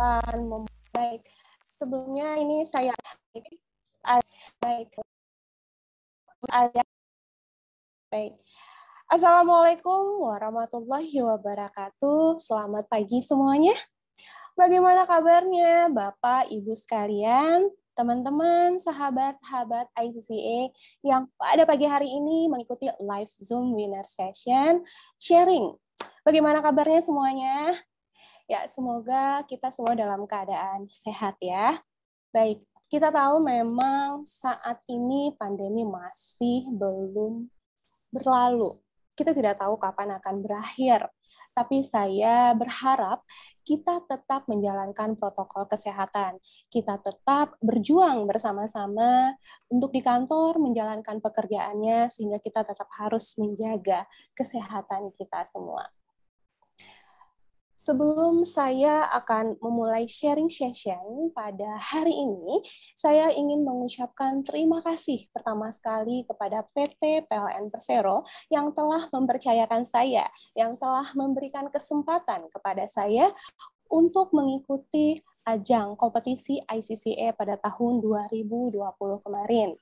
akan membaik. Sebelumnya ini saya baik. Assalamualaikum warahmatullahi wabarakatuh. Selamat pagi semuanya. Bagaimana kabarnya Bapak, Ibu sekalian, teman-teman, sahabat-sahabat ICCA yang pada pagi hari ini mengikuti live Zoom winner session sharing. Bagaimana kabarnya semuanya? Ya, semoga kita semua dalam keadaan sehat ya. Baik, kita tahu memang saat ini pandemi masih belum berlalu. Kita tidak tahu kapan akan berakhir, tapi saya berharap kita tetap menjalankan protokol kesehatan. Kita tetap berjuang bersama-sama untuk di kantor menjalankan pekerjaannya, sehingga kita tetap harus menjaga kesehatan kita semua. Sebelum saya akan memulai sharing session pada hari ini, saya ingin mengucapkan terima kasih pertama sekali kepada PT PLN Persero yang telah mempercayakan saya, yang telah memberikan kesempatan kepada saya untuk mengikuti ajang kompetisi ICCA pada tahun 2020 kemarin.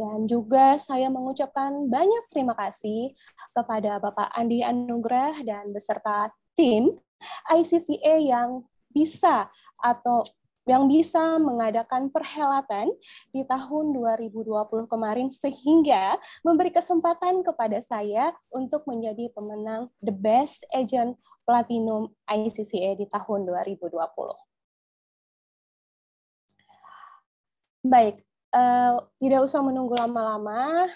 Dan juga saya mengucapkan banyak terima kasih kepada Bapak Andi Anugrah dan beserta tim ICCA yang bisa mengadakan perhelatan di tahun 2020 kemarin sehingga memberi kesempatan kepada saya untuk menjadi pemenang The Best Agent Platinum ICCA di tahun 2020. Baik, tidak usah menunggu lama-lama.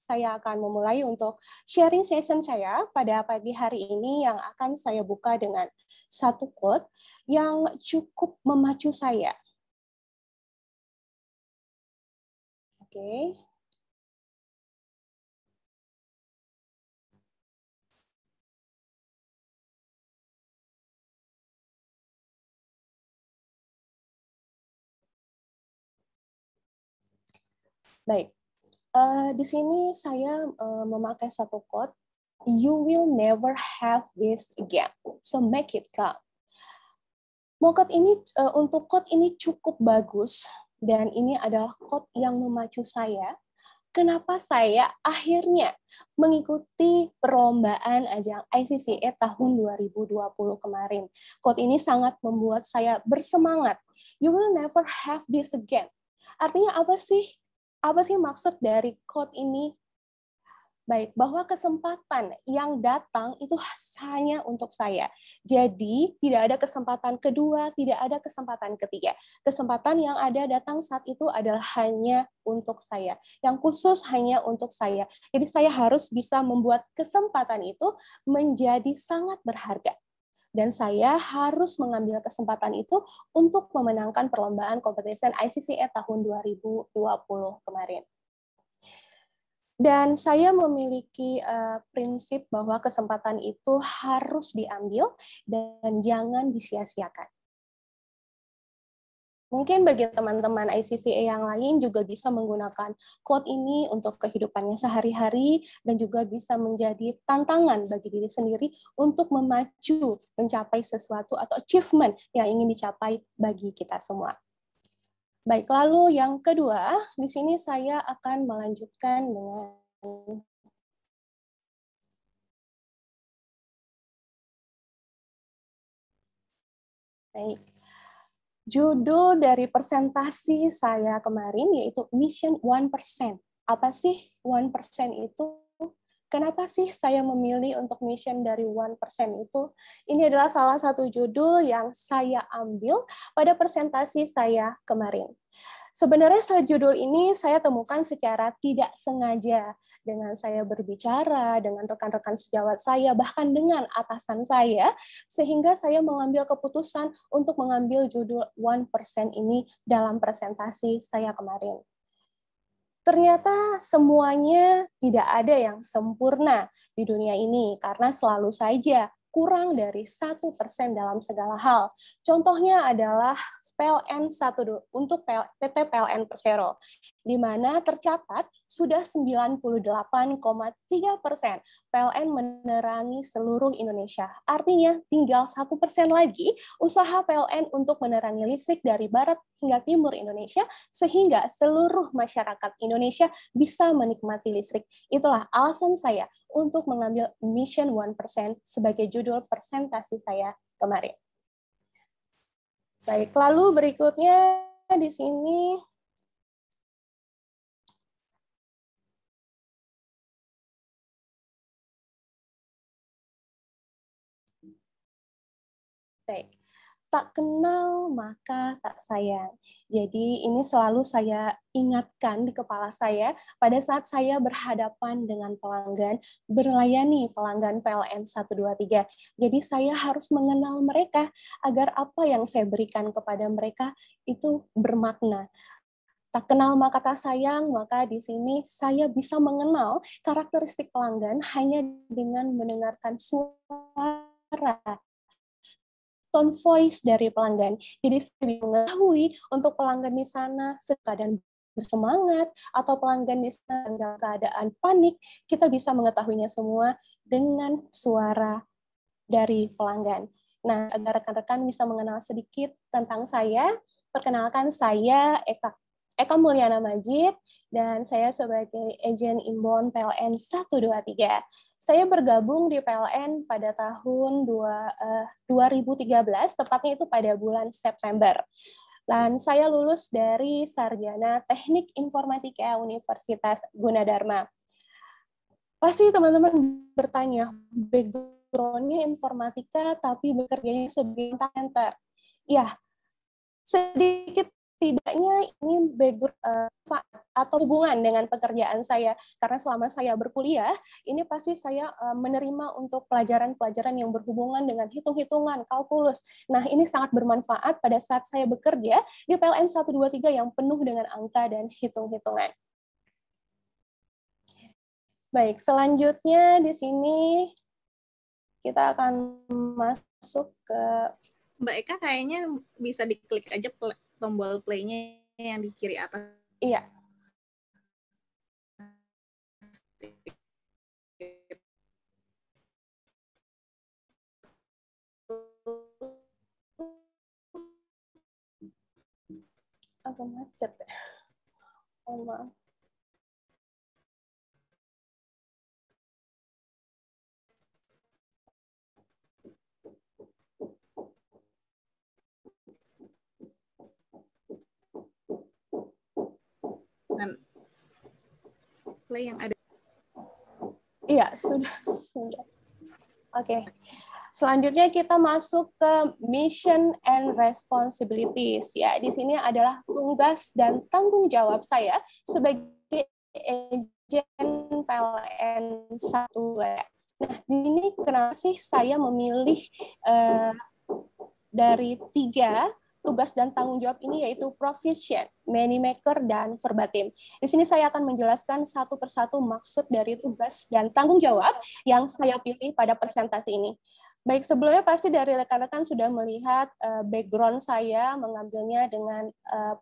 Saya akan memulai untuk sharing session saya pada pagi hari ini yang akan saya buka dengan satu quote yang cukup memacu saya. Oke. Baik. Di sini saya memakai satu quote, "You will never have this again, so make it count." Untuk quote ini cukup bagus, dan ini adalah quote yang memacu saya. Kenapa saya akhirnya mengikuti perlombaan ajang ICCA tahun 2020 kemarin. Quote ini sangat membuat saya bersemangat. You will never have this again. Artinya apa sih? Apa sih maksud dari quote ini? Baik, bahwa kesempatan yang datang itu hanya untuk saya. Jadi, tidak ada kesempatan kedua, tidak ada kesempatan ketiga. Kesempatan yang ada datang saat itu adalah hanya untuk saya. Yang khusus hanya untuk saya. Jadi, saya harus bisa membuat kesempatan itu menjadi sangat berharga. Dan saya harus mengambil kesempatan itu untuk memenangkan perlombaan kompetisi ICCA tahun 2020 kemarin. Dan saya memiliki prinsip bahwa kesempatan itu harus diambil dan jangan disia-siakan. Mungkin bagi teman-teman ICCA yang lain juga bisa menggunakan quote ini untuk kehidupannya sehari-hari dan juga bisa menjadi tantangan bagi diri sendiri untuk memacu mencapai sesuatu atau achievement yang ingin dicapai bagi kita semua. Baik, lalu yang kedua, di sini saya akan melanjutkan dengan baik. Judul dari presentasi saya kemarin yaitu Mission 1%. Apa sih 1% itu? Kenapa sih saya memilih untuk mission dari 1% itu? Ini adalah salah satu judul yang saya ambil pada presentasi saya kemarin. Sebenarnya judul ini saya temukan secara tidak sengaja dengan saya berbicara dengan rekan-rekan sejawat saya, bahkan dengan atasan saya, sehingga saya mengambil keputusan untuk mengambil judul 1% ini dalam presentasi saya kemarin. Ternyata semuanya tidak ada yang sempurna di dunia ini, karena selalu saja kurang dari 1% dalam segala hal. Contohnya adalah PLN 1 untuk PT PLN Persero, di mana tercatat sudah 98,3% PLN menerangi seluruh Indonesia. Artinya tinggal 1% lagi usaha PLN untuk menerangi listrik dari barat hingga timur Indonesia, sehingga seluruh masyarakat Indonesia bisa menikmati listrik. Itulah alasan saya untuk mengambil Mission 1% sebagai judul presentasi saya kemarin. Baik, lalu berikutnya di sini baik. Tak kenal maka tak sayang. Jadi ini selalu saya ingatkan di kepala saya pada saat saya berhadapan dengan pelanggan, berlayani pelanggan PLN 123. Jadi saya harus mengenal mereka agar apa yang saya berikan kepada mereka itu bermakna. Tak kenal maka tak sayang, maka di sini saya bisa mengenal karakteristik pelanggan hanya dengan mendengarkan suara, tone voice dari pelanggan. Jadi saya bisa mengetahui untuk pelanggan di sana keadaan bersemangat atau pelanggan di sana dalam keadaan panik, kita bisa mengetahuinya semua dengan suara dari pelanggan. Nah, agar rekan-rekan bisa mengenal sedikit tentang saya, perkenalkan saya Eka Mulyana Majid, dan saya sebagai Agen Inbound PLN 123. Saya bergabung di PLN pada tahun 2013, tepatnya itu pada bulan September. Dan saya lulus dari Sarjana Teknik Informatika Universitas Gunadarma. Pasti teman-teman bertanya, background-nya informatika tapi bekerjanya sebagai contact center. Ya, sedikit tidaknya ini background atau hubungan dengan pekerjaan saya, karena selama saya berkuliah ini pasti saya menerima untuk pelajaran-pelajaran yang berhubungan dengan hitung-hitungan, kalkulus. Nah, ini sangat bermanfaat pada saat saya bekerja di PLN 123 yang penuh dengan angka dan hitung-hitungan. Baik, selanjutnya di sini kita akan masuk ke Mbak Eka, kayaknya bisa diklik aja tombol play-nya yang di kiri atas. Iya. Agak macet ya. Oh, maaf. Dan play yang ada. Iya, sudah. Oke. Selanjutnya kita masuk ke mission and responsibilities. Ya, di sini adalah tugas dan tanggung jawab saya sebagai agen PLN 1. Nah, ini kenapa sih saya memilih dari 3 tugas dan tanggung jawab ini, yaitu proficient, moneymaker, dan verbatim. Di sini saya akan menjelaskan satu persatu maksud dari tugas dan tanggung jawab yang saya pilih pada presentasi ini. Baik, sebelumnya pasti dari rekan-rekan sudah melihat background saya mengambilnya dengan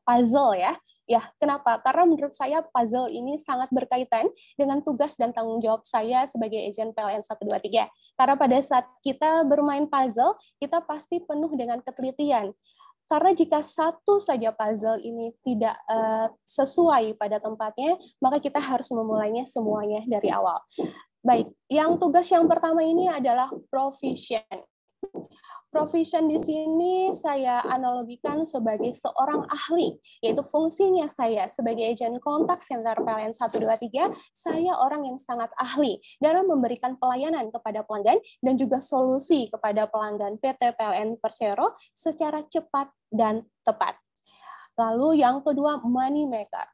puzzle ya. Ya, kenapa? Karena menurut saya puzzle ini sangat berkaitan dengan tugas dan tanggung jawab saya sebagai agen PLN 123. Karena pada saat kita bermain puzzle, kita pasti penuh dengan ketelitian. Karena jika satu saja puzzle ini tidak sesuai pada tempatnya, maka kita harus memulainya semuanya dari awal. Baik, yang tugas yang pertama ini adalah proficient. Proficient di sini saya analogikan sebagai seorang ahli, yaitu fungsinya saya sebagai agen kontak center PLN 123, saya orang yang sangat ahli dalam memberikan pelayanan kepada pelanggan dan juga solusi kepada pelanggan PT PLN Persero secara cepat dan tepat. Lalu yang kedua, money maker.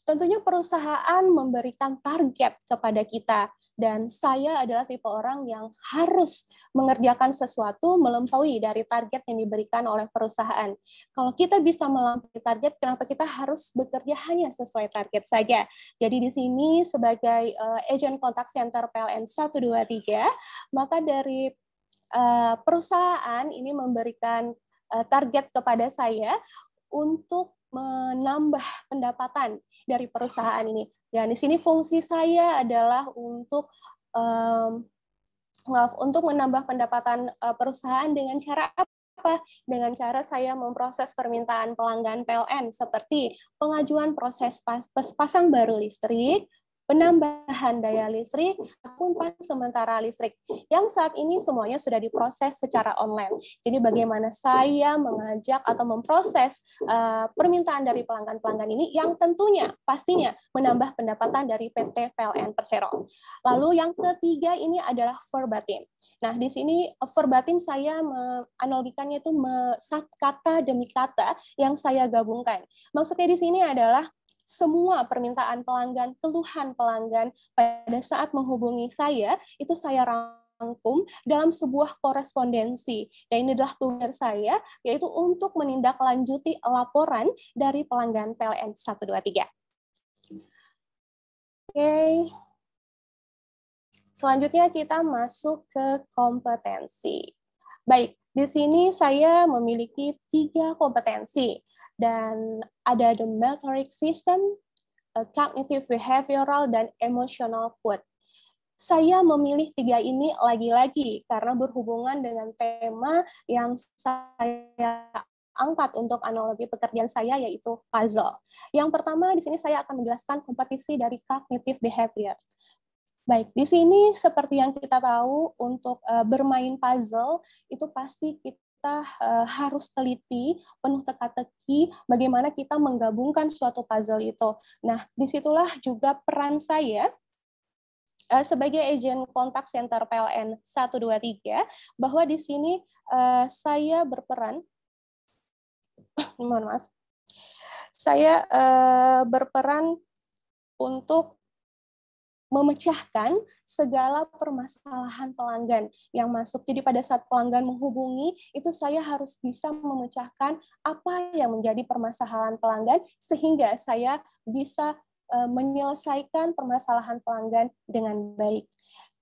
Tentunya perusahaan memberikan target kepada kita, dan saya adalah tipe orang yang harus mengerjakan sesuatu melampaui dari target yang diberikan oleh perusahaan. Kalau kita bisa melampaui target, kenapa kita harus bekerja hanya sesuai target saja? Jadi di sini sebagai agent contact center PLN 123, maka dari perusahaan ini memberikan target kepada saya untuk menambah pendapatan dari perusahaan ini. Dan di sini fungsi saya adalah untuk untuk menambah pendapatan perusahaan dengan cara apa? Dengan cara saya memproses permintaan pelanggan PLN seperti pengajuan proses pasang baru listrik, penambahan daya listrik, maupun sementara listrik, yang saat ini semuanya sudah diproses secara online. Jadi bagaimana saya mengajak atau memproses permintaan dari pelanggan-pelanggan ini yang tentunya pastinya menambah pendapatan dari PT PLN Persero. Lalu yang ketiga ini adalah verbatim. Nah, di sini verbatim saya menganalogikannya itu kata demi kata yang saya gabungkan. Maksudnya di sini adalah semua permintaan pelanggan, keluhan pelanggan pada saat menghubungi saya, itu saya rangkum dalam sebuah korespondensi. Dan ini adalah tugas saya, yaitu untuk menindaklanjuti laporan dari pelanggan PLN 123. Oke. Selanjutnya kita masuk ke kompetensi. Baik, di sini saya memiliki 3 kompetensi. Dan ada the motoric system, cognitive behavioral, dan emotional quotient. Saya memilih 3 ini lagi-lagi karena berhubungan dengan tema yang saya angkat untuk analogi pekerjaan saya, yaitu puzzle. Yang pertama, di sini saya akan menjelaskan kompetisi dari cognitive behavior. Baik, di sini seperti yang kita tahu, untuk bermain puzzle itu pasti kita harus teliti, penuh teka-teki, bagaimana kita menggabungkan suatu puzzle itu. Nah, disitulah juga peran saya sebagai agent kontak center PLN 123, bahwa di sini saya berperan, mohon maaf, saya berperan untuk memecahkan segala permasalahan pelanggan yang masuk. Jadi pada saat pelanggan menghubungi, itu saya harus bisa memecahkan apa yang menjadi permasalahan pelanggan, sehingga saya bisa menyelesaikan permasalahan pelanggan dengan baik.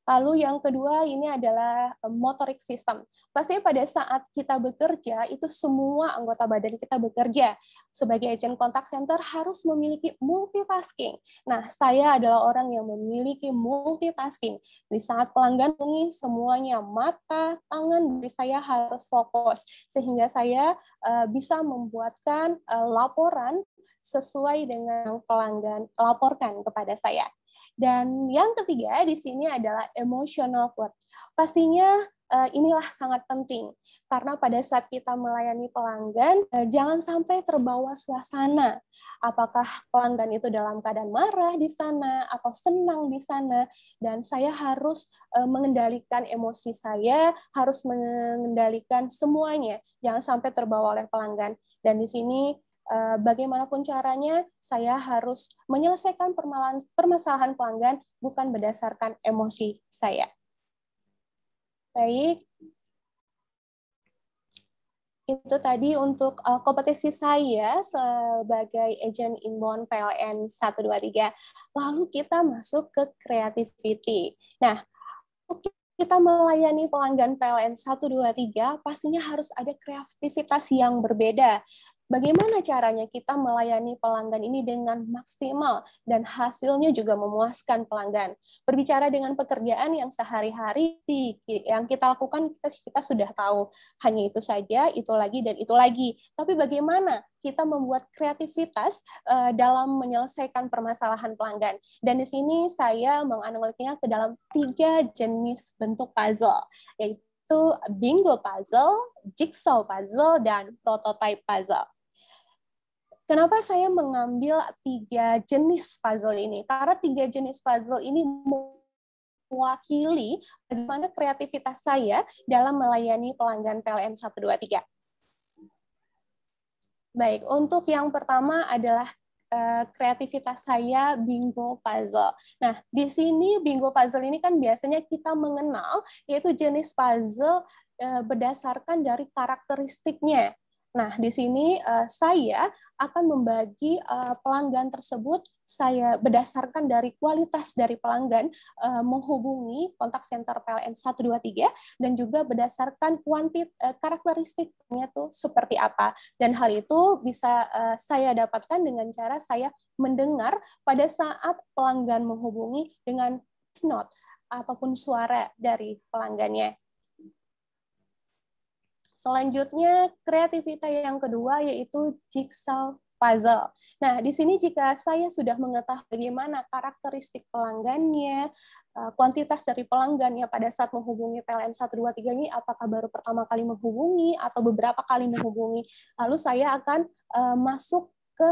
Lalu yang kedua ini adalah motorik system. Pastinya pada saat kita bekerja, itu semua anggota badan kita bekerja. Sebagai agent contact center harus memiliki multitasking. Nah, saya adalah orang yang memiliki multitasking. Di saat pelanggan menghubungi, semuanya mata, tangan dari saya harus fokus. Sehingga saya bisa membuatkan laporan sesuai dengan pelanggan laporkan kepada saya. Dan yang ketiga di sini adalah emotional quotient. Pastinya inilah sangat penting, karena pada saat kita melayani pelanggan, jangan sampai terbawa suasana. Apakah pelanggan itu dalam keadaan marah di sana, atau senang di sana, dan saya harus mengendalikan emosi saya, harus mengendalikan semuanya, jangan sampai terbawa oleh pelanggan. Dan di sini bagaimanapun caranya, saya harus menyelesaikan permasalahan pelanggan bukan berdasarkan emosi saya. Baik, itu tadi untuk kompetensi saya sebagai agent inbound PLN 123. Lalu kita masuk ke creativity. Nah, kita melayani pelanggan PLN 123, pastinya harus ada kreativitas yang berbeda. Bagaimana caranya kita melayani pelanggan ini dengan maksimal dan hasilnya juga memuaskan pelanggan? Berbicara dengan pekerjaan yang sehari-hari yang kita lakukan, kita sudah tahu. Hanya itu saja, itu lagi, dan itu lagi. Tapi bagaimana kita membuat kreativitas dalam menyelesaikan permasalahan pelanggan? Dan di sini saya menganaloginya ke dalam 3 jenis bentuk puzzle, yaitu bingo puzzle, jigsaw puzzle, dan prototype puzzle. Kenapa saya mengambil 3 jenis puzzle ini? Karena 3 jenis puzzle ini mewakili bagaimana kreativitas saya dalam melayani pelanggan PLN 123. Baik, untuk yang pertama adalah kreativitas saya bingo puzzle. Nah, di sini bingo puzzle ini kan biasanya kita mengenal, yaitu jenis puzzle berdasarkan dari karakteristiknya. Nah, di sini saya akan membagi pelanggan tersebut saya berdasarkan dari kualitas dari pelanggan menghubungi kontak center PLN 123 dan juga berdasarkan karakteristiknya tuh seperti apa. Dan hal itu bisa saya dapatkan dengan cara saya mendengar pada saat pelanggan menghubungi dengan voice note ataupun suara dari pelanggannya. Selanjutnya, kreativitas yang kedua yaitu jigsaw puzzle. Nah, di sini jika saya sudah mengetahui bagaimana karakteristik pelanggannya, kuantitas dari pelanggannya pada saat menghubungi PLN 123 ini, apakah baru pertama kali menghubungi atau beberapa kali menghubungi, lalu saya akan masuk ke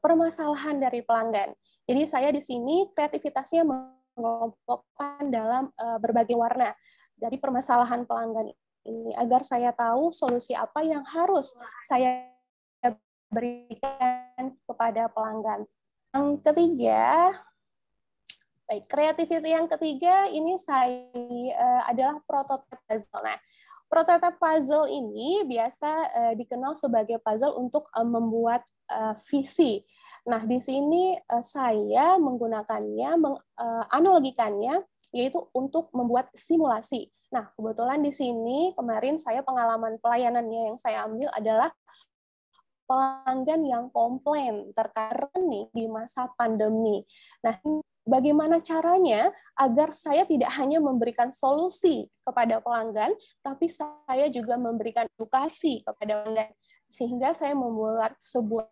permasalahan dari pelanggan. Jadi saya di sini kreativitasnya mengelompokkan dalam berbagai warna dari permasalahan pelanggan ini agar saya tahu solusi apa yang harus saya berikan kepada pelanggan. Yang ketiga, kreativiti yang ketiga ini adalah prototype puzzle. Nah, prototype puzzle ini biasa dikenal sebagai puzzle untuk membuat visi. Nah, di sini saya menggunakannya, menganalogikannya yaitu untuk membuat simulasi. Nah, kebetulan di sini kemarin saya pengalaman pelayanannya yang saya ambil adalah pelanggan yang komplain terkait rekening di masa pandemi. Nah, bagaimana caranya agar saya tidak hanya memberikan solusi kepada pelanggan, tapi saya juga memberikan edukasi kepada pelanggan. Sehingga saya membuat sebuah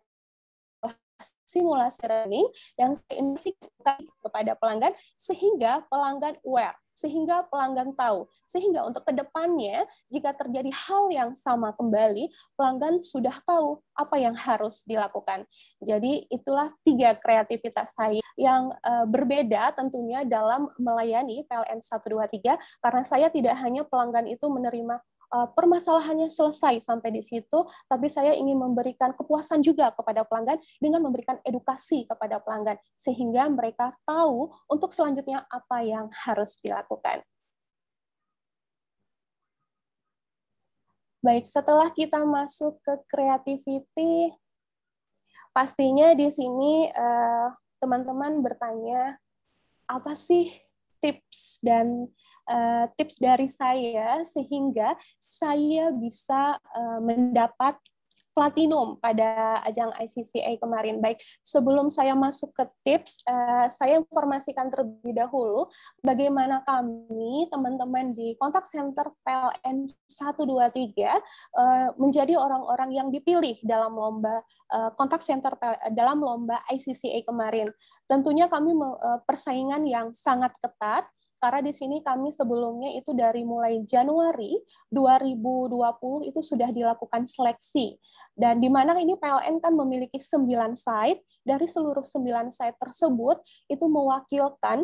simulasi rekening yang saya informasikan kepada pelanggan sehingga pelanggan aware, sehingga pelanggan tahu, sehingga untuk kedepannya jika terjadi hal yang sama kembali, pelanggan sudah tahu apa yang harus dilakukan. Jadi itulah 3 kreativitas saya yang berbeda tentunya dalam melayani PLN 123 karena saya tidak hanya pelanggan itu menerima permasalahannya selesai sampai di situ, tapi saya ingin memberikan kepuasan juga kepada pelanggan dengan memberikan edukasi kepada pelanggan, sehingga mereka tahu untuk selanjutnya apa yang harus dilakukan. Baik, setelah kita masuk ke creativity, pastinya di sini teman-teman bertanya, apa sih tips dan tips dari saya sehingga saya bisa mendapat platinum pada ajang ICCA kemarin. Baik, sebelum saya masuk ke tips, saya informasikan terlebih dahulu bagaimana kami, teman-teman di kontak center PLN 123, menjadi orang-orang yang dipilih dalam lomba kontak center dalam lomba ICCA kemarin. Tentunya kami persaingan yang sangat ketat, karena di sini kami sebelumnya itu dari mulai Januari 2020 itu sudah dilakukan seleksi. Dan di mana ini PLN kan memiliki 9 site, dari seluruh 9 site tersebut itu memberikan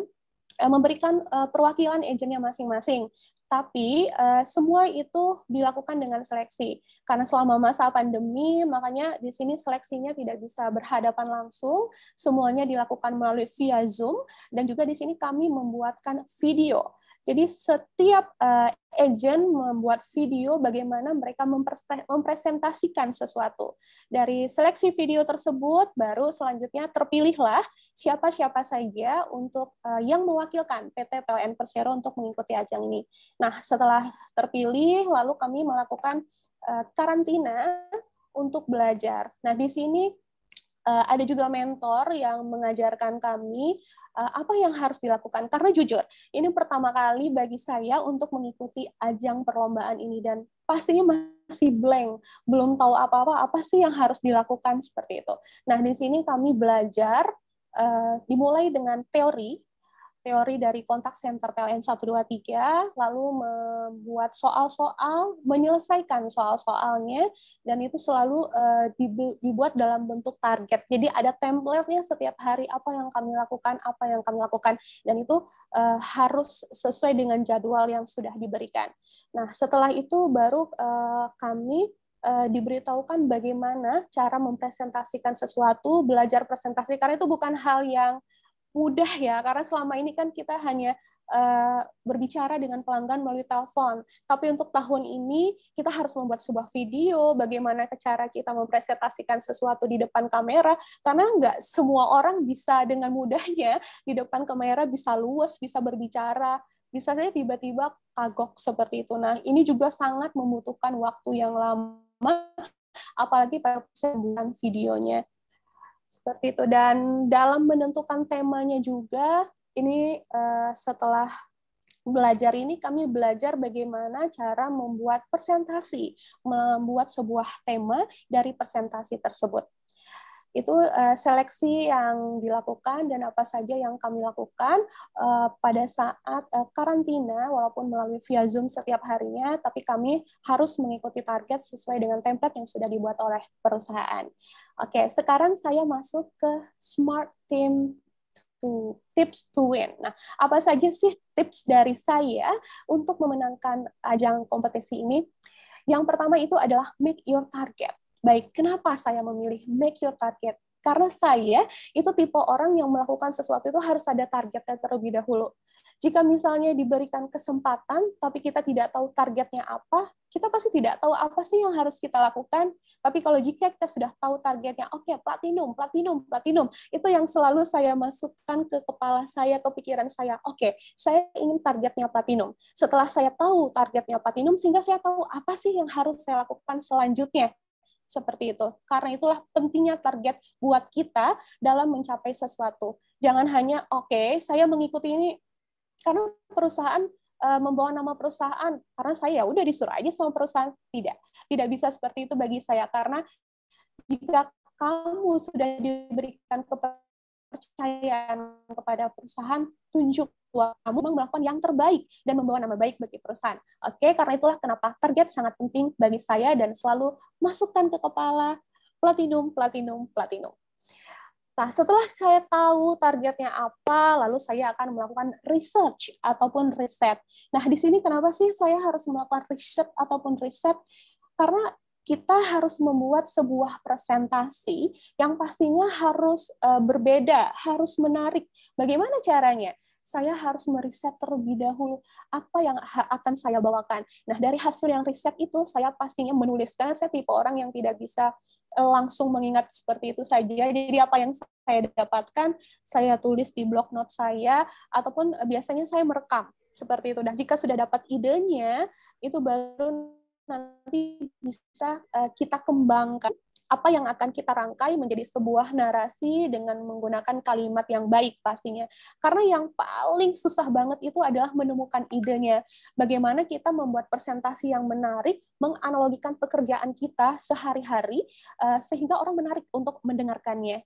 perwakilan agennya masing-masing. Tapi semua itu dilakukan dengan seleksi. Karena selama masa pandemi, makanya di sini seleksinya tidak bisa berhadapan langsung, semuanya dilakukan melalui via Zoom, dan juga di sini kami membuatkan video. Jadi setiap agent membuat video bagaimana mereka mempresentasikan sesuatu. Dari seleksi video tersebut, baru selanjutnya terpilihlah siapa-siapa saja untuk yang mewakilkan PT PLN Persero untuk mengikuti ajang ini. Nah, setelah terpilih, lalu kami melakukan karantina untuk belajar. Nah, di sini ada juga mentor yang mengajarkan kami apa yang harus dilakukan. Karena jujur, ini pertama kali bagi saya untuk mengikuti ajang perlombaan ini dan pastinya masih blank, belum tahu apa sih yang harus dilakukan seperti itu. Nah, di sini kami belajar dimulai dengan teori dari kontak center PLN 123, lalu membuat soal-soal, menyelesaikan soal-soalnya, dan itu selalu dibuat dalam bentuk target. Jadi ada template-nya setiap hari apa yang kami lakukan, dan itu harus sesuai dengan jadwal yang sudah diberikan. Nah, setelah itu baru kami diberitahukan bagaimana cara mempresentasikan sesuatu, belajar presentasi, karena itu bukan hal yang mudah ya, karena selama ini kan kita hanya berbicara dengan pelanggan melalui telepon. Tapi untuk tahun ini kita harus membuat sebuah video, bagaimana cara kita mempresentasikan sesuatu di depan kamera, karena nggak semua orang bisa dengan mudahnya di depan kamera bisa luwes, bisa berbicara, bisa saja tiba-tiba kagok seperti itu. Nah, ini juga sangat membutuhkan waktu yang lama, apalagi pada pembuatan videonya. Seperti itu. Dan dalam menentukan temanya juga, ini setelah belajar ini kami belajar bagaimana cara membuat presentasi, membuat sebuah tema dari presentasi tersebut. Itu seleksi yang dilakukan dan apa saja yang kami lakukan pada saat karantina, walaupun melalui via Zoom setiap harinya, tapi kami harus mengikuti target sesuai dengan template yang sudah dibuat oleh perusahaan. Oke, sekarang saya masuk ke Smart Team Tips to Win. Nah, apa saja sih tips dari saya untuk memenangkan ajang kompetisi ini? Yang pertama itu adalah make your target. Baik, kenapa saya memilih make your target? Karena saya itu tipe orang yang melakukan sesuatu itu harus ada targetnya terlebih dahulu. Jika misalnya diberikan kesempatan, tapi kita tidak tahu targetnya apa, kita pasti tidak tahu apa sih yang harus kita lakukan. Tapi kalau jika kita sudah tahu targetnya, oke, platinum, itu yang selalu saya masukkan ke kepala saya, ke pikiran saya. Oke, saya ingin targetnya platinum. Setelah saya tahu targetnya platinum, sehingga saya tahu apa sih yang harus saya lakukan selanjutnya. Seperti itu. Karena itulah pentingnya target buat kita dalam mencapai sesuatu. Jangan hanya, oke, saya mengikuti ini karena perusahaan membawa nama perusahaan, karena saya udah disuruh aja sama perusahaan. Tidak bisa seperti itu bagi saya, karena jika kamu sudah diberikan kepercayaan kepada perusahaan, tunjuk bahwa kamu melakukan yang terbaik dan membawa nama baik bagi perusahaan. Oke, karena itulah kenapa target sangat penting bagi saya dan selalu masukkan ke kepala platinum. Nah, setelah saya tahu targetnya apa, lalu saya akan melakukan research ataupun riset. Nah, di sini kenapa sih saya harus melakukan riset ataupun riset? Karena kita harus membuat sebuah presentasi yang pastinya harus berbeda, harus menarik. Bagaimana caranya? Saya harus meriset terlebih dahulu apa yang akan saya bawakan. Nah, dari hasil yang riset itu, saya pastinya menuliskan. Saya tipe orang yang tidak bisa langsung mengingat seperti itu saja. Jadi apa yang saya dapatkan, saya tulis di blog note saya, ataupun biasanya saya merekam seperti itu. Dan jika sudah dapat idenya, itu baru nanti bisa kita kembangkan apa yang akan kita rangkai menjadi sebuah narasi dengan menggunakan kalimat yang baik pastinya. Karena yang paling susah banget itu adalah menemukan idenya. Bagaimana kita membuat presentasi yang menarik, menganalogikan pekerjaan kita sehari-hari, sehingga orang menarik untuk mendengarkannya.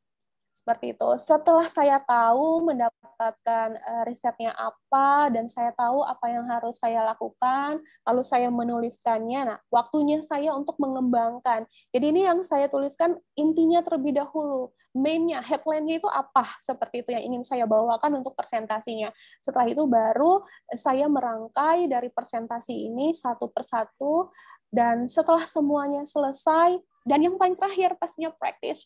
Seperti itu. Setelah saya tahu mendapatkan risetnya apa dan saya tahu apa yang harus saya lakukan, lalu saya menuliskannya. Nah, waktunya saya untuk mengembangkan. Jadi ini yang saya tuliskan intinya terlebih dahulu. Main-nya, headline-nya itu apa? Seperti itu yang ingin saya bawakan untuk presentasinya. Setelah itu baru saya merangkai dari presentasi ini satu persatu, dan setelah semuanya selesai, dan yang paling terakhir pastinya practice.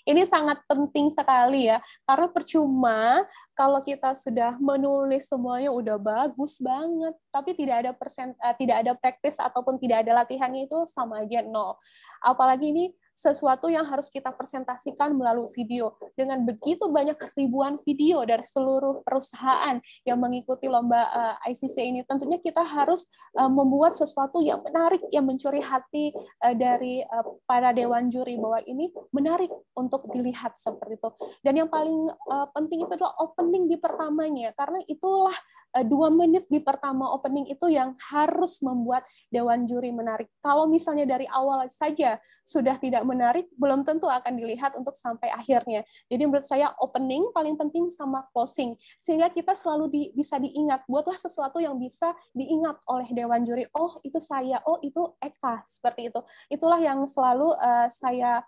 Ini sangat penting sekali ya, karena percuma kalau kita sudah menulis semuanya udah bagus banget, tapi tidak ada practice ataupun tidak ada latihannya, itu sama aja nol. Apalagi ini sesuatu yang harus kita presentasikan melalui video. Dengan begitu banyak ribuan video dari seluruh perusahaan yang mengikuti lomba ICC ini, tentunya kita harus membuat sesuatu yang menarik, yang mencuri hati dari para dewan juri, bahwa ini menarik untuk dilihat seperti itu. Dan yang paling penting itu adalah opening di pertamanya, karena itulah 2 menit di pertama opening itu yang harus membuat dewan juri menarik. Kalau misalnya dari awal saja sudah tidak menarik, belum tentu akan dilihat untuk sampai akhirnya. Jadi menurut saya opening paling penting sama closing, sehingga kita selalu bisa diingat. Buatlah sesuatu yang bisa diingat oleh dewan juri. Oh, itu saya. Oh, itu Eka. Seperti itu. Itulah yang selalu saya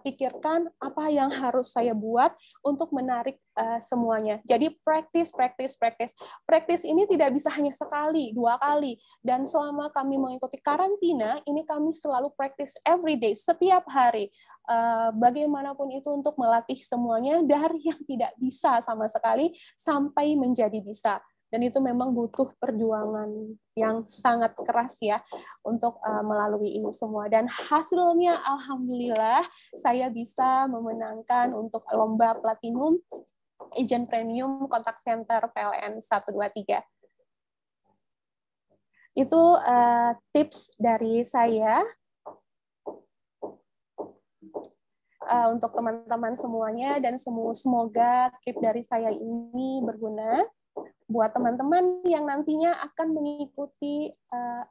pikirkan apa yang harus saya buat untuk menarik semuanya. Jadi practice. Practice ini tidak bisa hanya sekali, 2 kali. Dan selama kami mengikuti karantina, ini kami selalu practice every day, setiap hari. Bagaimanapun itu untuk melatih semuanya dari yang tidak bisa sama sekali sampai menjadi bisa. Dan itu memang butuh perjuangan yang sangat keras ya untuk melalui ini semua. Dan hasilnya alhamdulillah saya bisa memenangkan untuk lomba platinum Agent Premium Contact Center PLN 123. Itu tips dari saya untuk teman-teman semuanya, dan semoga tip dari saya ini berguna buat teman-teman yang nantinya akan mengikuti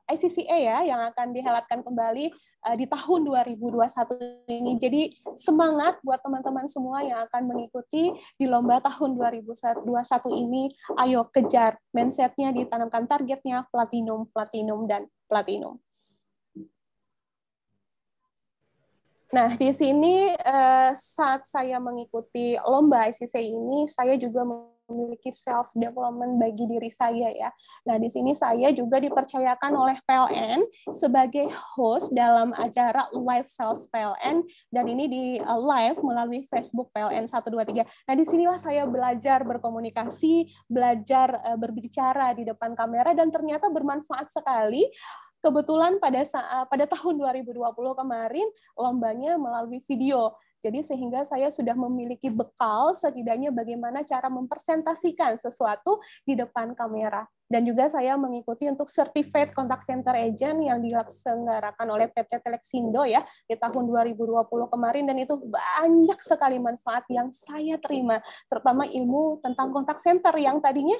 ICCA ya, yang akan dihelatkan kembali di tahun 2021 ini. Jadi semangat buat teman-teman semua yang akan mengikuti di lomba tahun 2021 ini. Ayo kejar, mindset-nya ditanamkan, targetnya platinum, dan platinum. Nah, di sini saat saya mengikuti lomba ICCA ini, saya juga memiliki self development bagi diri saya ya. Nah, di sini saya juga dipercayakan oleh PLN sebagai host dalam acara Live Sales PLN, dan ini di live melalui Facebook PLN 123. Nah, di sinilah saya belajar berkomunikasi, belajar berbicara di depan kamera, dan ternyata bermanfaat sekali. Kebetulan pada tahun 2020 kemarin lombanya melalui video. Jadi sehingga saya sudah memiliki bekal setidaknya bagaimana cara mempresentasikan sesuatu di depan kamera. Dan juga saya mengikuti untuk Certified Contact Center Agent yang diselenggarakan oleh PT Telexindo ya di tahun 2020 kemarin, dan itu banyak sekali manfaat yang saya terima, terutama ilmu tentang contact center yang tadinya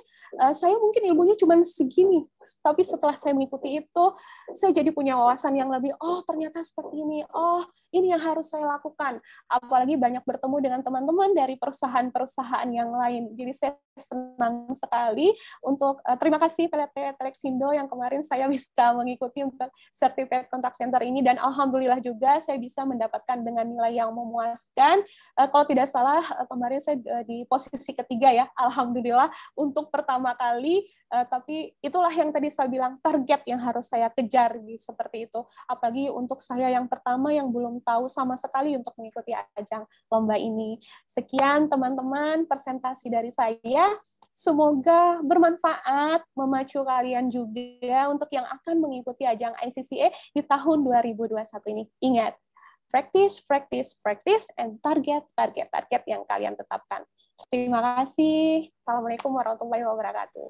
saya mungkin ilmunya cuma segini, tapi setelah saya mengikuti itu saya jadi punya wawasan yang lebih, oh ternyata seperti ini, oh ini yang harus saya lakukan. Apalagi banyak bertemu dengan teman-teman dari perusahaan-perusahaan yang lain. Jadi saya senang sekali untuk terima kasih PT Telexindo yang kemarin saya bisa mengikuti untuk Certified Contact Center ini, dan alhamdulillah juga saya bisa mendapatkan dengan nilai yang memuaskan. Kalau tidak salah kemarin saya di posisi ketiga ya, alhamdulillah untuk pertama kali. Tapi itulah yang tadi saya bilang, target yang harus saya kejar seperti itu. Apalagi untuk saya yang pertama yang belum tahu sama sekali untuk mengikuti ajang lomba ini. Sekian teman-teman presentasi dari saya. Semoga bermanfaat, memacu kalian juga untuk yang akan mengikuti ajang ICCA di tahun 2021 ini. Ingat, practice, and target yang kalian tetapkan. Terima kasih. Assalamualaikum warahmatullahi wabarakatuh.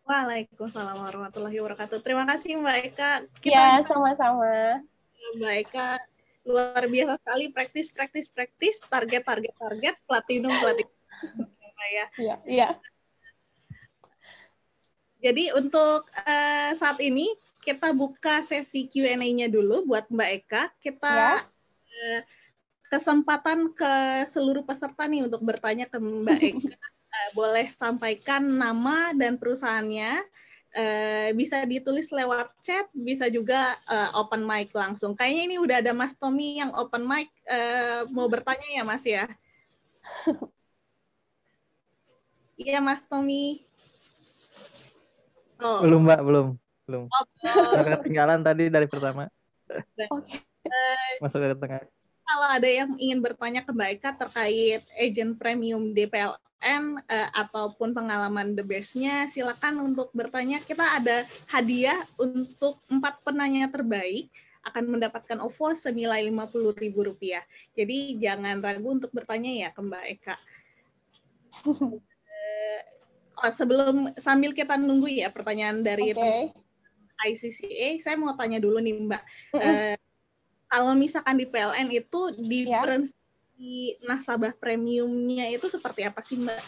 Waalaikumsalam warahmatullahi wabarakatuh. Terima kasih Mbak Eka. Ya, sama-sama. Mbak Eka luar biasa sekali, practice, target, platinum. Iya. Jadi untuk saat ini kita buka sesi Q&A-nya dulu buat Mbak Eka. Kita kesempatan ke seluruh peserta nih untuk bertanya ke Mbak Eka. Boleh sampaikan nama dan perusahaannya. Bisa ditulis lewat chat, bisa juga open mic langsung. Kayaknya ini udah ada Mas Tommy yang open mic, mau bertanya ya Mas ya? Iya Mas Tommy. Oh. Belum Mbak, belum. Ketinggalan tadi dari pertama. Masuk ke tengah. Kalau ada yang ingin bertanya ke Mbak Eka terkait agent premium DPLN ataupun pengalaman the best-nya, silakan untuk bertanya. Kita ada hadiah untuk 4 penanya terbaik akan mendapatkan OVO senilai Rp50.000. Jadi jangan ragu untuk bertanya ya ke Mbak Eka. Sambil kita nunggu ya pertanyaan dari ICCA, saya mau tanya dulu nih Mbak. Kalau misalkan di PLN itu diferensi nasabah premiumnya itu seperti apa sih Mbak?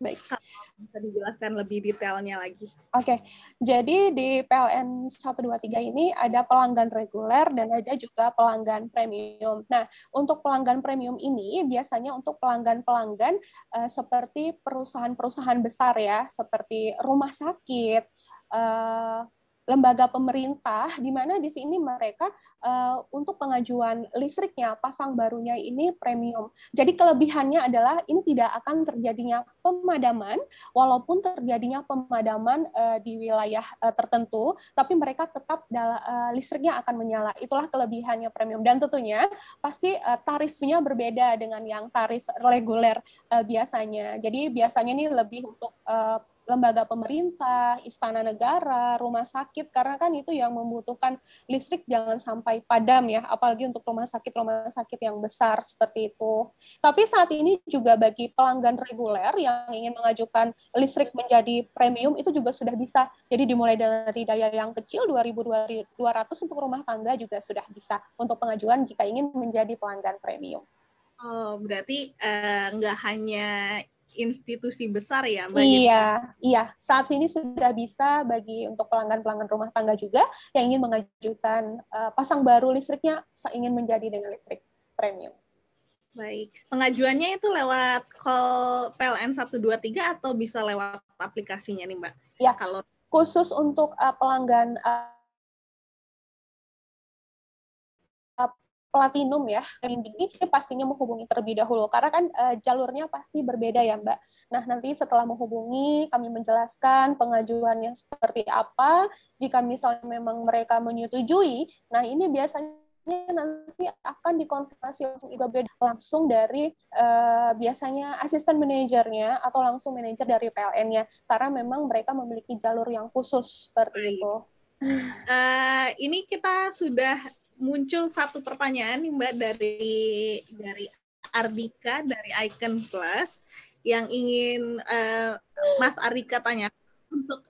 Baik. Kalau bisa dijelaskan lebih detailnya lagi. Oke, jadi di PLN 123 ini ada pelanggan reguler dan ada juga pelanggan premium. Nah, untuk pelanggan premium ini biasanya untuk pelanggan-pelanggan seperti perusahaan-perusahaan besar ya, seperti rumah sakit, lembaga pemerintah, di mana di sini mereka untuk pengajuan listriknya, pasang barunya ini premium. Jadi kelebihannya adalah ini tidak akan terjadinya pemadaman, walaupun terjadinya pemadaman di wilayah tertentu, tapi mereka tetap listriknya akan menyala. Itulah kelebihannya premium. Dan tentunya pasti tarifnya berbeda dengan yang tarif reguler biasanya. Jadi biasanya ini lebih untuk lembaga pemerintah, istana negara, rumah sakit, karena kan itu yang membutuhkan listrik jangan sampai padam ya, apalagi untuk rumah sakit yang besar seperti itu. Tapi saat ini juga bagi pelanggan reguler yang ingin mengajukan listrik menjadi premium itu juga sudah bisa. Jadi dimulai dari daya yang kecil 2.200 untuk rumah tangga juga sudah bisa untuk pengajuan jika ingin menjadi pelanggan premium. Oh, berarti nggak hanya institusi besar ya, Mbak? Iya. Saat ini sudah bisa bagi untuk pelanggan-pelanggan rumah tangga juga yang ingin mengajukan pasang baru listriknya, ingin menjadi dengan listrik premium. Baik. Pengajuannya itu lewat call PLN 123 atau bisa lewat aplikasinya nih, Mbak? Ya, kalau khusus untuk pelanggan platinum ya, ini pastinya menghubungi terlebih dahulu karena kan jalurnya pasti berbeda ya Mbak. Nah nanti setelah menghubungi kami menjelaskan pengajuannya seperti apa. Jika misalnya memang mereka menyetujui, nah ini biasanya nanti akan dikonfirmasi langsung dari biasanya asisten manajernya atau langsung manajer dari PLN-nya karena memang mereka memiliki jalur yang khusus seperti itu. Ini kita sudah muncul satu pertanyaan nih Mbak dari Ardika dari Icon Plus yang ingin Mas Ardika tanya untuk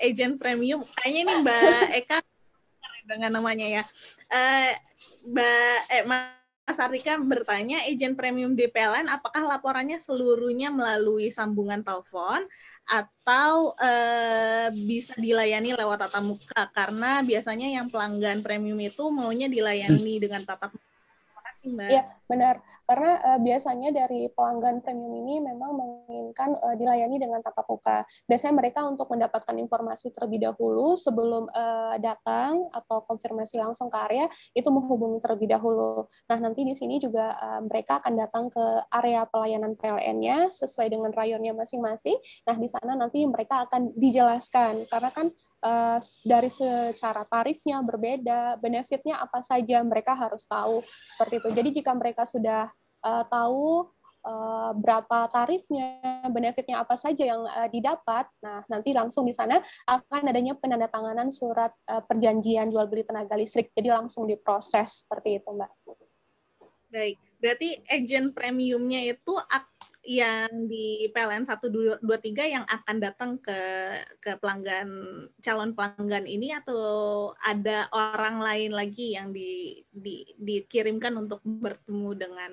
agent premium. Kayaknya ini Mbak Eka dengan namanya ya. Mas Ardika bertanya, agent premium DPLN apakah laporannya seluruhnya melalui sambungan telepon atau bisa dilayani lewat tatap muka? Karena biasanya yang pelanggan premium itu maunya dilayani dengan tatap muka. Iya, benar. Karena biasanya dari pelanggan premium ini memang menginginkan dilayani dengan tatap muka. Biasanya mereka untuk mendapatkan informasi terlebih dahulu sebelum datang atau konfirmasi langsung ke area, itu menghubungi terlebih dahulu. Nah, nanti di sini juga mereka akan datang ke area pelayanan PLN-nya sesuai dengan rayonnya masing-masing. Nah, di sana nanti mereka akan dijelaskan. Karena kan dari secara tarifnya berbeda, benefitnya apa saja mereka harus tahu seperti itu. Jadi jika mereka sudah tahu berapa tarifnya, benefitnya apa saja yang didapat, nah nanti langsung di sana akan adanya penandatanganan surat perjanjian jual beli tenaga listrik, jadi langsung diproses seperti itu, Mbak. Baik, berarti agent premiumnya itu yang di PLN 123 yang akan datang ke pelanggan, calon pelanggan ini atau ada orang lain lagi yang dikirimkan untuk bertemu dengan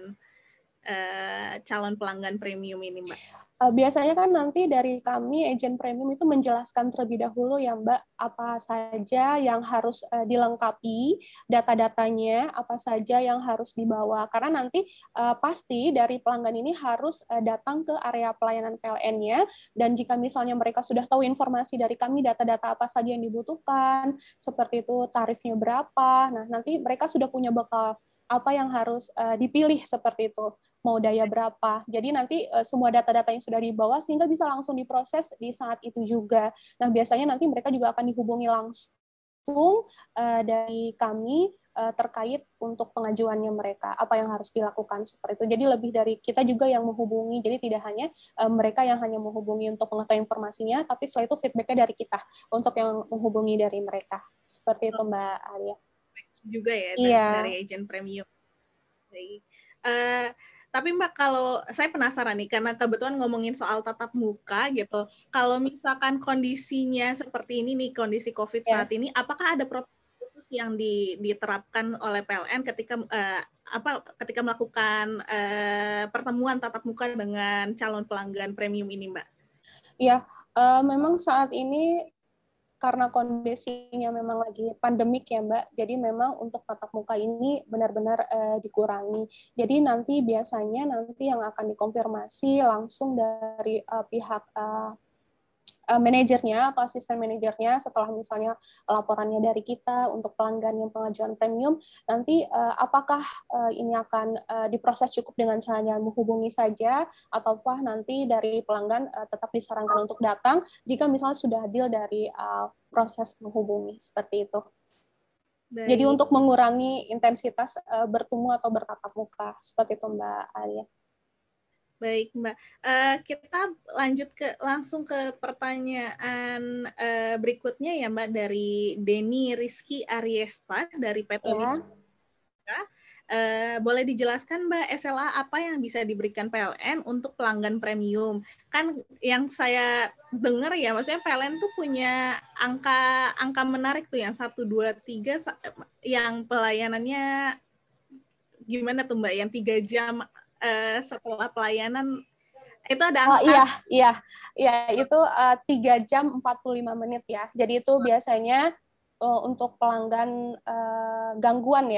calon pelanggan premium ini, Mbak? Biasanya kan nanti dari kami agent premium itu menjelaskan terlebih dahulu ya Mbak, apa saja yang harus dilengkapi, data-datanya, apa saja yang harus dibawa. Karena nanti pasti dari pelanggan ini harus datang ke area pelayanan PLN-nya, dan jika misalnya mereka sudah tahu informasi dari kami, data-data apa saja yang dibutuhkan, seperti itu tarifnya berapa, nah nanti mereka sudah punya bekal apa yang harus dipilih seperti itu, mau daya berapa. Jadi nanti semua data-data yang sudah dibawa sehingga bisa langsung diproses di saat itu juga. Nah, biasanya nanti mereka juga akan dihubungi langsung dari kami terkait untuk pengajuannya mereka, apa yang harus dilakukan seperti itu. Jadi lebih dari kita juga yang menghubungi, jadi tidak hanya mereka yang hanya menghubungi untuk mengetahui informasinya, tapi setelah itu feedback-nya dari kita untuk yang menghubungi dari mereka. Seperti itu, Mbak Alia. Juga ya dari agent premium. Tapi Mbak, kalau saya penasaran nih, karena kebetulan ngomongin soal tatap muka gitu, kalau misalkan kondisinya seperti ini nih, kondisi COVID saat ini, apakah ada protokol khusus yang diterapkan oleh PLN ketika melakukan pertemuan tatap muka dengan calon pelanggan premium ini, Mbak? Iya, memang saat ini karena kondisinya memang lagi pandemik ya Mbak, jadi memang untuk tatap muka ini benar-benar dikurangi. Jadi biasanya nanti yang akan dikonfirmasi langsung dari pihak manajernya atau asisten manajernya setelah misalnya laporannya dari kita untuk pelanggan yang pengajuan premium, nanti apakah ini akan diproses cukup dengan caranya menghubungi saja, ataukah nanti dari pelanggan tetap disarankan untuk datang jika misalnya sudah deal dari proses menghubungi, seperti itu. Jadi Baik. untuk mengurangi intensitas bertemu atau bertatap muka, seperti itu Mbak Alia. Baik, Mbak. Kita lanjut langsung ke pertanyaan berikutnya ya, Mbak, dari Denny Rizky Ariesta dari PT Wisata. Boleh dijelaskan, Mbak, SLA apa yang bisa diberikan PLN untuk pelanggan premium? Kan yang saya dengar ya, maksudnya PLN tuh punya angka menarik tuh yang 1, 2, 3, yang pelayanannya gimana tuh, Mbak? Yang 3 jam setelah pelayanan itu ada angka. Iya, itu 3 jam 45 menit ya. Jadi itu biasanya untuk pelanggan gangguan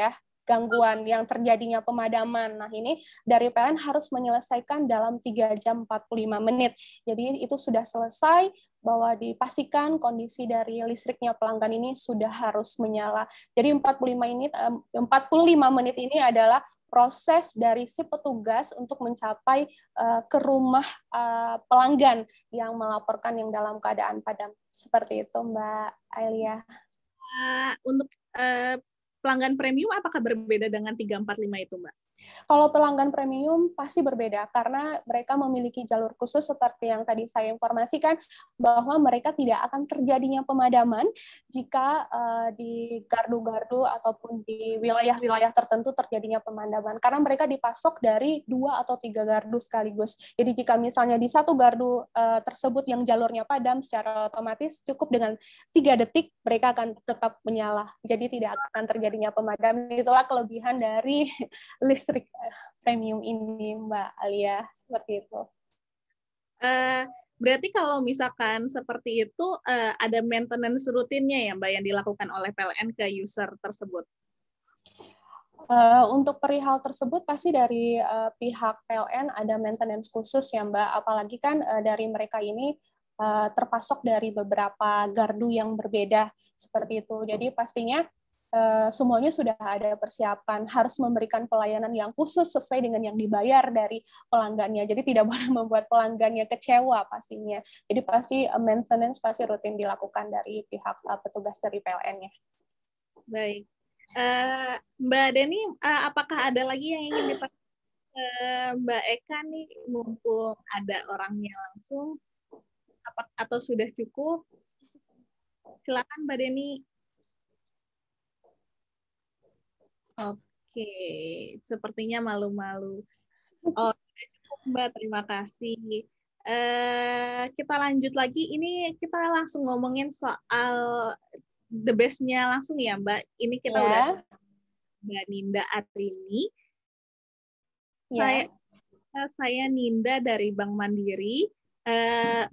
yang terjadinya pemadaman. Nah, ini dari PLN harus menyelesaikan dalam 3 jam 45 menit. Jadi itu sudah selesai, bahwa dipastikan kondisi dari listriknya pelanggan ini sudah harus menyala. Jadi 45 menit ini adalah proses dari si petugas untuk mencapai ke rumah pelanggan yang melaporkan yang dalam keadaan padam. Seperti itu, Mbak Ailia. Untuk pelanggan premium apakah berbeda dengan 345 itu, Mbak? Kalau pelanggan premium pasti berbeda karena mereka memiliki jalur khusus seperti yang tadi saya informasikan, bahwa mereka tidak akan terjadinya pemadaman jika di gardu-gardu ataupun di wilayah-wilayah tertentu terjadinya pemadaman, karena mereka dipasok dari 2 atau 3 gardu sekaligus. Jadi jika misalnya di satu gardu tersebut yang jalurnya padam, secara otomatis cukup dengan 3 detik mereka akan tetap menyala. Jadi tidak akan terjadinya pemadaman. Itulah kelebihan dari listrik premium ini, Mbak Alia, seperti itu. Berarti kalau misalkan seperti itu, ada maintenance rutinnya ya, Mbak, yang dilakukan oleh PLN ke user tersebut? Untuk perihal tersebut pasti dari pihak PLN ada maintenance khusus ya Mbak, apalagi kan dari mereka ini terpasok dari beberapa gardu yang berbeda seperti itu. Jadi pastinya semuanya sudah ada persiapan, harus memberikan pelayanan yang khusus sesuai dengan yang dibayar dari pelanggannya. Jadi tidak boleh membuat pelanggannya kecewa pastinya. Jadi pasti maintenance pasti rutin dilakukan dari pihak petugas dari PLN-nya. Baik. Mbak Deni, apakah ada lagi yang ingin ditanyakan Mbak Eka nih, mumpung ada orangnya langsung, atau sudah cukup? Silakan Mbak Deni. Oke, sepertinya malu-malu. Oh, cukup Mbak, terima kasih. Kita lanjut lagi. Ini kita langsung ngomongin soal the best-nya langsung ya, Mbak. Ini kita udah Mbak Ninda Arini. Saya Ninda dari Bank Mandiri.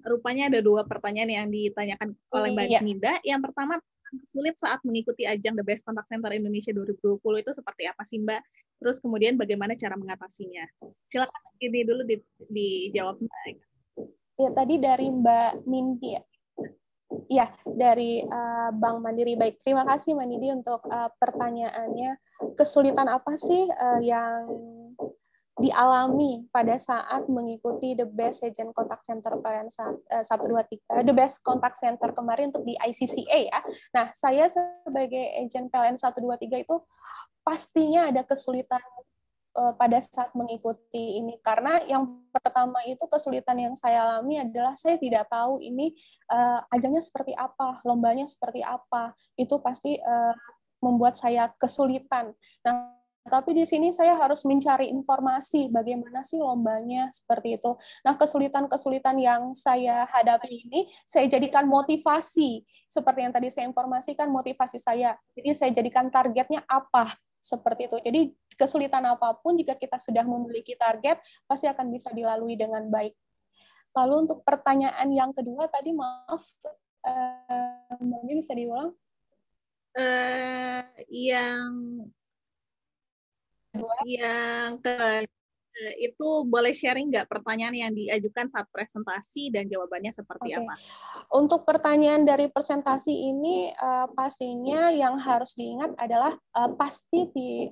Rupanya ada 2 pertanyaan yang ditanyakan oleh Mbak Ninda. Yang pertama, sulit saat mengikuti ajang The Best Contact Center Indonesia 2020 itu seperti apa sih, Mbak? Terus kemudian bagaimana cara mengatasinya? Silakan ini dulu dijawab, Mbak. Ya, tadi dari Mbak Nindi ya. Ya, dari Bank Mandiri. Baik, terima kasih Mbak Nindi untuk pertanyaannya. Kesulitan apa sih yang dialami pada saat mengikuti The Best Agent Contact Center PLN 123, The Best Contact Center kemarin untuk di ICCA ya. Nah, saya sebagai agent PLN 123 itu pastinya ada kesulitan pada saat mengikuti ini, karena yang pertama itu kesulitan yang saya alami adalah saya tidak tahu ini ajangnya seperti apa, lombanya seperti apa. Itu pasti membuat saya kesulitan. Nah, tapi di sini saya harus mencari informasi bagaimana sih lombanya seperti itu. Nah, kesulitan-kesulitan yang saya hadapi ini saya jadikan motivasi. Seperti yang tadi saya informasikan, motivasi saya. Jadi saya jadikan targetnya apa, seperti itu. Jadi kesulitan apapun jika kita sudah memiliki target pasti akan bisa dilalui dengan baik. Lalu untuk pertanyaan yang kedua tadi, maaf, Mbak bisa diulang? Yang ke itu boleh sharing nggak pertanyaan yang diajukan saat presentasi dan jawabannya seperti Oke. apa? Untuk pertanyaan dari presentasi ini, pastinya yang harus diingat adalah pasti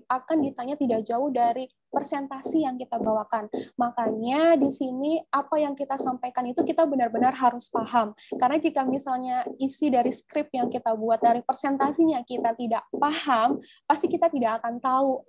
akan ditanya tidak jauh dari presentasi yang kita bawakan. Makanya di sini apa yang kita sampaikan itu kita benar-benar harus paham. Karena jika misalnya isi dari skrip yang kita buat dari presentasinya kita tidak paham, pasti kita tidak akan tahu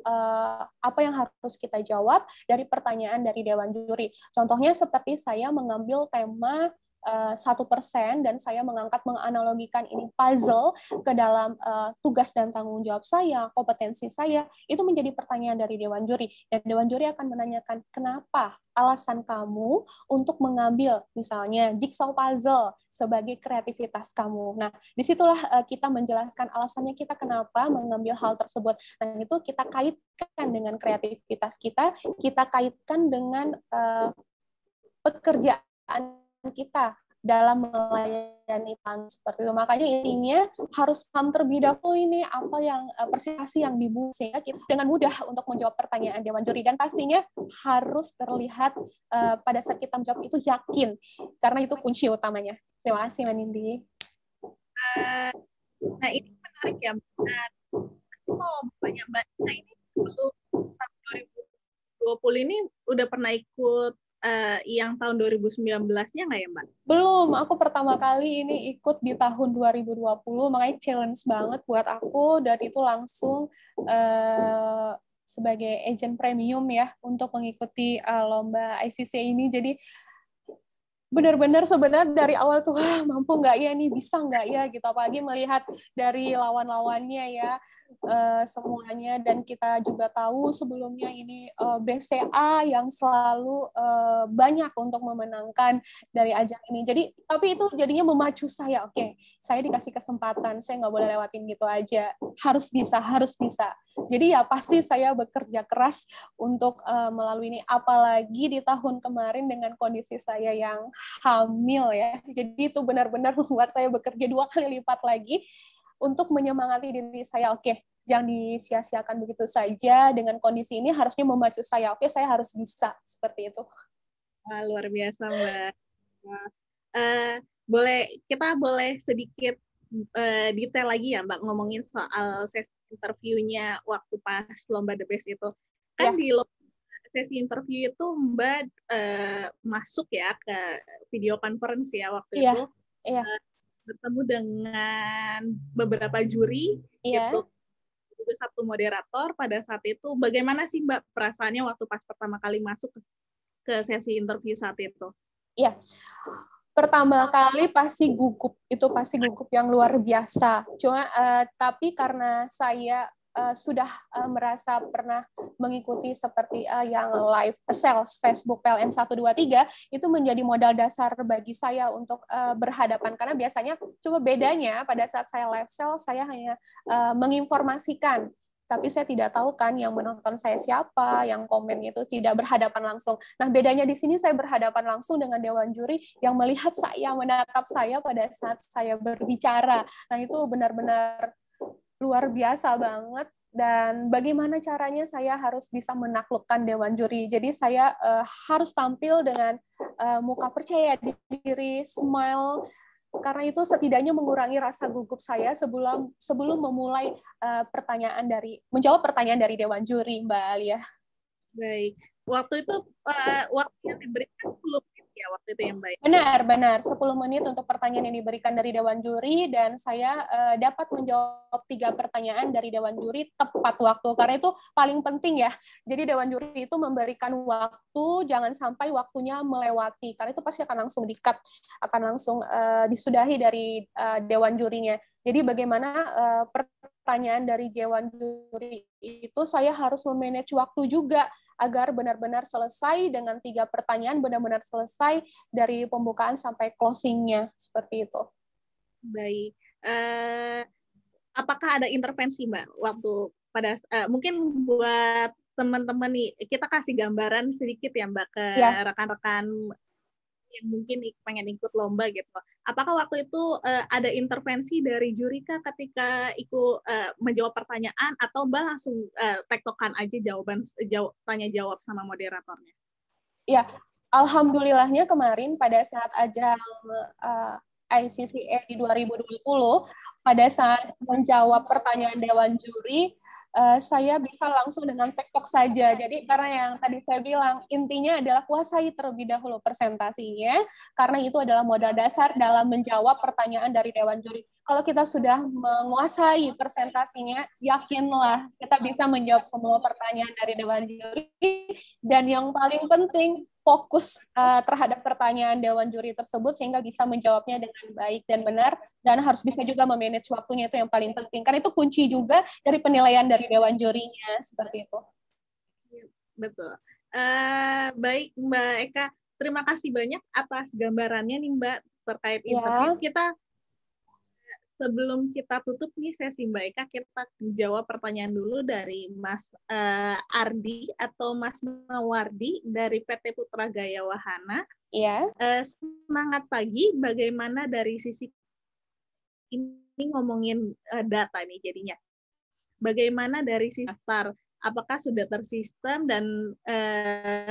apa yang harus kita jawab dari pertanyaan dari Dewan Juri. Contohnya seperti saya mengambil tema 1% dan saya menganalogikan ini puzzle ke dalam tugas dan tanggung jawab saya, kompetensi saya, itu menjadi pertanyaan dari Dewan Juri. Dan Dewan Juri akan menanyakan, kenapa alasan kamu untuk mengambil misalnya jigsaw puzzle sebagai kreativitas kamu. Nah, disitulah kita menjelaskan alasannya kita kenapa mengambil hal tersebut. Nah, itu kita kaitkan dengan kreativitas kita kaitkan dengan pekerjaan kita dalam melayani pelanggan seperti itu. Makanya intinya harus paham terlebih dahulu ini apa yang presentasi yang dibuat sehingga kita dengan mudah untuk menjawab pertanyaan Dewan Juri, dan pastinya harus terlihat pada saat kita menjawab itu yakin, karena itu kunci utamanya. Terima kasih Mbak Nindi. Nah ini menarik ya. Oh banyak Mbak. Nah ini sebelum tahun 2020 ini udah pernah ikut yang tahun 2019-nya nggak ya, Mbak? Belum, aku pertama kali ini ikut di tahun 2020, makanya challenge banget buat aku, dan itu langsung sebagai agent premium ya, untuk mengikuti lomba ICC ini. Jadi benar-benar sebenarnya dari awal tuh, mampu nggak ya nih, bisa nggak ya gitu, apalagi melihat dari lawan-lawannya ya, semuanya, dan kita juga tahu sebelumnya ini BCA yang selalu banyak untuk memenangkan dari ajang ini. Jadi tapi itu jadinya memacu saya, oke, saya dikasih kesempatan, saya nggak boleh lewatin gitu aja, harus bisa. Jadi ya pasti saya bekerja keras untuk melalui ini, apalagi di tahun kemarin dengan kondisi saya yang hamil ya. Jadi itu benar-benar membuat saya bekerja 2 kali lipat lagi untuk menyemangati diri saya, oke, jangan disia-siakan begitu saja, dengan kondisi ini harusnya memacu saya, oke, saya harus bisa, seperti itu. Wah, luar biasa Mbak. Kita boleh sedikit detail lagi ya Mbak, ngomongin soal sesi interviewnya waktu pas Lomba The Best itu. Kan di sesi interview itu Mbak masuk ya ke video conference ya waktu itu. Bertemu dengan beberapa juri, itu juga satu moderator pada saat itu. Bagaimana sih Mbak perasaannya waktu pas pertama kali masuk ke sesi interview saat itu? Iya, pertama kali pasti gugup, itu pasti gugup yang luar biasa. Cuma tapi karena saya sudah merasa pernah mengikuti seperti yang live sales Facebook PLN 123, itu menjadi modal dasar bagi saya untuk berhadapan, karena biasanya coba bedanya pada saat saya live sales saya hanya menginformasikan, tapi saya tidak tahu kan yang menonton saya siapa, yang komen itu tidak berhadapan langsung. Nah, bedanya di sini saya berhadapan langsung dengan Dewan Juri yang melihat saya, menatap saya pada saat saya berbicara. Nah, itu benar-benar luar biasa banget, dan bagaimana caranya saya harus bisa menaklukkan Dewan Juri. Jadi saya harus tampil dengan muka percaya diri, smile, karena itu setidaknya mengurangi rasa gugup saya sebelum memulai menjawab pertanyaan dari Dewan Juri, Mbak Alia. Baik, waktu itu waktu yang diberikan 10 menit ya waktu itu ya Mbak? Benar, 10 menit untuk pertanyaan yang diberikan dari Dewan Juri, dan saya dapat menjawab 3 pertanyaan dari Dewan Juri tepat waktu, karena itu paling penting ya. Jadi Dewan Juri itu memberikan waktu, jangan sampai waktunya melewati, karena itu pasti akan langsung di-cut, akan langsung disudahi dari Dewan Jurinya. Jadi bagaimana pertanyaan dari Dewan Juri itu saya harus memanage waktu juga, agar benar-benar selesai dengan 3 pertanyaan, benar-benar selesai dari pembukaan sampai closing-nya, seperti itu. Baik. Apakah ada intervensi Mbak waktu pada mungkin buat teman-teman nih, kita kasih gambaran sedikit ya Mbak ke rekan-rekan yang mungkin pengen ikut lomba gitu. Apakah waktu itu ada intervensi dari juri kah ketika ikut menjawab pertanyaan, atau Mbak langsung tektokan aja tanya jawab sama moderatornya? Ya, alhamdulillahnya kemarin pada saat ajang ICCA di 2020, pada saat menjawab pertanyaan Dewan Juri, saya bisa langsung dengan tektok saja. Jadi karena yang tadi saya bilang, intinya adalah kuasai terlebih dahulu presentasinya, karena itu adalah modal dasar dalam menjawab pertanyaan dari Dewan Juri. Kalau kita sudah menguasai presentasinya, yakinlah kita bisa menjawab semua pertanyaan dari Dewan Juri. Dan yang paling penting, fokus terhadap pertanyaan Dewan Juri tersebut sehingga bisa menjawabnya dengan baik dan benar, dan harus bisa juga memanage waktunya, itu yang paling penting. Karena itu kunci juga dari penilaian dari Dewan Jurinya, seperti itu. Betul. Baik Mbak Eka, terima kasih banyak atas gambarannya nih Mbak terkait interview. Sebelum kita tutup nih sesi Mbak Eka, kita jawab pertanyaan dulu dari Mas Ardi atau Mas Mawardi dari PT Putra Gaya Wahana. Iya. Semangat pagi, bagaimana dari sisi ini ngomongin data nih jadinya. Bagaimana dari sisi daftar? Apakah sudah tersistem dan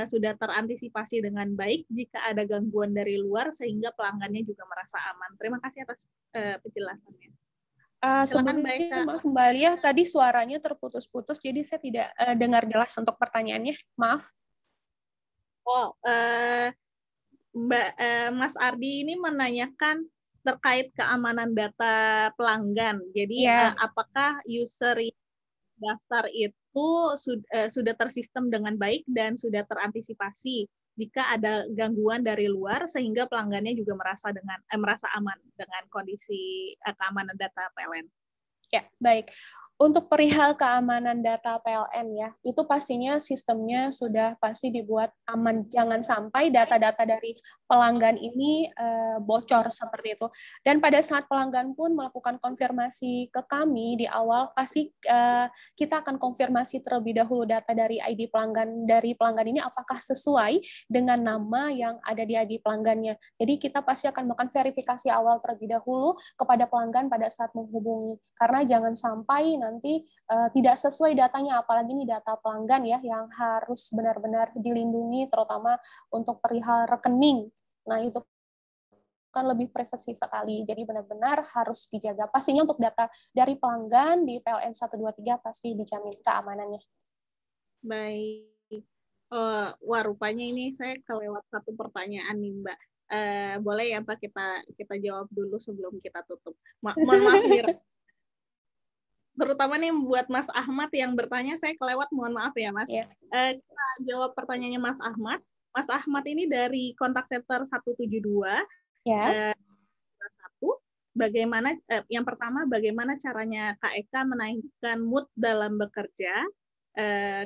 sudah terantisipasi dengan baik jika ada gangguan dari luar sehingga pelanggannya juga merasa aman? Terima kasih atas penjelasannya. Sebelumnya maaf Mbak Alia, tadi suaranya terputus-putus, jadi saya tidak dengar jelas untuk pertanyaannya. Maaf. Mas Ardi ini menanyakan terkait keamanan data pelanggan. Jadi apakah user daftar itu sudah tersistem dengan baik dan sudah terantisipasi jika ada gangguan dari luar sehingga pelanggannya juga merasa aman dengan kondisi keamanan data PLN. Ya, baik. Untuk perihal keamanan data PLN ya, itu pastinya sistemnya sudah pasti dibuat aman. Jangan sampai data-data dari pelanggan ini bocor seperti itu. Dan pada saat pelanggan pun melakukan konfirmasi ke kami di awal, pasti kita akan konfirmasi terlebih dahulu data dari ID pelanggan ini apakah sesuai dengan nama yang ada di ID pelanggannya. Jadi kita pasti akan melakukan verifikasi awal terlebih dahulu kepada pelanggan pada saat menghubungi. Karena jangan sampai nanti tidak sesuai datanya, apalagi ini data pelanggan ya yang harus benar-benar dilindungi, terutama untuk perihal rekening. Nah itu kan lebih privasi sekali, jadi benar-benar harus dijaga. Pastinya untuk data dari pelanggan di PLN 123 pasti dijamin keamanannya. Baik. Wah, rupanya ini saya kelewat satu pertanyaan nih Mbak. Boleh ya Mbak kita jawab dulu sebelum kita tutup. Mohon maaf nih. Terutama nih buat Mas Ahmad yang bertanya, saya kelewat, mohon maaf ya Mas. Yeah. Kita jawab pertanyaannya Mas Ahmad. Mas Ahmad ini dari kontak center 172. Yeah. Yang pertama, bagaimana caranya Kak Eka menaikkan mood dalam bekerja.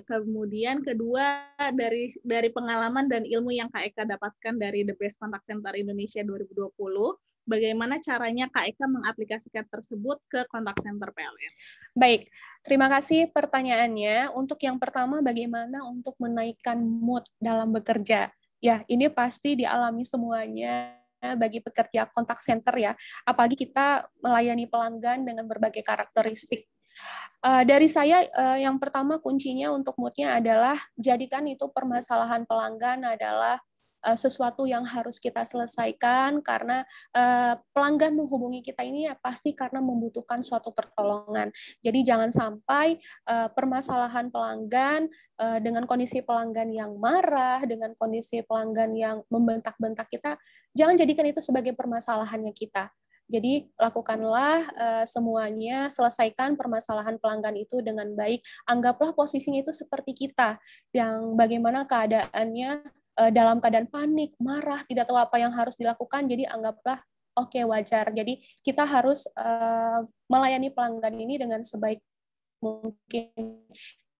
Kemudian kedua, dari pengalaman dan ilmu yang Kak Eka dapatkan dari The Best Contact Center Indonesia 2020, bagaimana caranya Kak Eka mengaplikasikan tersebut ke kontak center PLN? Baik, terima kasih pertanyaannya. Untuk yang pertama, bagaimana untuk menaikkan mood dalam bekerja? Ya, ini pasti dialami semuanya bagi pekerja kontak center ya. Apalagi kita melayani pelanggan dengan berbagai karakteristik. Dari saya, yang pertama kuncinya untuk mood-nya adalah jadikan itu permasalahan pelanggan adalah sesuatu yang harus kita selesaikan, karena pelanggan menghubungi kita ini ya pasti karena membutuhkan suatu pertolongan. Jadi jangan sampai permasalahan pelanggan dengan kondisi pelanggan yang marah, dengan kondisi pelanggan yang membentak-bentak kita, jangan jadikan itu sebagai permasalahannya kita. Jadi lakukanlah semuanya, selesaikan permasalahan pelanggan itu dengan baik. Anggaplah posisinya itu seperti kita, yang bagaimana keadaannya dalam keadaan panik, marah, tidak tahu apa yang harus dilakukan, jadi anggaplah oke, wajar. Jadi kita harus melayani pelanggan ini dengan sebaik mungkin.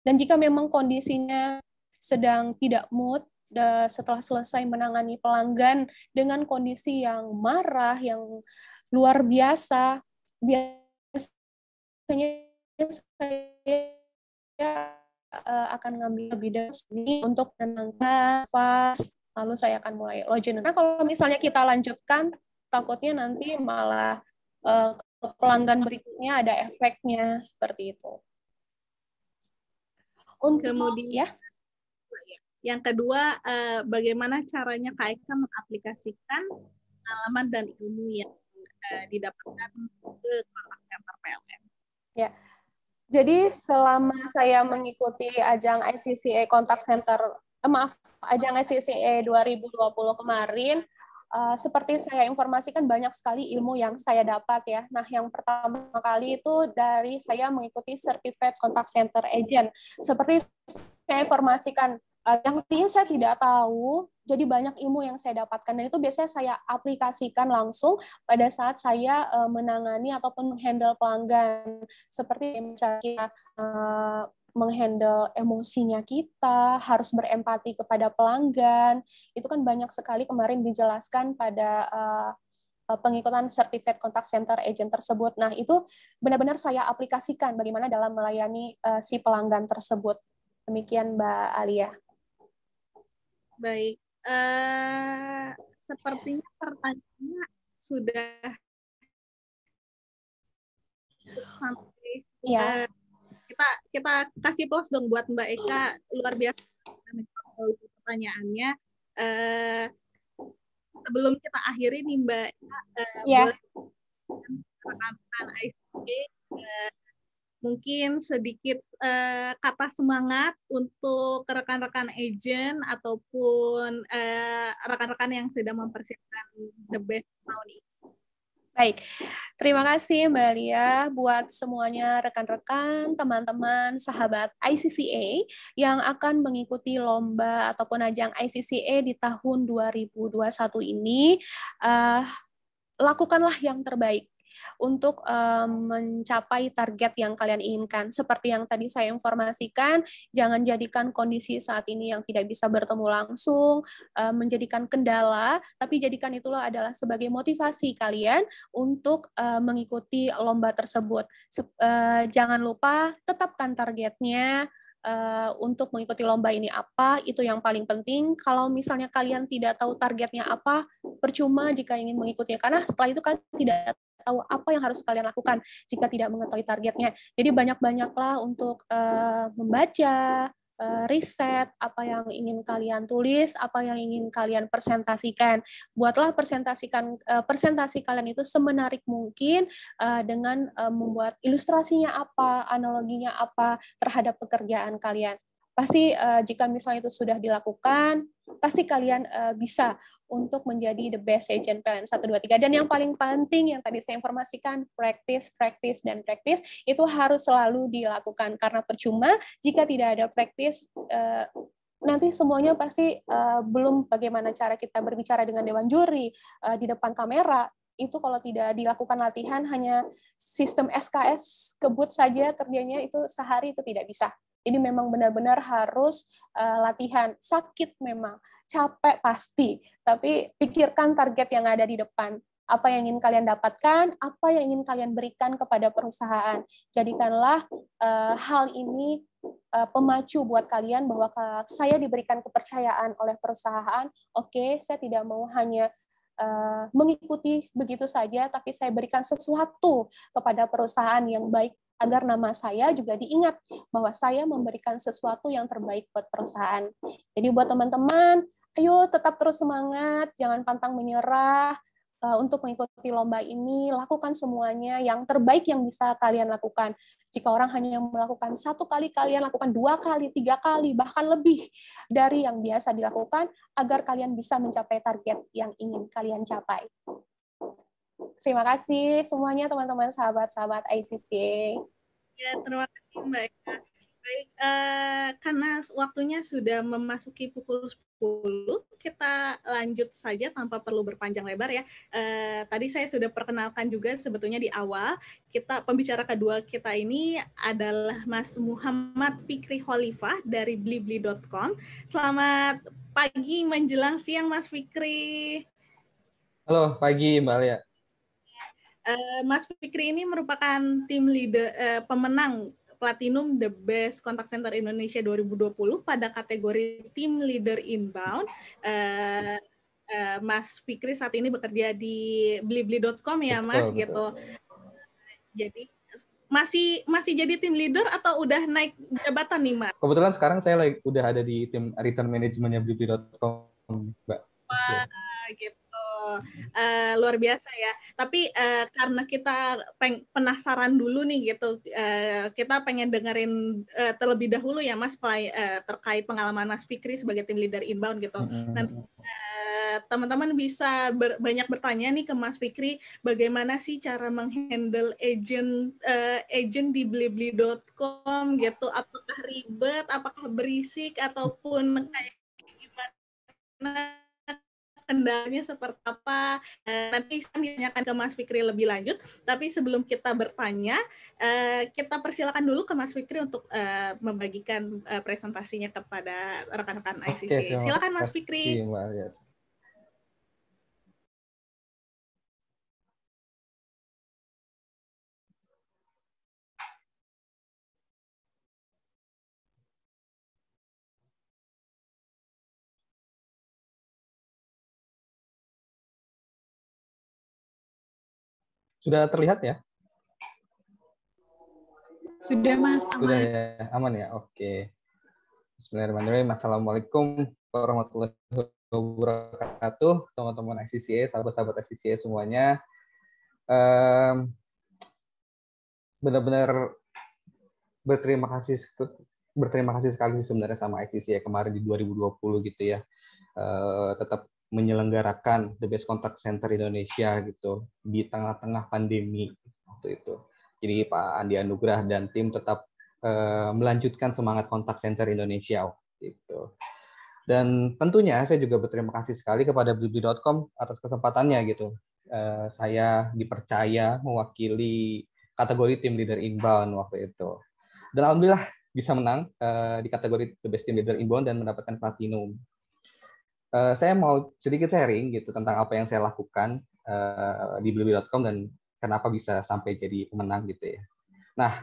Dan jika memang kondisinya sedang tidak mood, setelah selesai menangani pelanggan dengan kondisi yang marah, yang luar biasa, biasanya saya akan ngambil lebih dahulu untuk menenangkan nafas, lalu saya akan mulai login. Nah, kalau misalnya kita lanjutkan, takutnya nanti malah ke pelanggan berikutnya ada efeknya seperti itu. Untuk Kemudian ya, yang kedua, bagaimana caranya Kak Eka mengaplikasikan pengalaman dan ilmu yang didapatkan ke kontak center PLN? ya. Jadi selama saya mengikuti ajang ICCA Contact Center, ajang ICCA 2020 kemarin, seperti saya informasikan banyak sekali ilmu yang saya dapat ya. Nah, yang pertama kali itu dari saya mengikuti Certified Contact Center Agent. Seperti saya informasikan, yang tadinya saya tidak tahu, jadi banyak ilmu yang saya dapatkan, dan itu biasanya saya aplikasikan langsung pada saat saya menangani ataupun menghandle pelanggan, seperti misalnya kita menghandle emosinya kita, harus berempati kepada pelanggan, itu kan banyak sekali kemarin dijelaskan pada pengikutan Certified Contact Center Agent tersebut. Nah, itu benar-benar saya aplikasikan bagaimana dalam melayani si pelanggan tersebut. Demikian Mbak Alia. Baik, sepertinya pertanyaannya sudah sampai. Ya. Kita kasih plus dong buat Mbak Eka, luar biasa pertanyaannya. Sebelum kita akhiri nih Mbak Eka, boleh rekan-rekan ICCA mungkin sedikit kata semangat untuk rekan-rekan agent ataupun rekan-rekan yang sedang mempersiapkan The Best tahun ini. Baik, terima kasih Mbak Lia buat semuanya rekan-rekan, teman-teman, sahabat ICCA yang akan mengikuti lomba ataupun ajang ICCA di tahun 2021 ini. Lakukanlah yang terbaik untuk mencapai target yang kalian inginkan. Seperti yang tadi saya informasikan, jangan jadikan kondisi saat ini yang tidak bisa bertemu langsung menjadikan kendala, tapi jadikan itulah adalah sebagai motivasi kalian untuk mengikuti lomba tersebut. Jangan lupa tetapkan targetnya. Untuk mengikuti lomba ini apa, itu yang paling penting. Kalau misalnya kalian tidak tahu targetnya apa, percuma jika ingin mengikutinya, karena setelah itu kalian tidak tahu apa yang harus kalian lakukan jika tidak mengetahui targetnya. Jadi banyak-banyaklah untuk membaca, riset, apa yang ingin kalian tulis, apa yang ingin kalian presentasikan. Buatlah presentasi kalian itu semenarik mungkin dengan membuat ilustrasinya apa, analoginya apa terhadap pekerjaan kalian. Pasti jika misalnya itu sudah dilakukan, pasti kalian bisa untuk menjadi the best agent PLN 1, 2, 3. Dan yang paling penting yang tadi saya informasikan, practice, itu harus selalu dilakukan. Karena percuma jika tidak ada practice, nanti semuanya pasti belum bagaimana cara kita berbicara dengan dewan juri di depan kamera. Itu kalau tidak dilakukan latihan, hanya sistem SKS kebut saja kerjanya, itu sehari itu tidak bisa. Jadi memang benar-benar harus latihan. Sakit memang, capek pasti, tapi pikirkan target yang ada di depan. Apa yang ingin kalian dapatkan, apa yang ingin kalian berikan kepada perusahaan. Jadikanlah hal ini pemacu buat kalian bahwa saya diberikan kepercayaan oleh perusahaan. Oke, saya tidak mau hanya mengikuti begitu saja, tapi saya berikan sesuatu kepada perusahaan yang baik, agar nama saya juga diingat bahwa saya memberikan sesuatu yang terbaik buat perusahaan. Jadi buat teman-teman, ayo tetap terus semangat, jangan pantang menyerah untuk mengikuti lomba ini, lakukan semuanya yang terbaik yang bisa kalian lakukan. Jika orang hanya melakukan 1 kali, kalian lakukan 2 kali, 3 kali, bahkan lebih dari yang biasa dilakukan, agar kalian bisa mencapai target yang ingin kalian capai. Terima kasih semuanya teman-teman sahabat-sahabat ICCA. Ya, terima kasih Mbak Eka. Baik, karena waktunya sudah memasuki pukul 10, kita lanjut saja tanpa perlu berpanjang lebar ya. Tadi saya sudah perkenalkan juga sebetulnya di awal, pembicara kedua kita ini adalah Mas Muhammad Fikri Khalifah dari blibli.com. Selamat pagi menjelang siang Mas Fikri. Halo, pagi Mbak Alia. Mas Fikri ini merupakan tim leader pemenang Platinum The Best Contact Center Indonesia 2020 pada kategori Team Leader Inbound. Mas Fikri saat ini bekerja di blibli.com ya, Mas, gitu. Jadi masih jadi tim leader atau udah naik jabatan nih, Mas? Kebetulan sekarang saya udah ada di tim return manajemennya blibli.com, Mbak. Wah, gitu. Luar biasa ya. Tapi karena kita penasaran dulu nih gitu, kita pengen dengerin terlebih dahulu ya, Mas, terkait pengalaman Mas Fikri sebagai tim leader inbound gitu. Nanti teman-teman bisa banyak bertanya nih ke Mas Fikri, bagaimana sih cara menghandle agent di blibli.com gitu, apakah ribet, apakah berisik, ataupun kayak gimana, kendalanya seperti apa. Nanti saya ditanyakan ke Mas Fikri lebih lanjut, tapi sebelum kita bertanya, kita persilakan dulu ke Mas Fikri untuk membagikan presentasinya kepada rekan-rekan ICC. Silakan Mas Fikri. Sudah terlihat ya? Sudah, Mas. Aman. Sudah ya, aman ya. Oke. Bismillahirrahmanirrahim. Assalamualaikum warahmatullahi wabarakatuh, teman-teman ICCA, sahabat-sahabat ICCA semuanya. Benar-benar berterima kasih sekali sebenarnya sama ICCA kemarin di 2020 gitu ya. Tetap menyelenggarakan The Best Contact Center Indonesia gitu di tengah-tengah pandemi waktu itu. Jadi Pak Andi Anugrah dan tim tetap melanjutkan semangat Contact Center Indonesia gitu. Dan tentunya saya juga berterima kasih sekali kepada blibli.com atas kesempatannya gitu. Saya dipercaya mewakili kategori tim leader inbound waktu itu. Dan alhamdulillah bisa menang di kategori The Best Team Leader Inbound dan mendapatkan platinum. Saya mau sedikit sharing gitu tentang apa yang saya lakukan di blibli.com dan kenapa bisa sampai jadi pemenang gitu ya. Nah,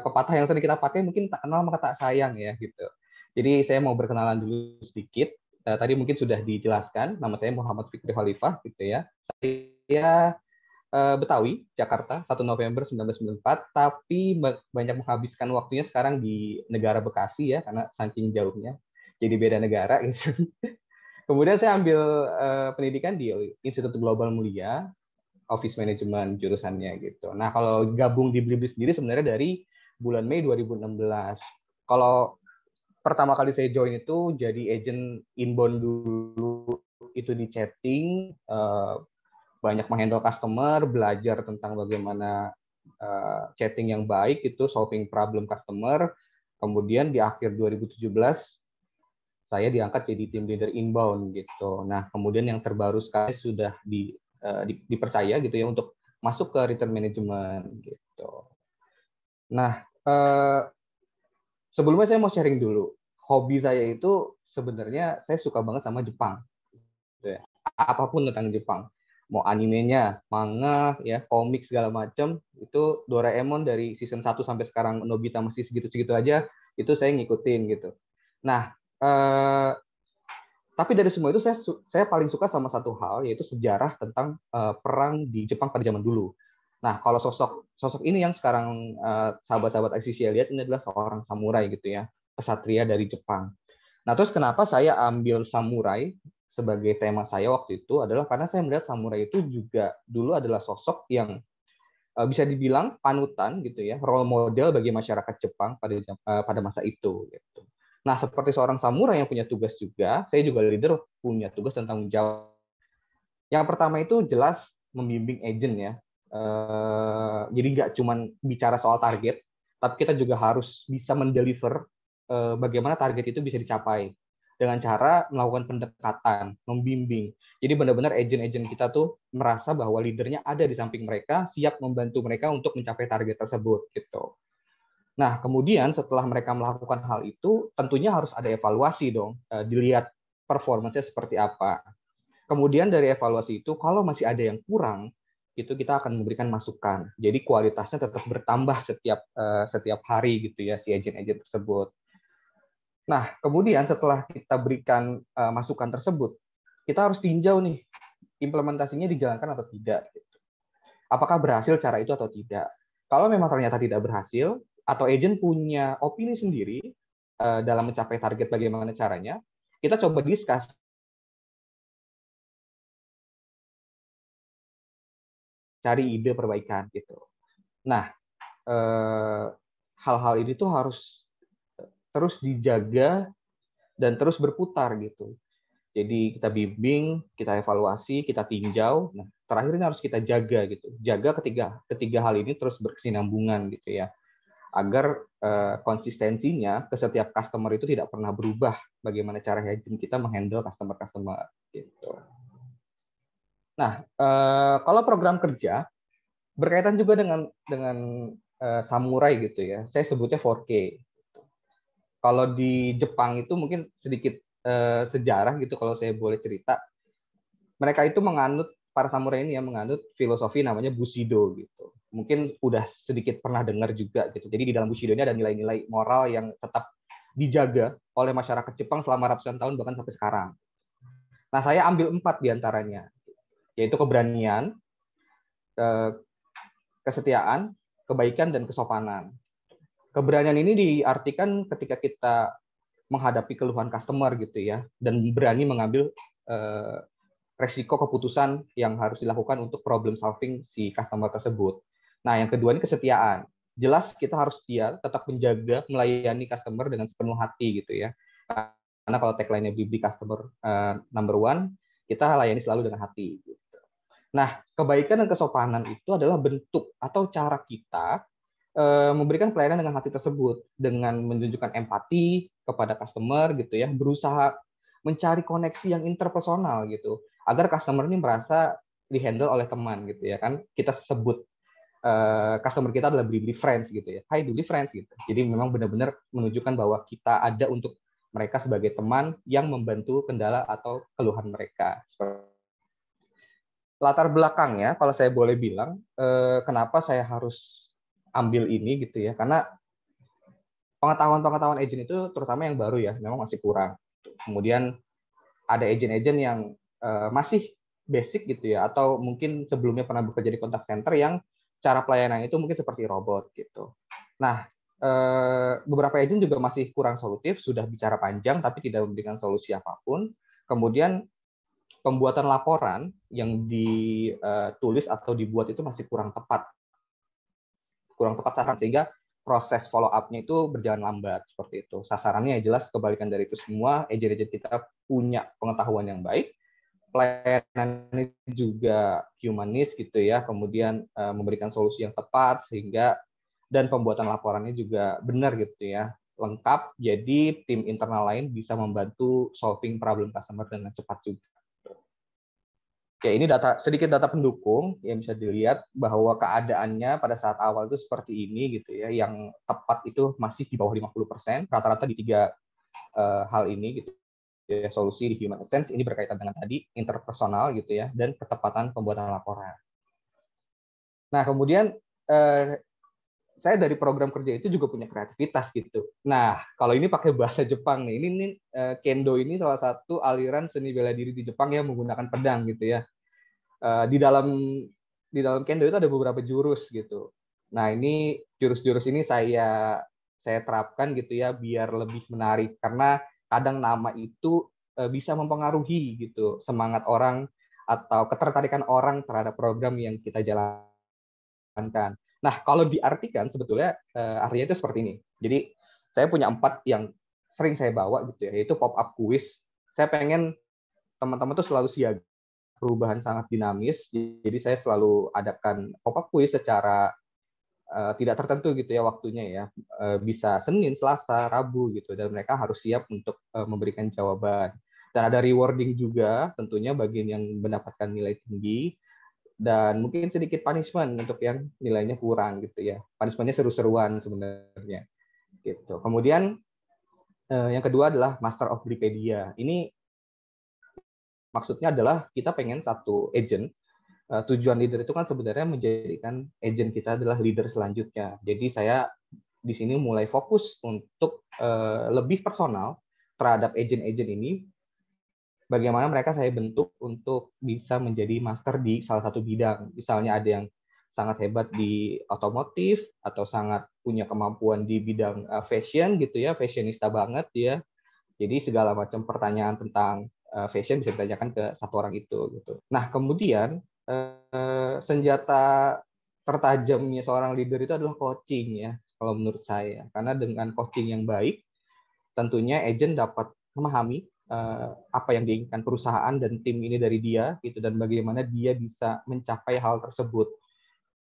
pepatah yang sering kita pakai mungkin tak kenal maka tak sayang ya gitu. Jadi saya mau berkenalan dulu sedikit. Tadi mungkin sudah dijelaskan, nama saya Muhammad Fikri Khalifah gitu ya. Saya Betawi, Jakarta, 1 November 1994, tapi banyak menghabiskan waktunya sekarang di negara Bekasi ya karena saking jauhnya. Jadi beda negara gitu. Kemudian saya ambil pendidikan di Institut Global Mulia, Office Management jurusannya gitu. Nah, kalau gabung di Blibli sendiri sebenarnya dari bulan Mei 2016. Kalau pertama kali saya join itu jadi agent inbound dulu, itu di chatting, banyak menghandle customer, belajar tentang bagaimana chatting yang baik itu, solving problem customer. Kemudian di akhir 2017 saya diangkat jadi tim leader inbound gitu. Nah, kemudian yang terbaru sekali sudah dipercaya gitu ya untuk masuk ke return management gitu. Nah, sebelumnya saya mau sharing dulu. Hobi saya itu sebenarnya saya suka banget sama Jepang. Gitu ya. Apapun tentang Jepang. Mau animenya, manga, ya, komik segala macam, itu Doraemon dari season 1 sampai sekarang Nobita masih segitu-segitu aja, itu saya ngikutin gitu. Nah, tapi dari semua itu saya paling suka sama satu hal, yaitu sejarah tentang perang di Jepang pada zaman dulu. Nah, kalau sosok ini yang sekarang sahabat-sahabat ICC lihat, ini adalah seorang samurai gitu ya, kesatria dari Jepang. Nah, terus kenapa saya ambil samurai sebagai tema saya waktu itu adalah karena saya melihat samurai itu juga dulu adalah sosok yang bisa dibilang panutan gitu ya, role model bagi masyarakat Jepang pada masa itu gitu. Nah, seperti seorang samurai yang punya tugas juga, saya juga leader punya tugas dan tanggung jawab. Yang pertama itu jelas membimbing agent ya. Jadi nggak cuma bicara soal target, tapi kita juga harus bisa mendeliver bagaimana target itu bisa dicapai dengan cara melakukan pendekatan, membimbing. Jadi benar-benar agent-agent kita tuh merasa bahwa leadernya ada di samping mereka, siap membantu mereka untuk mencapai target tersebut gitu. Nah, kemudian setelah mereka melakukan hal itu, tentunya harus ada evaluasi dong, dilihat performance-nya seperti apa. Kemudian dari evaluasi itu, kalau masih ada yang kurang, itu kita akan memberikan masukan. Jadi kualitasnya tetap bertambah setiap hari gitu ya si agent-agent tersebut. Nah, kemudian setelah kita berikan masukan tersebut, kita harus tinjau nih implementasinya dijalankan atau tidak. Gitu. Apakah berhasil cara itu atau tidak? Kalau memang ternyata tidak berhasil, atau agent punya opini sendiri dalam mencapai target bagaimana caranya, kita coba discuss. Cari ide perbaikan gitu. Nah, hal-hal ini tuh harus terus dijaga dan terus berputar gitu. Jadi kita bimbing, kita evaluasi, kita tinjau. Nah, terakhir ini harus kita jaga gitu. Jaga ketiga hal ini terus berkesinambungan gitu ya. Agar konsistensinya ke setiap customer itu tidak pernah berubah. Bagaimana cara agent kita menghandle customer gitu. Nah, kalau program kerja berkaitan juga dengan samurai gitu ya. Saya sebutnya 4K. Kalau di Jepang itu mungkin sedikit sejarah gitu kalau saya boleh cerita. Mereka itu para samurai ini yang menganut filosofi namanya Bushido gitu. Mungkin udah sedikit pernah dengar juga gitu. Jadi di dalam Bushido ini ada nilai-nilai moral yang tetap dijaga oleh masyarakat Jepang selama ratusan tahun bahkan sampai sekarang. Nah, saya ambil 4 diantaranya, yaitu keberanian, kesetiaan, kebaikan, dan kesopanan. Keberanian ini diartikan ketika kita menghadapi keluhan customer gitu ya, dan berani mengambil resiko keputusan yang harus dilakukan untuk problem solving si customer tersebut. Nah, yang kedua ini kesetiaan. Jelas kita harus setia, tetap menjaga, melayani customer dengan sepenuh hati gitu ya. Karena kalau tagline-nya BB Customer number one, kita layani selalu dengan hati. Gitu. Nah, kebaikan dan kesopanan itu adalah bentuk atau cara kita memberikan pelayanan dengan hati tersebut, dengan menunjukkan empati kepada customer gitu ya, berusaha mencari koneksi yang interpersonal gitu, agar customer ini merasa dihandle oleh teman gitu ya kan. Kita sebut customer kita adalah Blibli Friends gitu ya. Hai Blibli Friends gitu. Jadi memang benar-benar menunjukkan bahwa kita ada untuk mereka sebagai teman yang membantu kendala atau keluhan mereka. Latar belakangnya, kalau saya boleh bilang, kenapa saya harus ambil ini gitu ya, karena pengetahuan agent itu terutama yang baru ya, memang masih kurang. Kemudian ada agent-agent yang masih basic gitu ya, atau mungkin sebelumnya pernah bekerja di contact center yang cara pelayanan itu mungkin seperti robot gitu. Nah, beberapa agent juga masih kurang solutif, sudah bicara panjang tapi tidak memberikan solusi apapun. Kemudian pembuatan laporan yang ditulis atau dibuat itu masih kurang tepat sasaran, sehingga proses follow up-nya itu berjalan lambat seperti itu. Sasarannya ya jelas kebalikan dari itu semua. Agent-agent kita punya pengetahuan yang baik, pelayanan juga humanis gitu ya, kemudian memberikan solusi yang tepat sehingga, dan pembuatan laporannya juga benar gitu ya, lengkap. Jadi tim internal lain bisa membantu solving problem customer dengan cepat juga. Oke, ini sedikit data pendukung yang bisa dilihat bahwa keadaannya pada saat awal itu seperti ini gitu ya, yang tepat itu masih di bawah 50%, rata-rata di 3 hal ini gitu ya, solusi di human essence ini berkaitan dengan tadi interpersonal gitu ya, dan ketepatan pembuatan laporan. Nah, kemudian saya dari program kerja itu juga punya kreativitas gitu. Nah, kalau ini pakai bahasa Jepang nih. Ini kendo ini salah satu aliran seni bela diri di Jepang yang menggunakan pedang gitu ya. Di dalam kendo itu ada beberapa jurus gitu. Nah, ini jurus-jurus ini saya terapkan gitu ya biar lebih menarik, karena kadang nama itu bisa mempengaruhi gitu semangat orang atau ketertarikan orang terhadap program yang kita jalankan. Nah, kalau diartikan sebetulnya artinya itu seperti ini. Jadi saya punya 4 yang sering saya bawa gitu ya, yaitu pop-up quiz. Saya pengen teman-teman tuh selalu siaga, perubahan sangat dinamis. Jadi saya selalu adakan pop-up quiz secara tidak tertentu gitu ya waktunya ya. Bisa Senin, Selasa, Rabu gitu, dan mereka harus siap untuk memberikan jawaban. Dan ada rewarding juga tentunya bagi yang mendapatkan nilai tinggi. Dan mungkin sedikit punishment untuk yang nilainya kurang gitu ya. Punishmentnya seru-seruan sebenarnya. Gitu. Kemudian yang kedua adalah Master of Blipedia. Ini maksudnya adalah kita pengen satu agent tujuan leader itu kan sebenarnya menjadikan agent kita adalah leader selanjutnya. Jadi saya di sini mulai fokus untuk lebih personal terhadap agent-agent ini, bagaimana mereka saya bentuk untuk bisa menjadi master di salah satu bidang. Misalnya ada yang sangat hebat di otomotif atau sangat punya kemampuan di bidang fashion gitu ya, fashionista banget dia. Jadi segala macam pertanyaan tentang fashion bisa ditanyakan ke satu orang itu gitu. Nah, kemudian senjata tertajamnya seorang leader itu adalah coaching ya, kalau menurut saya. Karena dengan coaching yang baik, tentunya agent dapat memahami apa yang diinginkan perusahaan dan tim ini dari dia gitu, dan bagaimana dia bisa mencapai hal tersebut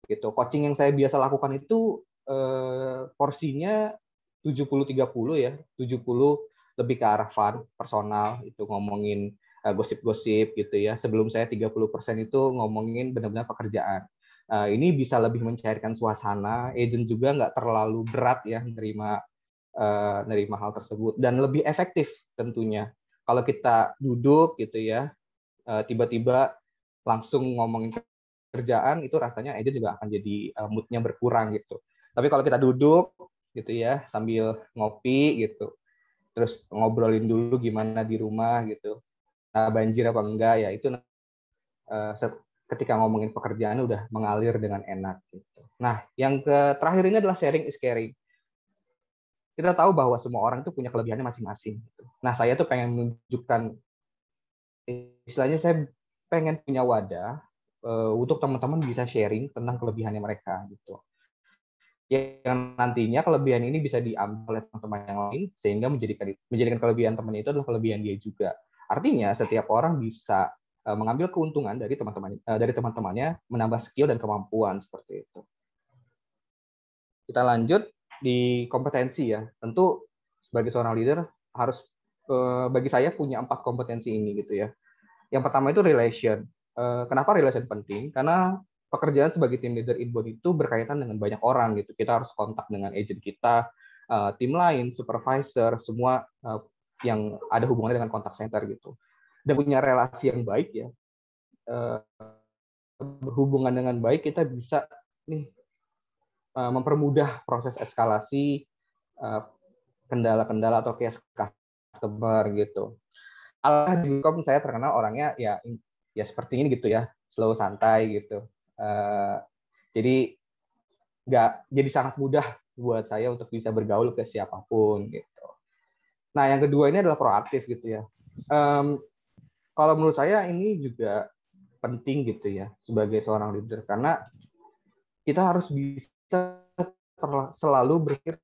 gitu. Coaching yang saya biasa lakukan itu porsinya 70-30 ya. 70 lebih ke arah fun, personal, itu ngomongin gosip-gosip gitu ya. Sebelum saya 30% itu ngomongin benar-benar pekerjaan. Ini bisa lebih mencairkan suasana, agent juga nggak terlalu berat ya nerima hal tersebut, dan lebih efektif tentunya. Kalau kita duduk gitu ya, tiba-tiba langsung ngomongin kerjaan, itu rasanya agent juga akan jadi mood-nya berkurang gitu. Tapi kalau kita duduk gitu ya, sambil ngopi gitu, terus ngobrolin dulu gimana di rumah gitu, banjir apa enggak ya, itu ketika ngomongin pekerjaan udah mengalir dengan enak gitu. Nah, yang terakhir ini adalah sharing is caring. Kita tahu bahwa semua orang itu punya kelebihannya masing-masing. Gitu. Nah, saya tuh pengen menunjukkan, istilahnya saya pengen punya wadah untuk teman-teman bisa sharing tentang kelebihannya mereka gitu. Yang nantinya kelebihan ini bisa diambil oleh teman-teman yang lain sehingga menjadikan kelebihan temannya itu adalah kelebihan dia juga. Artinya setiap orang bisa mengambil keuntungan dari teman-temannya, menambah skill dan kemampuan seperti itu. Kita lanjut di kompetensi ya. Tentu sebagai seorang leader harus bagi saya punya 4 kompetensi ini gitu ya. Yang pertama itu relation. Kenapa relation penting? Karena pekerjaan sebagai team leader inbound itu berkaitan dengan banyak orang gitu. Kita harus kontak dengan agent kita, tim lain, supervisor, semua yang ada hubungannya dengan kontak center gitu. Dan punya relasi yang baik ya. Berhubungan dengan baik, kita bisa nih mempermudah proses eskalasi kendala-kendala atau case customer gitu. Di Wilcom saya terkenal orangnya ya seperti ini gitu ya, slow, santai gitu. Jadi jadi sangat mudah buat saya untuk bisa bergaul ke siapapun gitu. Nah, yang kedua ini adalah proaktif gitu ya. Kalau menurut saya ini juga penting gitu ya sebagai seorang leader, karena kita harus bisa selalu berpikir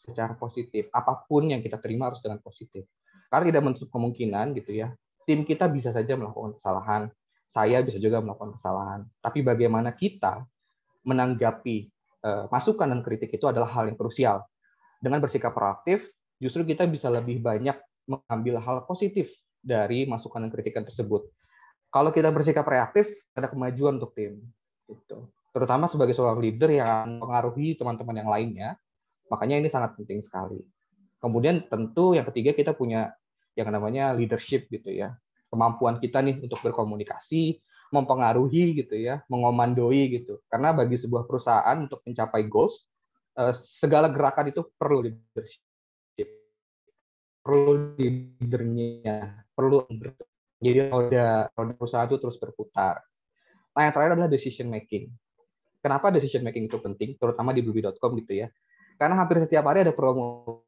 secara positif. Apapun yang kita terima harus dengan positif. Karena tidak menutup kemungkinan gitu ya, tim kita bisa saja melakukan kesalahan, saya bisa juga melakukan kesalahan. Tapi bagaimana kita menanggapi masukan dan kritik itu adalah hal yang krusial. Dengan bersikap proaktif, justru kita bisa lebih banyak mengambil hal positif dari masukan dan kritikan tersebut. Kalau kita bersikap reaktif, ada kemajuan untuk tim. Gitu. Terutama sebagai seorang leader yang mempengaruhi teman-teman yang lainnya, makanya ini sangat penting sekali. Kemudian tentu yang ketiga, kita punya yang namanya leadership gitu ya. Kemampuan kita nih untuk berkomunikasi, mempengaruhi gitu ya, mengomandoi gitu. Karena bagi sebuah perusahaan untuk mencapai goals, segala gerakan itu perlu leadership. Perlu leadernya, perlu. Jadi roda perusahaan itu terus berputar. Nah, yang terakhir adalah decision making. Kenapa decision making itu penting, terutama di bluebi.com gitu ya? Karena hampir setiap hari ada promo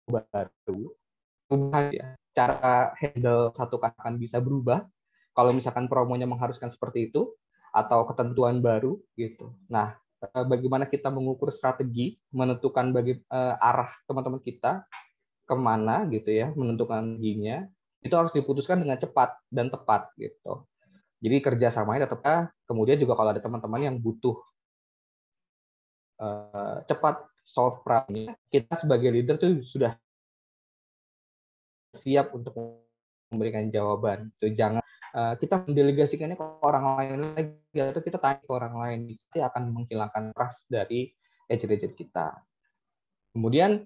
baru, ya. Cara handle satu akan bisa berubah kalau misalkan promonya mengharuskan seperti itu, atau ketentuan baru gitu. Nah, bagaimana kita mengukur strategi, menentukan arah teman-teman kita kemana gitu ya, menentukan giginya, itu harus diputuskan dengan cepat dan tepat gitu. Jadi kerjasamanya tetap. Kemudian juga kalau ada teman-teman yang butuh cepat solve problemnya, kita sebagai leader tuh sudah siap untuk memberikan jawaban. Itu jangan kita mendelegasikannya ke orang lain lagi, atau kita tanya ke orang lain, itu akan menghilangkan trust dari agent-agent kita. Kemudian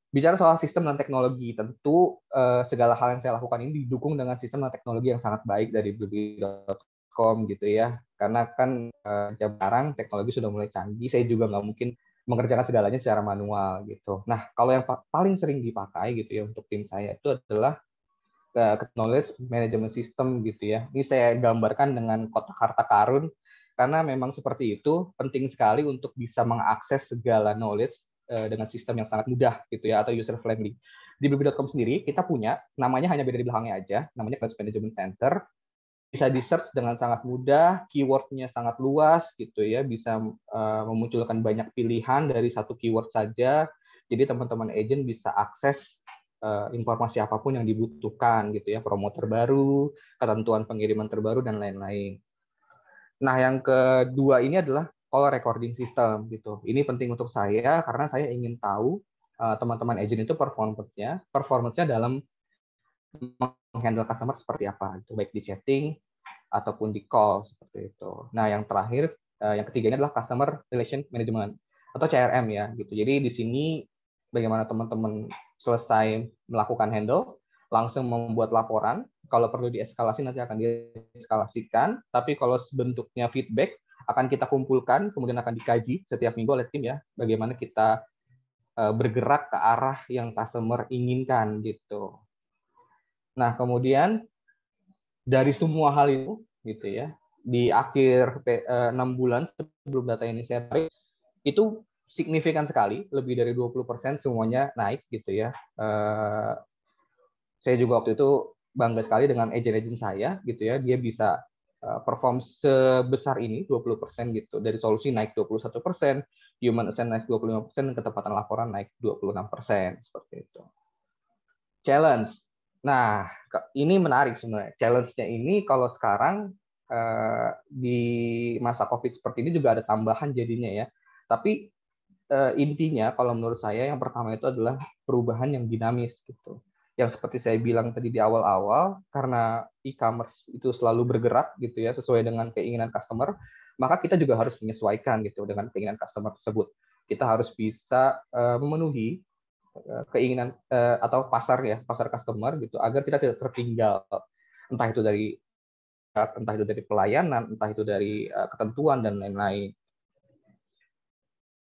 bicara soal sistem dan teknologi, tentu segala hal yang saya lakukan ini didukung dengan sistem dan teknologi yang sangat baik dari bluebi.com. com gitu ya. Karena kan sekarang teknologi sudah mulai canggih, saya juga nggak mungkin mengerjakan segalanya secara manual gitu. Nah, kalau yang paling sering dipakai gitu ya untuk tim saya itu adalah knowledge management system gitu ya. Ini saya gambarkan dengan kotak harta karun karena memang seperti itu penting sekali untuk bisa mengakses segala knowledge dengan sistem yang sangat mudah gitu ya atau user friendly. Di Blibli.com sendiri kita punya namanya hanya beda di belakangnya aja, namanya Knowledge Management Center. Bisa di-search dengan sangat mudah, keyword-nya sangat luas gitu ya, bisa memunculkan banyak pilihan dari satu keyword saja. Jadi teman-teman agent bisa akses informasi apapun yang dibutuhkan gitu ya, promo terbaru, ketentuan pengiriman terbaru dan lain-lain. Nah, yang kedua ini adalah call recording system gitu. Ini penting untuk saya karena saya ingin tahu teman-teman agent itu performance-nya dalam menghandle customer seperti apa, itu baik di chatting ataupun di call seperti itu. Nah, yang terakhir, yang ketiga ini adalah customer relation management atau CRM ya, gitu. Jadi di sini bagaimana teman-teman selesai melakukan handle, langsung membuat laporan. Kalau perlu dieskalasi nanti akan dieskalasikan. Tapi kalau bentuknya feedback akan kita kumpulkan, kemudian akan dikaji setiap minggu oleh tim ya, bagaimana kita bergerak ke arah yang customer inginkan gitu. Nah, kemudian dari semua hal itu gitu ya, di akhir 6 bulan sebelum data ini saya tarik, itu signifikan sekali, lebih dari 20% semuanya naik gitu ya. Saya juga waktu itu bangga sekali dengan agent-agent saya gitu ya, dia bisa perform sebesar ini 20% gitu. Dari solusi naik 21%, human ascent naik 25%, dan ketepatan laporan naik 26% seperti itu. Challenge. Nah, ini menarik sebenarnya. Challenge-nya ini kalau sekarang di masa COVID seperti ini juga ada tambahan jadinya ya. Tapi intinya kalau menurut saya yang pertama itu adalah perubahan yang dinamis gitu. Yang seperti saya bilang tadi di awal-awal, karena e-commerce itu selalu bergerak gitu ya sesuai dengan keinginan customer, maka kita juga harus menyesuaikan gitu dengan keinginan customer tersebut. Kita harus bisa memenuhi keinginan atau pasar customer gitu agar kita tidak tertinggal, entah itu dari pelayanan, entah itu dari ketentuan dan lain-lain.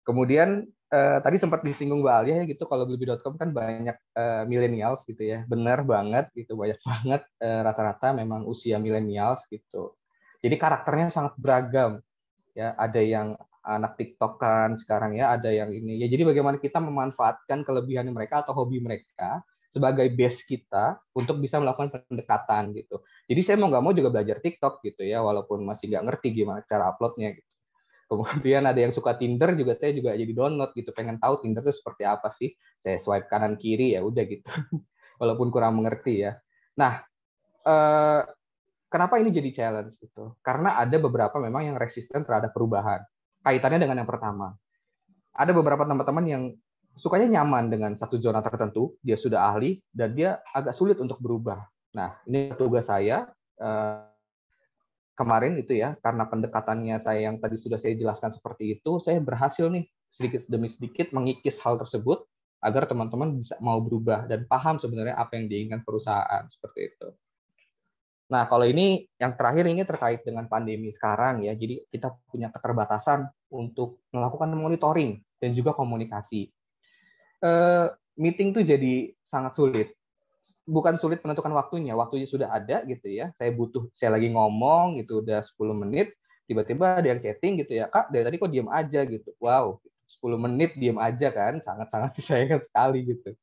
Kemudian tadi sempat disinggung Mbak Alia ya gitu, kalau Blibli.com kan banyak millennials gitu ya, benar banget gitu, banyak banget rata-rata memang usia millennials gitu. Jadi karakternya sangat beragam ya, ada yang anak TikTok-kan sekarang ya, ada yang ini ya. Jadi bagaimana kita memanfaatkan kelebihan mereka atau hobi mereka sebagai base kita untuk bisa melakukan pendekatan gitu. Jadi saya mau nggak mau juga belajar TikTok gitu ya, walaupun masih nggak ngerti gimana cara uploadnya gitu. Kemudian ada yang suka Tinder juga, saya juga jadi download gitu, pengen tahu Tinder itu seperti apa sih. Saya swipe kanan kiri ya udah gitu, walaupun kurang mengerti ya. Nah, kenapa ini jadi challenge gitu? Karena ada beberapa memang yang resisten terhadap perubahan. Kaitannya dengan yang pertama. Ada beberapa teman-teman yang sukanya nyaman dengan satu zona tertentu, dia sudah ahli, dan dia agak sulit untuk berubah. Nah, ini tugas saya kemarin itu ya, karena pendekatannya saya yang tadi sudah saya jelaskan seperti itu, saya berhasil nih sedikit demi sedikit mengikis hal tersebut agar teman-teman bisa mau berubah dan paham sebenarnya apa yang diinginkan perusahaan seperti itu. Nah, kalau ini yang terakhir ini terkait dengan pandemi sekarang ya. Jadi kita punya keterbatasan untuk melakukan monitoring dan juga komunikasi. Meeting tuh jadi sangat sulit. Bukan sulit menentukan waktunya sudah ada gitu ya. Saya lagi ngomong gitu udah 10 menit, tiba-tiba ada yang chatting gitu ya, Kak, dari tadi kok diam aja gitu. Wow, 10 menit diam aja kan, sangat-sangat disayangkan sekali gitu.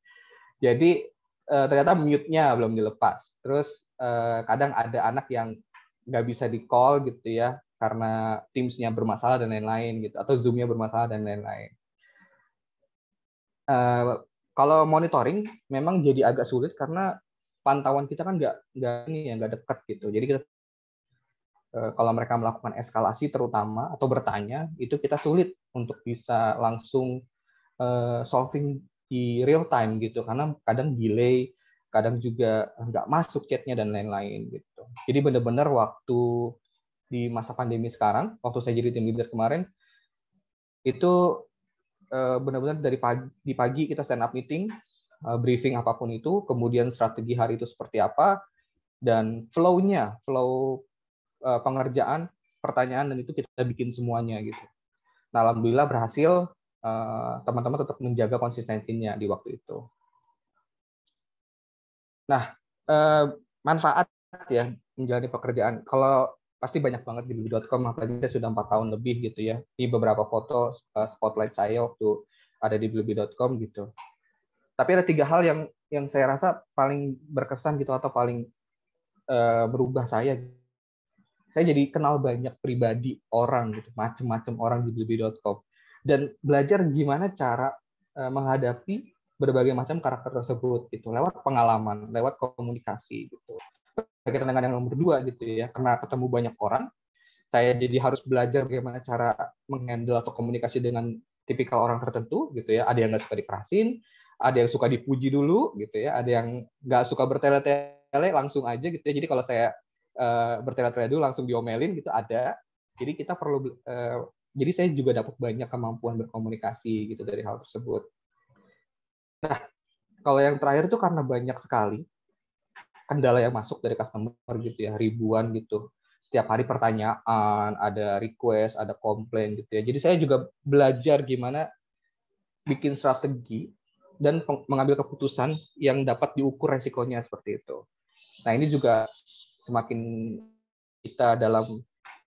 Jadi ternyata mute-nya belum dilepas. Terus kadang ada anak yang nggak bisa di-call gitu ya, karena Teams-nya bermasalah dan lain-lain gitu, atau Zoom-nya bermasalah dan lain-lain. Kalau monitoring memang jadi agak sulit karena pantauan kita kan nggak dekat gitu. Jadi kita kalau mereka melakukan eskalasi terutama atau bertanya itu kita sulit untuk bisa langsung solving di real time gitu karena kadang delay, kadang juga nggak masuk chatnya dan lain-lain gitu. Jadi benar-benar waktu di masa pandemi sekarang, waktu saya jadi tim leader kemarin itu benar-benar di pagi kita stand up meeting, briefing apapun itu, kemudian strategi hari itu seperti apa, dan flow pengerjaan pertanyaan, dan itu kita bikin semuanya gitu. Nah, alhamdulillah berhasil, teman-teman tetap menjaga konsistensinya di waktu itu. Nah, manfaat ya menjalani pekerjaan. Kalau pasti banyak banget di blibli.com, apalagi saya sudah 4 tahun lebih gitu ya. Ini beberapa foto spotlight saya waktu ada di blibli.com gitu. Tapi ada 3 hal yang saya rasa paling berkesan gitu, atau paling berubah saya. Saya jadi kenal banyak pribadi orang gitu, macam-macam orang di blibli.com, dan belajar gimana cara menghadapi berbagai macam karakter tersebut gitu, lewat pengalaman, lewat komunikasi gitu. Berkaitan dengan yang nomor 2 gitu ya, karena ketemu banyak orang, saya jadi harus belajar bagaimana cara menghandle atau komunikasi dengan tipikal orang tertentu gitu ya. Ada yang nggak suka dikerasin, ada yang suka dipuji dulu gitu ya, ada yang nggak suka bertele-tele langsung aja gitu ya. Jadi kalau saya bertele-tele dulu langsung diomelin gitu ada. Jadi kita perlu jadi saya juga dapat banyak kemampuan berkomunikasi gitu dari hal tersebut. Nah, kalau yang terakhir itu karena banyak sekali kendala yang masuk dari customer gitu ya, ribuan gitu. Setiap hari pertanyaan, ada request, ada komplain gitu ya. Jadi saya juga belajar gimana bikin strategi dan mengambil keputusan yang dapat diukur resikonya seperti itu. Nah, ini juga semakin kita dalam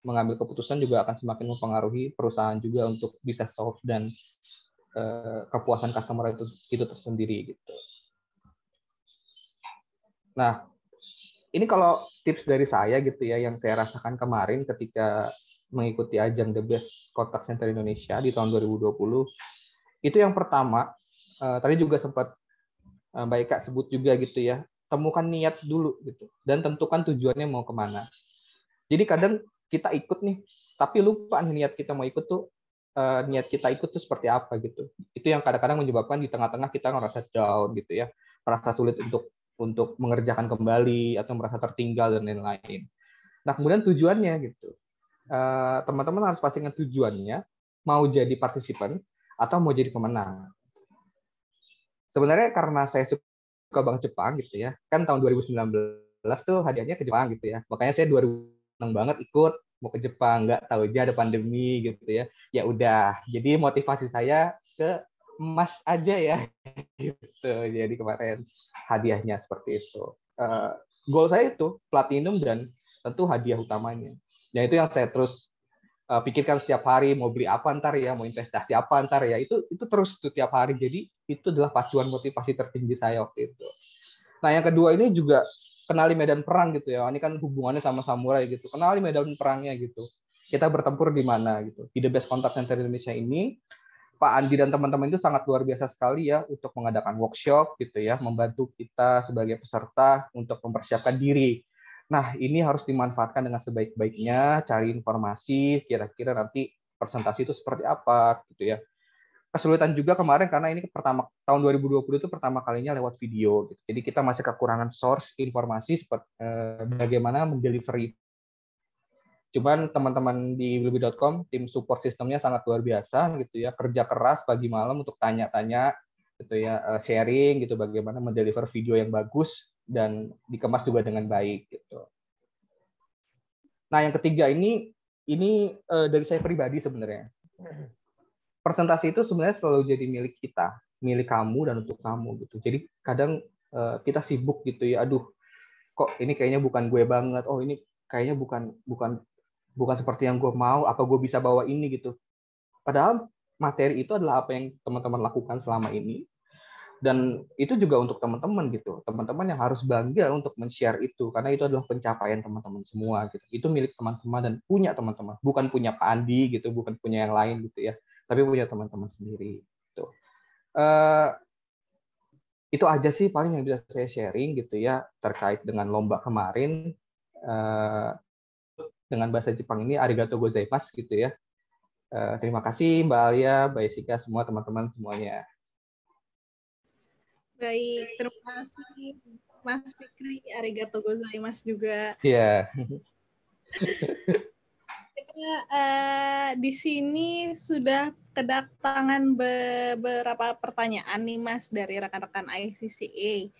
mengambil keputusan juga akan semakin mempengaruhi perusahaan juga untuk bisa solve dan kepuasan customer itu tersendiri gitu. Nah, ini kalau tips dari saya gitu ya, yang saya rasakan kemarin ketika mengikuti ajang The Best Contact Center Indonesia di tahun 2020, itu yang pertama, tadi juga sempat Mbak Eka sebut juga gitu ya, temukan niat dulu gitu, dan tentukan tujuannya mau kemana. Jadi kadang kita ikut nih, tapi lupa nih niat kita mau ikut tuh, niat kita ikut tuh seperti apa gitu. Itu yang kadang-kadang menyebabkan di tengah-tengah kita ngerasa down gitu ya, merasa sulit untuk mengerjakan kembali atau merasa tertinggal dan lain-lain. Nah, kemudian tujuannya gitu. Teman-teman harus pastikan tujuannya, mau jadi partisipan atau mau jadi pemenang. Sebenarnya karena saya suka Bank Jepang gitu ya, kan tahun 2019 tuh hadiahnya ke Jepang gitu ya. Makanya saya 2000 seneng banget ikut mau ke Jepang, nggak tahu aja ada pandemi gitu ya. Ya udah, jadi motivasi saya ke emas aja ya gitu. Jadi kemarin hadiahnya seperti itu. Goal saya itu platinum dan tentu hadiah utamanya. Ya itu yang saya terus pikirkan setiap hari, mau beli apa ntar ya, mau investasi apa ntar ya, itu terus tuh tiap hari. Jadi itu adalah pacuan motivasi tertinggi saya waktu itu. Nah, yang kedua ini juga kenali medan perang gitu ya. Ini kan hubungannya sama samurai gitu. Kenali medan perangnya gitu. Kita bertempur di mana gitu. Di The Best Contact Center Indonesia ini, Pak Andi dan teman-teman itu sangat luar biasa sekali ya untuk mengadakan workshop gitu ya, membantu kita sebagai peserta untuk mempersiapkan diri. Nah, ini harus dimanfaatkan dengan sebaik-baiknya, cari informasi, kira-kira nanti presentasi itu seperti apa gitu ya. Kesulitan juga kemarin karena ini pertama tahun 2020 itu pertama kalinya lewat video gitu. Jadi kita masih kekurangan source informasi seperti bagaimana mendelivery. Cuman teman-teman di blibli.com tim support sistemnya sangat luar biasa gitu ya, kerja keras pagi malam untuk tanya-tanya gitu ya, sharing gitu bagaimana mendeliver video yang bagus dan dikemas juga dengan baik gitu. Nah, yang ketiga ini dari saya pribadi sebenarnya. Presentasi itu sebenarnya selalu jadi milik kita, milik kamu dan untuk kamu gitu. Jadi kadang kita sibuk gitu ya, aduh kok ini kayaknya bukan gue banget, oh ini kayaknya bukan seperti yang gue mau, apa gue bisa bawa ini gitu. Padahal materi itu adalah apa yang teman-teman lakukan selama ini, dan itu juga untuk teman-teman gitu. Teman-teman yang harus bangga untuk men-share itu, karena itu adalah pencapaian teman-teman semua gitu. Itu milik teman-teman dan punya teman-teman, bukan punya Pak Andi gitu, bukan punya yang lain gitu ya, tapi punya teman-teman sendiri gitu. Itu aja sih paling yang bisa saya sharing gitu ya terkait dengan lomba kemarin. Dengan bahasa Jepang ini arigatou gozaimasu gitu ya. Terima kasih Mbak Alia, Mbak Jessica, semua teman-teman semuanya. Baik, terima kasih Mas Fikri, arigatou gozaimasu juga. Iya. Kita di sini sudah kedatangan beberapa pertanyaan nih Mas dari rekan-rekan ICCA.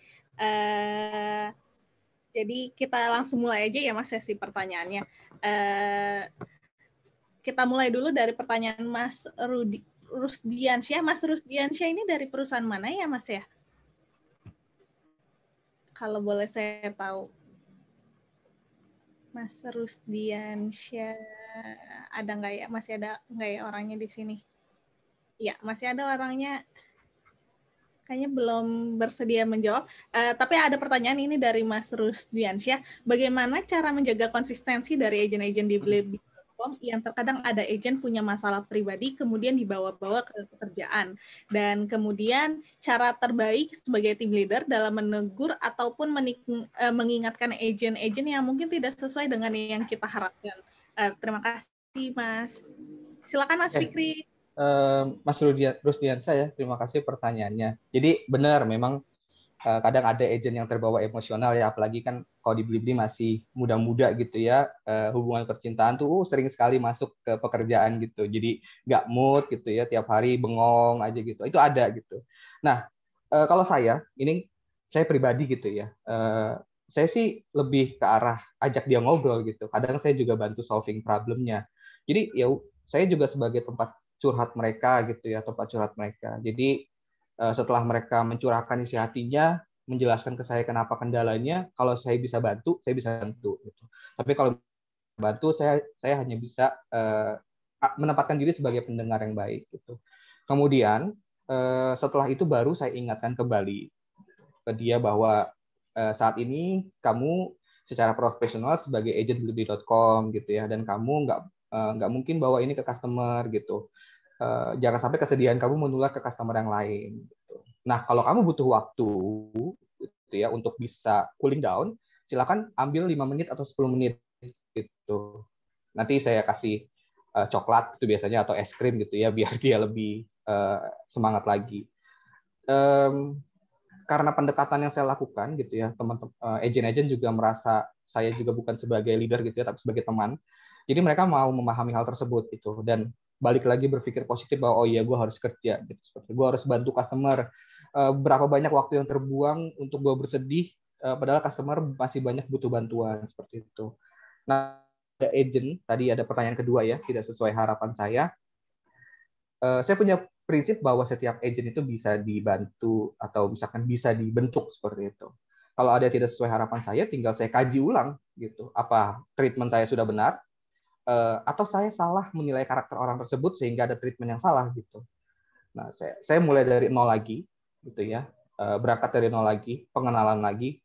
Jadi kita langsung mulai aja ya Mas sesi pertanyaannya. Kita mulai dulu dari pertanyaan Mas Rusdiansyah. Mas Rusdiansyah ini dari perusahaan mana ya, Mas ya? Kalau boleh saya tahu. Mas Rusdiansyah, ada nggak ya? Masih ada nggak ya orangnya di sini? Ya, masih ada orangnya. Kayaknya belum bersedia menjawab. Tapi ada pertanyaan ini dari Mas Rusdiansyah. Bagaimana cara menjaga konsistensi dari agen-agen di Blibli.com yang terkadang ada agen punya masalah pribadi kemudian dibawa-bawa ke pekerjaan. Dan kemudian cara terbaik sebagai team leader dalam menegur ataupun mengingatkan agen-agen yang mungkin tidak sesuai dengan yang kita harapkan. Terima kasih, Mas. Silakan, Mas Fikri. Mas Rusdiansyah ya, terima kasih pertanyaannya. Jadi benar, memang kadang ada agent yang terbawa emosional ya, apalagi kan kalau di Blibli masih muda-muda gitu ya, hubungan percintaan tuh sering sekali masuk ke pekerjaan gitu. Jadi nggak mood gitu ya, tiap hari bengong aja gitu. Itu ada gitu. Nah, kalau saya pribadi gitu ya, saya sih lebih ke arah ajak dia ngobrol gitu. Kadang saya juga bantu solving problemnya. Jadi ya saya juga sebagai tempat curhat mereka gitu ya, tempat curhat mereka. Jadi setelah mereka mencurahkan isi hatinya, menjelaskan ke saya kenapa kendalanya, kalau saya bisa bantu, saya bisa bantu. Gitu. Tapi kalau bantu, saya hanya bisa menempatkan diri sebagai pendengar yang baik. Gitu. Kemudian setelah itu baru saya ingatkan kembali ke dia bahwa saat ini kamu secara profesional sebagai agent Blibli.com gitu ya, dan kamu nggak mungkin bawa ini ke customer gitu. Jangan sampai kesedihan kamu menular ke customer yang lain. Gitu. Nah, kalau kamu butuh waktu gitu ya untuk bisa cooling down, silakan ambil 5 menit atau 10 menit gitu. Nanti saya kasih coklat itu biasanya atau es krim gitu ya biar dia lebih semangat lagi. Karena pendekatan yang saya lakukan gitu ya, teman-teman agent-agent juga merasa saya juga bukan sebagai leader gitu ya, tapi sebagai teman. Jadi mereka mau memahami hal tersebut gitu, dan balik lagi berpikir positif bahwa oh iya gue harus kerja gitu, seperti gue harus bantu customer. Berapa banyak waktu yang terbuang untuk gue bersedih, padahal customer masih banyak butuh bantuan seperti itu. Nah, ada agent tadi ada pertanyaan kedua ya, tidak sesuai harapan saya. Saya punya prinsip bahwa setiap agent itu bisa dibantu atau misalkan bisa dibentuk seperti itu. Kalau ada yang tidak sesuai harapan saya, tinggal saya kaji ulang gitu. Apa treatment saya sudah benar, atau saya salah menilai karakter orang tersebut sehingga ada treatment yang salah gitu. Nah, saya mulai dari nol lagi gitu ya, berangkat dari nol lagi, pengenalan lagi,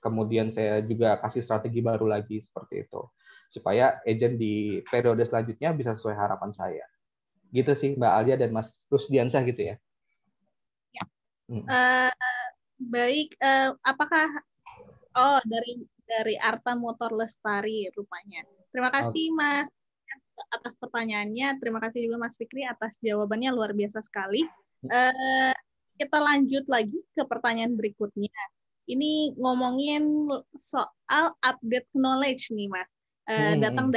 kemudian saya juga kasih strategi baru lagi seperti itu, supaya agent di periode selanjutnya bisa sesuai harapan saya. Gitu sih Mbak Alia dan Mas Rusdiansyah gitu ya. Ya. Baik, apakah dari Arta Motor Lestari rupanya. Terima kasih Mas atas pertanyaannya. Terima kasih juga Mas Fikri atas jawabannya, luar biasa sekali. Kita lanjut lagi ke pertanyaan berikutnya. Ini ngomongin soal update knowledge nih Mas. Datang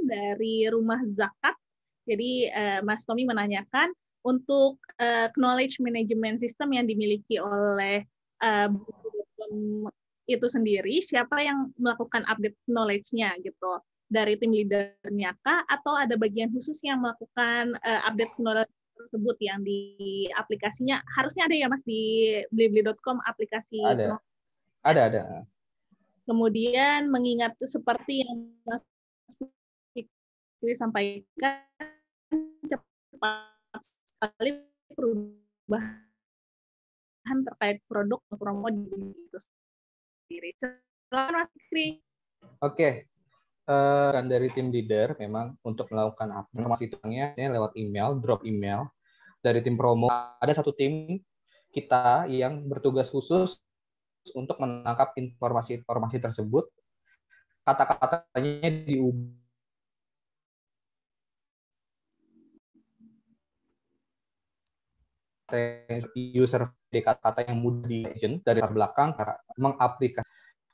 dari Rumah Zakat. Jadi Mas Tommy menanyakan untuk knowledge management system yang dimiliki oleh itu sendiri, siapa yang melakukan update knowledge-nya gitu? Dari tim leader-nya kah? Atau ada bagian khusus yang melakukan update knowledge tersebut yang di aplikasinya? Harusnya ada ya Mas di blibli.com aplikasi. Ada. Kemudian mengingat seperti yang Mas disampaikan, cepat sekali perubahan terkait produk promo itu sendiri. Silakan Mas Fikri. Oke. Kan dari tim leader memang untuk melakukan informasi itu lewat email, drop email dari tim promo. Ada satu tim kita yang bertugas khusus untuk menangkap informasi tersebut. Kata-katanya diubah user kata-kata yang mudah di agent dari belakang karena mengaplikasi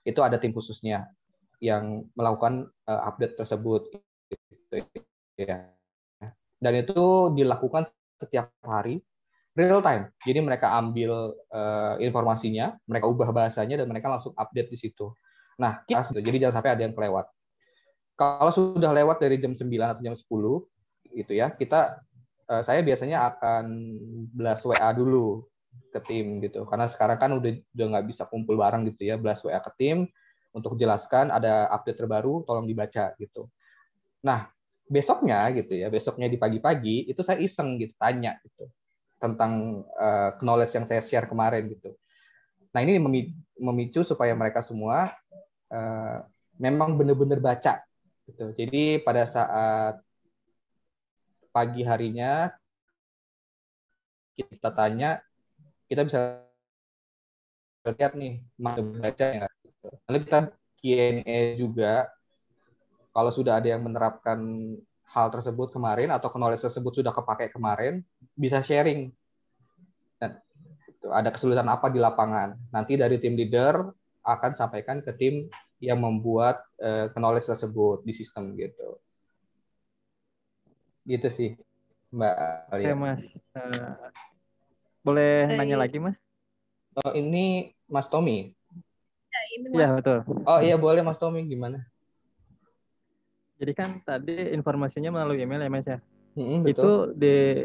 itu ada tim khususnya yang melakukan update tersebut gitu ya. Dan itu dilakukan setiap hari real time. Jadi mereka ambil informasinya, mereka ubah bahasanya dan mereka langsung update di situ. Nah, jadi jangan sampai ada yang kelewat. Kalau sudah lewat dari jam 9 atau jam 10 gitu ya, saya biasanya akan blast WA dulu ke tim gitu. Karena sekarang kan udah nggak bisa kumpul bareng gitu ya, blast WA ke tim untuk jelaskan ada update terbaru, tolong dibaca gitu. Nah, besoknya gitu ya, besoknya di pagi-pagi itu saya iseng gitu tanya gitu tentang knowledge yang saya share kemarin gitu. Nah, ini memicu supaya mereka semua memang benar-benar baca gitu. Jadi pada saat pagi harinya kita tanya, kita bisa lihat nih mana baca ya. Lalu kita Q&A juga, kalau sudah ada yang menerapkan hal tersebut kemarin atau knowledge tersebut sudah kepakai kemarin, bisa sharing. Dan ada kesulitan apa di lapangan. Nanti dari tim leader akan sampaikan ke tim yang membuat knowledge tersebut di sistem gitu. Gitu sih, Mbak Alia. Oke, Mas. Boleh nanya Baik. lagi, Mas? Oh, ini Mas Tommy. Ya, ini Iya, Mas. betul. Oh iya, boleh Mas Tommy, gimana? Jadi kan tadi informasinya melalui email ya, Mas ya? Betul. Itu di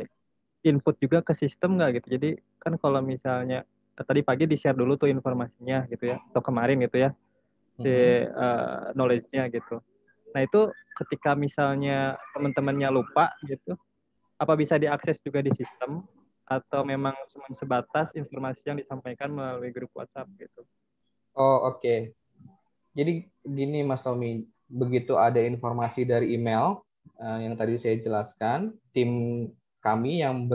input juga ke sistem nggak gitu? Jadi kan kalau misalnya tadi pagi di-share dulu tuh informasinya gitu ya, atau kemarin gitu ya, di knowledge-nya gitu. Nah itu ketika misalnya teman-temannya lupa gitu, apa bisa diakses juga di sistem atau memang cuma sebatas informasi yang disampaikan melalui grup WhatsApp gitu? Oh, oke. Jadi gini Mas Tommy, begitu ada informasi dari email yang tadi saya jelaskan, tim kami yang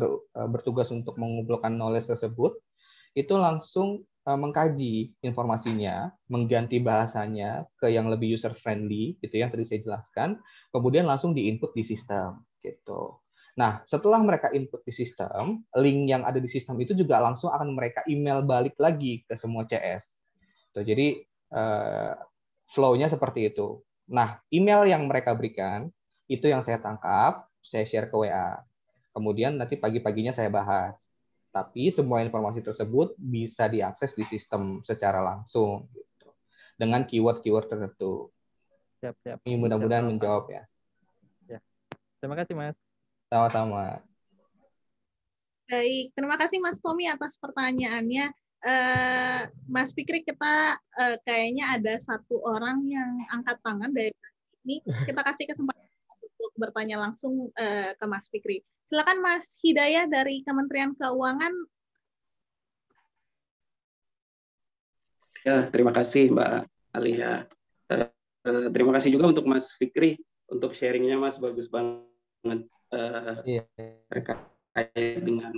bertugas untuk mengumpulkan knowledge tersebut itu langsung mengkaji informasinya, mengganti bahasanya ke yang lebih user friendly gitu yang tadi saya jelaskan, kemudian langsung diinput di sistem gitu. Nah, setelah mereka input di sistem, link yang ada di sistem itu juga langsung akan mereka email balik lagi ke semua CS. Jadi flow-nya seperti itu. Nah, email yang mereka berikan itu yang saya tangkap, saya share ke WA. Kemudian nanti pagi-paginya saya bahas. Tapi semua informasi tersebut bisa diakses di sistem secara langsung gitu. Dengan keyword-keyword tertentu. Siap-siap. Ini mudah-mudahan menjawab ya. Ya. Terima kasih, Mas. Sama-sama. Baik, terima kasih Mas Tommy atas pertanyaannya. Mas Fikri, kita kayaknya ada satu orang yang angkat tangan dari ini. Kita kasih kesempatan untuk bertanya langsung ke Mas Fikri. Silakan Mas Hidayah dari Kementerian Keuangan. Ya, terima kasih Mbak Alia. Terima kasih juga untuk Mas Fikri untuk sharingnya Mas, bagus banget. Terkait dengan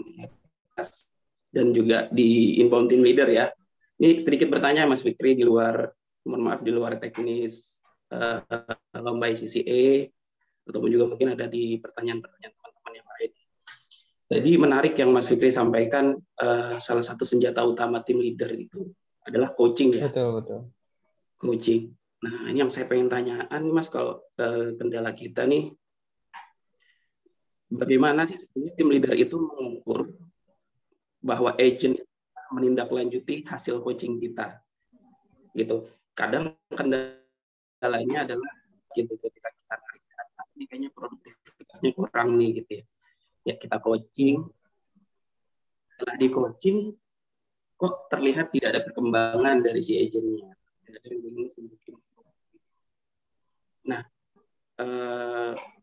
dan juga di inbound team leader ya. Ini sedikit bertanya Mas Fikri di luar, mohon maaf di luar teknis lomba ICCA ataupun juga mungkin ada di pertanyaan-pertanyaan teman-teman yang lain. Jadi menarik yang Mas Fikri sampaikan, salah satu senjata utama tim leader itu adalah coaching ya. Betul. Coaching. Nah, ini yang saya pengen tanyaan Mas, kalau kendala kita nih, bagaimana sih sebenarnya tim leader itu mengukur bahwa agent menindaklanjuti hasil coaching kita, gitu. Kadang kendalanya adalah gitu, ketika kita tarik data, ini kayaknya produktivitasnya kurang nih gitu ya. Ya kita coaching, setelah di coaching kok terlihat tidak ada perkembangan dari si agentnya. Nah,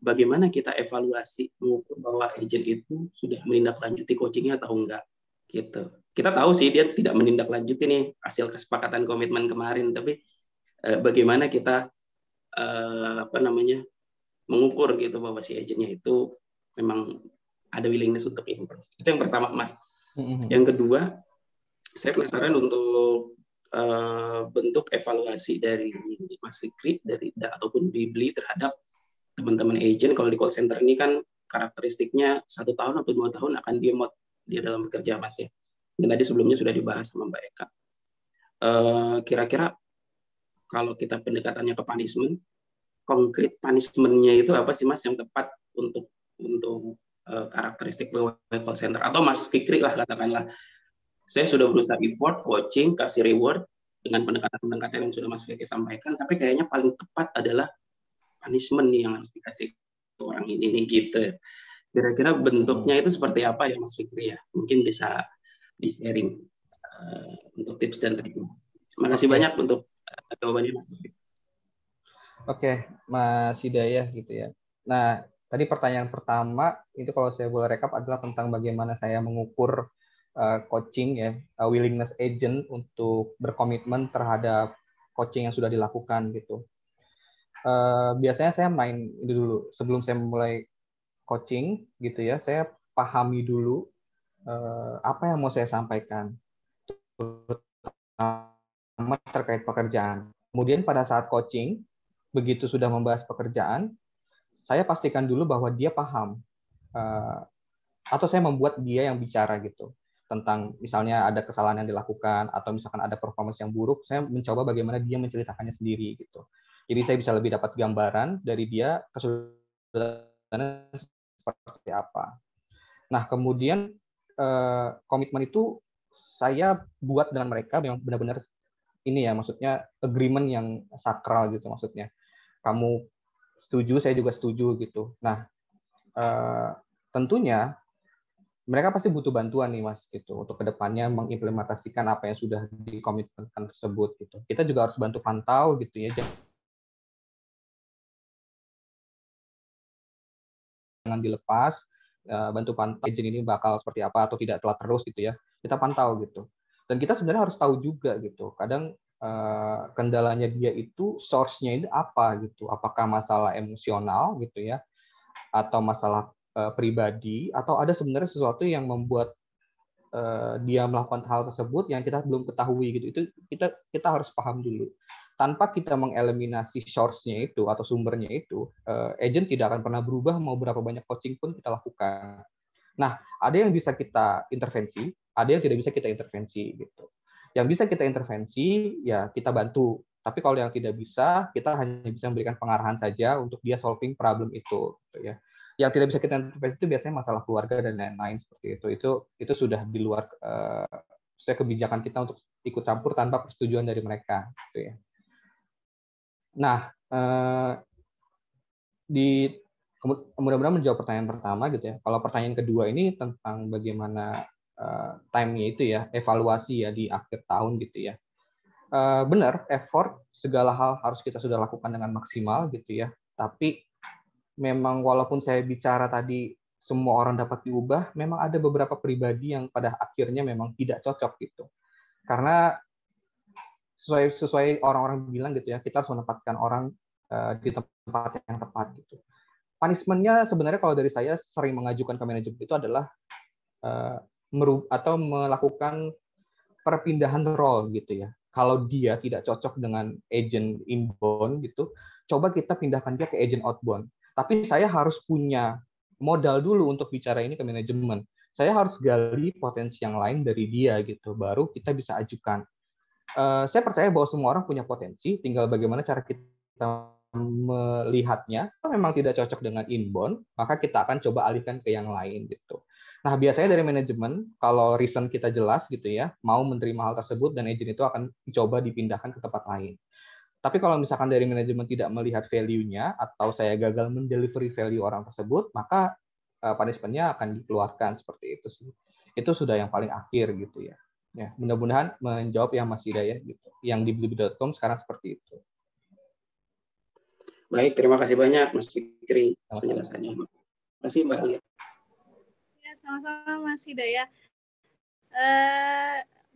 bagaimana kita evaluasi mengukur bahwa agent itu sudah menindaklanjuti coachingnya atau enggak? Gitu. Kita tahu sih dia tidak menindaklanjuti nih hasil kesepakatan komitmen kemarin, tapi bagaimana kita mengukur gitu bahwa si agentnya itu memang ada willingness untuk improve. Itu yang pertama, Mas. Yang kedua, saya penasaran untuk bentuk evaluasi dari Mas Fikri ataupun Bibli terhadap teman-teman agent. Kalau di call center ini kan karakteristiknya 1 tahun atau 2 tahun akan demote dia dalam bekerja, Mas ya. Dan tadi sebelumnya sudah dibahas sama Mbak Eka. Kira-kira kalau kita pendekatannya ke punishment, konkret punishment-nya itu apa sih Mas yang tepat untuk karakteristik call center? Atau Mas Fikri lah katakanlah, saya sudah berusaha effort, coaching, kasih reward dengan pendekatan-pendekatan yang sudah Mas Fikri sampaikan, tapi kayaknya paling tepat adalah punishment nih yang harus dikasih ke orang ini nih gitu. Kira-kira bentuknya itu seperti apa ya Mas Fikri ya? Mungkin bisa di-sharing untuk tips dan trik. Terima kasih banyak untuk jawabannya Mas Fikri. Oke, Mas Hidayah gitu ya. Nah, tadi pertanyaan pertama itu kalau saya boleh rekap adalah tentang bagaimana saya mengukur coaching ya, willingness agent untuk berkomitmen terhadap coaching yang sudah dilakukan gitu. Biasanya saya main ini dulu sebelum saya mulai coaching gitu ya, saya pahami dulu apa yang mau saya sampaikan terkait pekerjaan. Kemudian pada saat coaching, begitu sudah membahas pekerjaan, saya pastikan dulu bahwa dia paham, atau saya membuat dia yang bicara gitu tentang misalnya ada kesalahan yang dilakukan atau misalkan ada performance yang buruk, saya mencoba bagaimana dia menceritakannya sendiri gitu. Jadi saya bisa lebih dapat gambaran dari dia kesulitannya seperti apa. Nah kemudian komitmen itu saya buat dengan mereka yang benar-benar ini ya, maksudnya agreement yang sakral gitu maksudnya. Kamu setuju, saya juga setuju gitu. Nah, tentunya mereka pasti butuh bantuan nih Mas gitu untuk kedepannya mengimplementasikan apa yang sudah dikomitmenkan tersebut gitu. Kita juga harus bantu pantau gitu ya, jangan dilepas, bantu pantau agent ini bakal seperti apa atau tidak telat terus gitu ya. Kita pantau gitu. Dan kita sebenarnya harus tahu juga gitu. Kadang kendalanya dia itu source-nya itu apa gitu. Apakah masalah emosional gitu ya, atau masalah pribadi, atau ada sebenarnya sesuatu yang membuat dia melakukan hal tersebut yang kita belum ketahui gitu. Itu kita harus paham dulu. Tanpa kita mengeliminasi source-nya itu atau sumbernya itu, agent tidak akan pernah berubah mau berapa banyak coaching pun kita lakukan. Nah, ada yang bisa kita intervensi, ada yang tidak bisa kita intervensi gitu. Yang bisa kita intervensi ya kita bantu. Tapi kalau yang tidak bisa, kita hanya bisa memberikan pengarahan saja untuk dia solving problem itu gitu ya. Yang tidak bisa kita intervensi itu biasanya masalah keluarga dan lain-lain seperti itu. Itu sudah di luar kebijakan kita untuk ikut campur tanpa persetujuan dari mereka gitu ya. Nah, mudah-mudahan menjawab pertanyaan pertama gitu ya. Kalau pertanyaan kedua ini tentang bagaimana time-nya itu ya, evaluasi ya di akhir tahun gitu ya. Benar, effort segala hal harus kita sudah lakukan dengan maksimal gitu ya. Tapi memang walaupun saya bicara tadi semua orang dapat diubah, memang ada beberapa pribadi yang pada akhirnya memang tidak cocok gitu. Karena sesuai orang-orang bilang gitu ya, kita harus menempatkan orang di tempat yang tepat gitu. Punishment-nya sebenarnya kalau dari saya sering mengajukan ke manajemen itu adalah atau melakukan perpindahan role gitu ya. Kalau dia tidak cocok dengan agent inbound gitu, coba kita pindahkan dia ke agent outbound. Tapi saya harus punya modal dulu untuk bicara ini ke manajemen. Saya harus gali potensi yang lain dari dia gitu, baru kita bisa ajukan. Saya percaya bahwa semua orang punya potensi, tinggal bagaimana cara kita melihatnya. Kalau memang tidak cocok dengan inbound, maka kita akan coba alihkan ke yang lain gitu. Nah, biasanya dari manajemen, kalau reason kita jelas gitu ya, mau menerima hal tersebut dan agent itu akan dicoba dipindahkan ke tempat lain. Tapi kalau misalkan dari manajemen tidak melihat value-nya atau saya gagal mendelivery value orang tersebut, maka punishment-nya akan dikeluarkan seperti itu sih. Itu sudah yang paling akhir gitu ya. Ya, mudah-mudahan menjawab yang Mas Hidayah gitu. Yang di blibli.com sekarang seperti itu. Baik, terima kasih banyak Mas Fikri penjelasannya. Terima kasih Mbak Alia. Ya, sama-sama Mas Hidayah.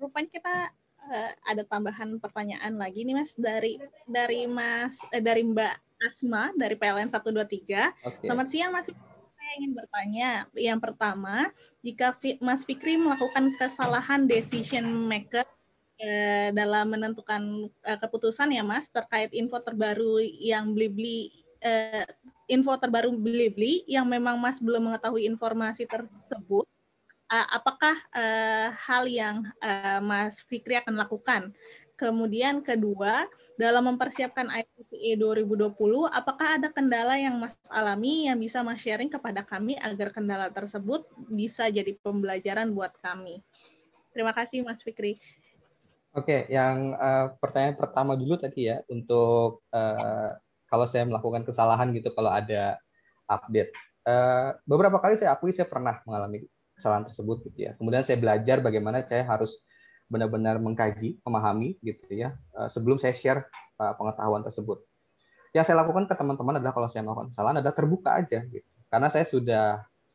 Rupanya kita ada tambahan pertanyaan lagi nih Mas dari Mbak Asma dari PLN 123. Okay. Selamat siang Mas. Saya ingin bertanya, yang pertama, jika Mas Fikri melakukan kesalahan decision maker dalam menentukan keputusan ya Mas terkait info terbaru yang Blibli yang memang Mas belum mengetahui informasi tersebut, apakah hal yang Mas Fikri akan lakukan? Kemudian kedua, dalam mempersiapkan ICCE 2020, apakah ada kendala yang Mas alami yang bisa Mas sharing kepada kami agar kendala tersebut bisa jadi pembelajaran buat kami? Terima kasih Mas Fikri. Oke, yang pertanyaan pertama dulu tadi ya, untuk kalau saya melakukan kesalahan gitu kalau ada update. Beberapa kali saya akui saya pernah mengalami kesalahan tersebut gitu ya. Kemudian saya belajar bagaimana saya harus benar-benar mengkaji, memahami gitu ya sebelum saya share pengetahuan tersebut. Yang saya lakukan ke teman-teman adalah kalau saya melakukan kesalahan adalah terbuka aja gitu. Karena saya sudah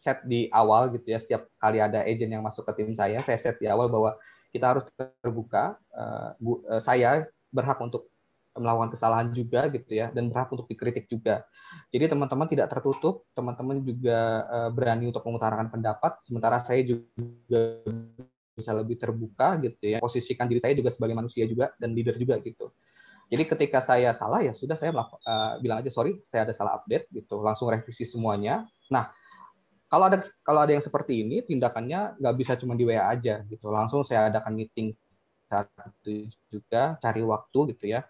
set di awal gitu ya, setiap kali ada agent yang masuk ke tim saya set di awal bahwa kita harus terbuka. Saya berhak untuk melakukan kesalahan juga gitu ya, dan berhak untuk dikritik juga. Jadi teman-teman tidak tertutup, teman-teman juga berani untuk mengutarakan pendapat, sementara saya juga bisa lebih terbuka gitu ya, posisikan diri saya juga sebagai manusia juga dan leader juga gitu. Jadi ketika saya salah ya sudah saya bilang aja sorry, saya ada salah update gitu, langsung revisi semuanya. Nah, kalau ada yang seperti ini tindakannya nggak bisa cuma di WA aja gitu, langsung saya adakan meeting satu juga, cari waktu gitu ya.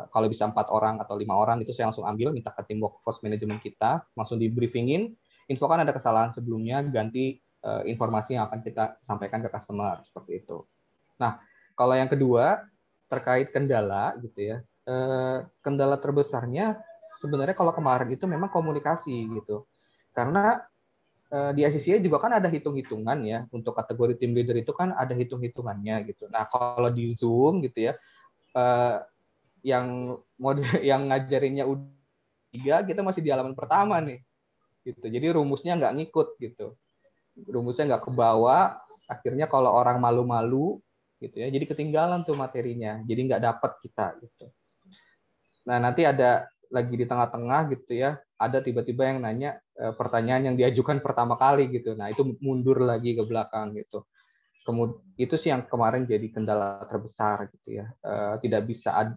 Kalau bisa 4 orang atau 5 orang itu saya langsung ambil, minta ke tim workforce management kita, langsung di briefingin, infokan ada kesalahan sebelumnya, ganti informasi yang akan kita sampaikan ke customer seperti itu. Nah, kalau yang kedua terkait kendala gitu ya, kendala terbesarnya sebenarnya kalau kemarin itu memang komunikasi gitu, karena di ICCA juga kan ada hitung-hitungan ya, untuk kategori tim leader itu kan ada hitung-hitungannya gitu. Nah kalau di Zoom gitu ya, yang yang ngajarinnya udah 3, kita masih di halaman pertama nih gitu, jadi rumusnya nggak ngikut gitu, rumusnya nggak ke bawah, akhirnya kalau orang malu-malu gitu ya, jadi ketinggalan tuh materinya, jadi nggak dapat kita gitu. Nah nanti ada lagi di tengah-tengah gitu ya, ada tiba-tiba yang nanya pertanyaan yang diajukan pertama kali gitu, nah itu mundur lagi ke belakang gitu. Kemudian itu sih yang kemarin jadi kendala terbesar gitu ya, tidak bisa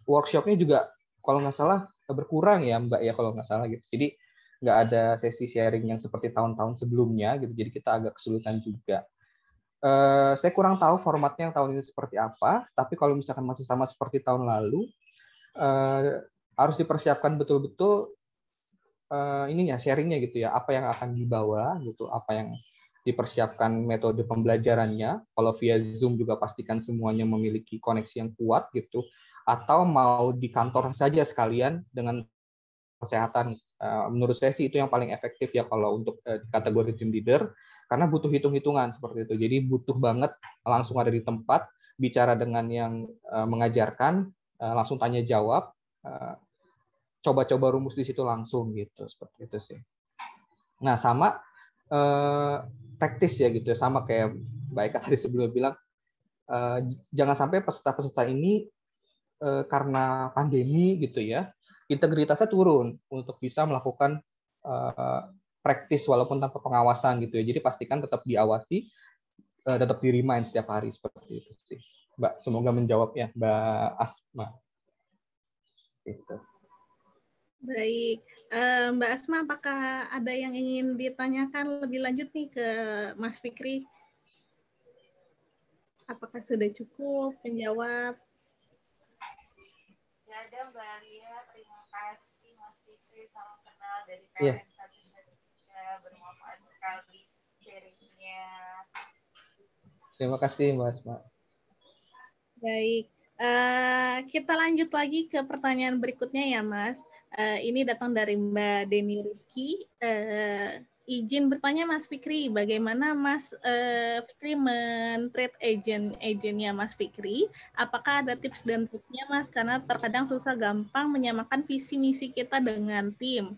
workshopnya juga kalau nggak salah berkurang ya Mbak ya kalau nggak salah gitu, jadi nggak ada sesi sharing yang seperti tahun-tahun sebelumnya gitu, jadi kita agak kesulitan juga. Saya kurang tahu formatnya yang tahun ini seperti apa, tapi kalau misalkan masih sama seperti tahun lalu, harus dipersiapkan betul-betul ininya sharingnya gitu ya, apa yang akan dibawa gitu, apa yang dipersiapkan metode pembelajarannya. Kalau via Zoom juga pastikan semuanya memiliki koneksi yang kuat gitu, atau mau di kantor saja sekalian dengan kesehatan. Menurut saya sih itu yang paling efektif ya kalau untuk kategori team leader, karena butuh hitung-hitungan seperti itu. Jadi butuh banget langsung ada di tempat, bicara dengan yang mengajarkan, langsung tanya jawab, coba-coba rumus di situ langsung gitu, seperti itu sih. Nah sama praktis ya gitu, sama kayak Mbak Eka tadi sebelumnya bilang, jangan sampai peserta-peserta ini karena pandemi gitu ya, integritasnya turun untuk bisa melakukan praktis walaupun tanpa pengawasan gitu ya. Jadi pastikan tetap diawasi, tetap di remind setiap hari seperti itu sih. Mbak, semoga menjawab ya Mbak Asma. Gitu. Baik, Mbak Asma, apakah ada yang ingin ditanyakan lebih lanjut nih ke Mas Fikri? Apakah sudah cukup menjawab? Ya ada Mbak Lia, terima kasih Mas Fikri, salam kenal dari Yeah. KN1 Indonesia, bermanfaat sekali sharingnya. Terima kasih Mbak Asma. Baik, kita lanjut lagi ke pertanyaan berikutnya ya Mas. Ini datang dari Mbak Deni Rizky. Izin bertanya Mas Fikri, bagaimana Mas Fikri men-treat agentnya Mas Fikri? Apakah ada tips dan triknya Mas? Karena terkadang susah gampang menyamakan visi misi kita dengan tim.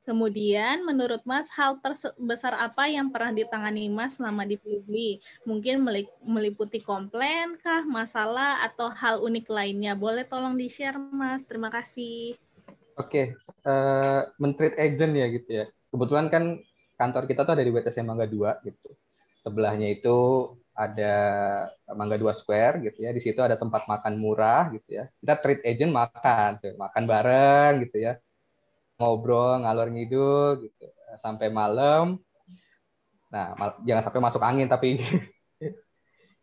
Kemudian menurut Mas, hal terbesar apa yang pernah ditangani Mas selama di Fluidly? Mungkin meliputi komplain kah, masalah, atau hal unik lainnya? Boleh tolong di-share Mas, terima kasih. Oke, men-treat agent ya gitu ya. Kebetulan kan kantor kita tuh ada di BTS Mangga 2 gitu. Sebelahnya itu ada Mangga 2 Square gitu ya. Di situ ada tempat makan murah gitu ya. Kita treat agent makan, tuh, makan bareng gitu ya. Ngobrol ngalor ngidul gitu sampai malam. Nah, jangan sampai masuk angin tapi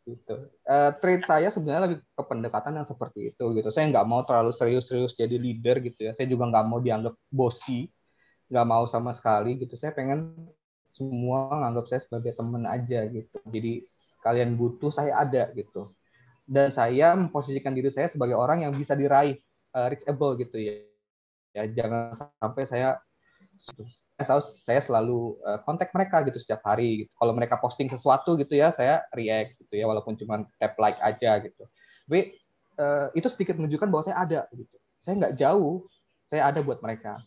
gitu. Treat saya sebenarnya lebih ke pendekatan yang seperti itu gitu. Saya nggak mau terlalu serius-serius jadi leader gitu ya. Saya juga nggak mau dianggap bossy, nggak mau sama sekali gitu. Saya pengen semua nganggap saya sebagai teman aja gitu. Jadi kalian butuh saya ada gitu. Dan saya memposisikan diri saya sebagai orang yang bisa diraih reachable gitu ya. Ya jangan sampai saya selalu kontak mereka gitu setiap hari gitu. Kalau mereka posting sesuatu gitu ya, saya react gitu ya, walaupun cuma tap like aja gitu. Tapi itu sedikit menunjukkan bahwa saya ada gitu. Saya nggak jauh, saya ada buat mereka.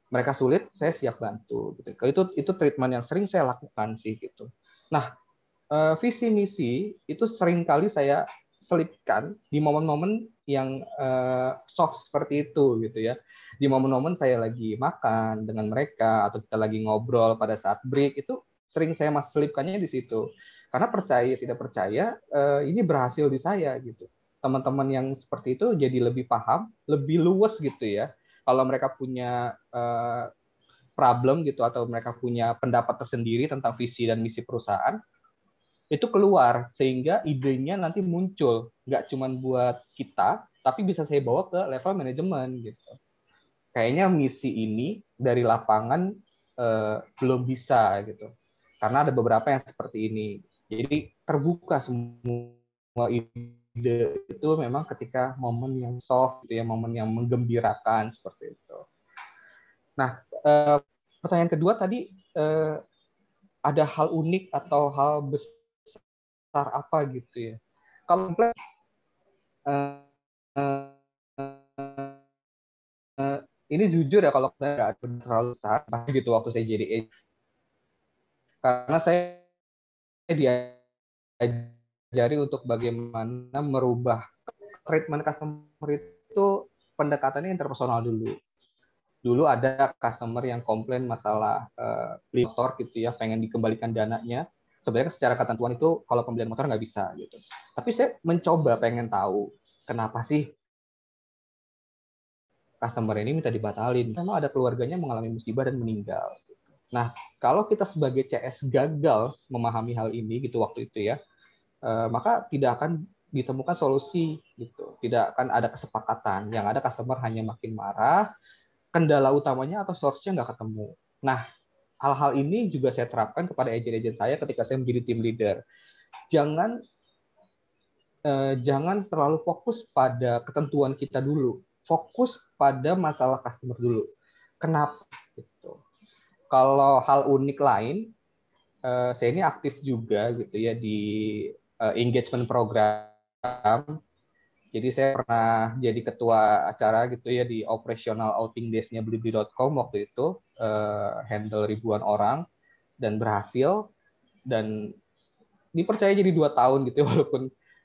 Mereka sulit, saya siap bantu gitu. Itu treatment yang sering saya lakukan sih gitu. Nah, visi misi itu sering kali saya selipkan di momen-momen yang soft seperti itu gitu ya. Di momen-momen saya lagi makan dengan mereka atau kita lagi ngobrol pada saat break, itu sering saya selipkannya di situ. Karena percaya tidak percaya ini berhasil di saya gitu. Teman-teman yang seperti itu jadi lebih paham, lebih luwes gitu ya. Kalau mereka punya problem gitu atau mereka punya pendapat tersendiri tentang visi dan misi perusahaan, itu keluar sehingga idenya nanti muncul, nggak cuma buat kita tapi bisa saya bawa ke level manajemen gitu. Kayaknya misi ini dari lapangan belum bisa gitu, karena ada beberapa yang seperti ini. Jadi terbuka semua ide itu memang ketika momen yang soft gitu ya, momen yang menggembirakan seperti itu. Nah, pertanyaan kedua tadi, ada hal unik atau hal besar apa gitu ya. Kalau ini jujur ya, kalau saya nggak terlalu besar gitu waktu saya jadi agent, karena saya diajari untuk bagaimana merubah treatment customer itu, pendekatannya interpersonal dulu. Dulu ada customer yang komplain masalah beli motor gitu ya, pengen dikembalikan dananya. Sebenarnya secara ketentuan itu kalau pembelian motor nggak bisa gitu. Tapi saya mencoba pengen tahu kenapa sih customer ini minta dibatalin. Memang ada keluarganya mengalami musibah dan meninggal. Nah, kalau kita sebagai CS gagal memahami hal ini gitu waktu itu ya, maka tidak akan ditemukan solusi gitu. Tidak akan ada kesepakatan. Yang ada customer hanya makin marah, kendala utamanya atau source-nya nggak ketemu. Nah, hal-hal ini juga saya terapkan kepada agen-agen saya ketika saya menjadi tim leader. Jangan terlalu fokus pada ketentuan kita dulu. Fokus pada masalah customer dulu. Kenapa? Gitu. Kalau hal unik lain, saya ini aktif juga gitu ya di engagement program. Jadi saya pernah jadi ketua acara gitu ya di operational outing days-nya Blibli.com waktu itu, handle ribuan orang dan berhasil, dan dipercaya jadi 2 tahun gitu ya, walaupun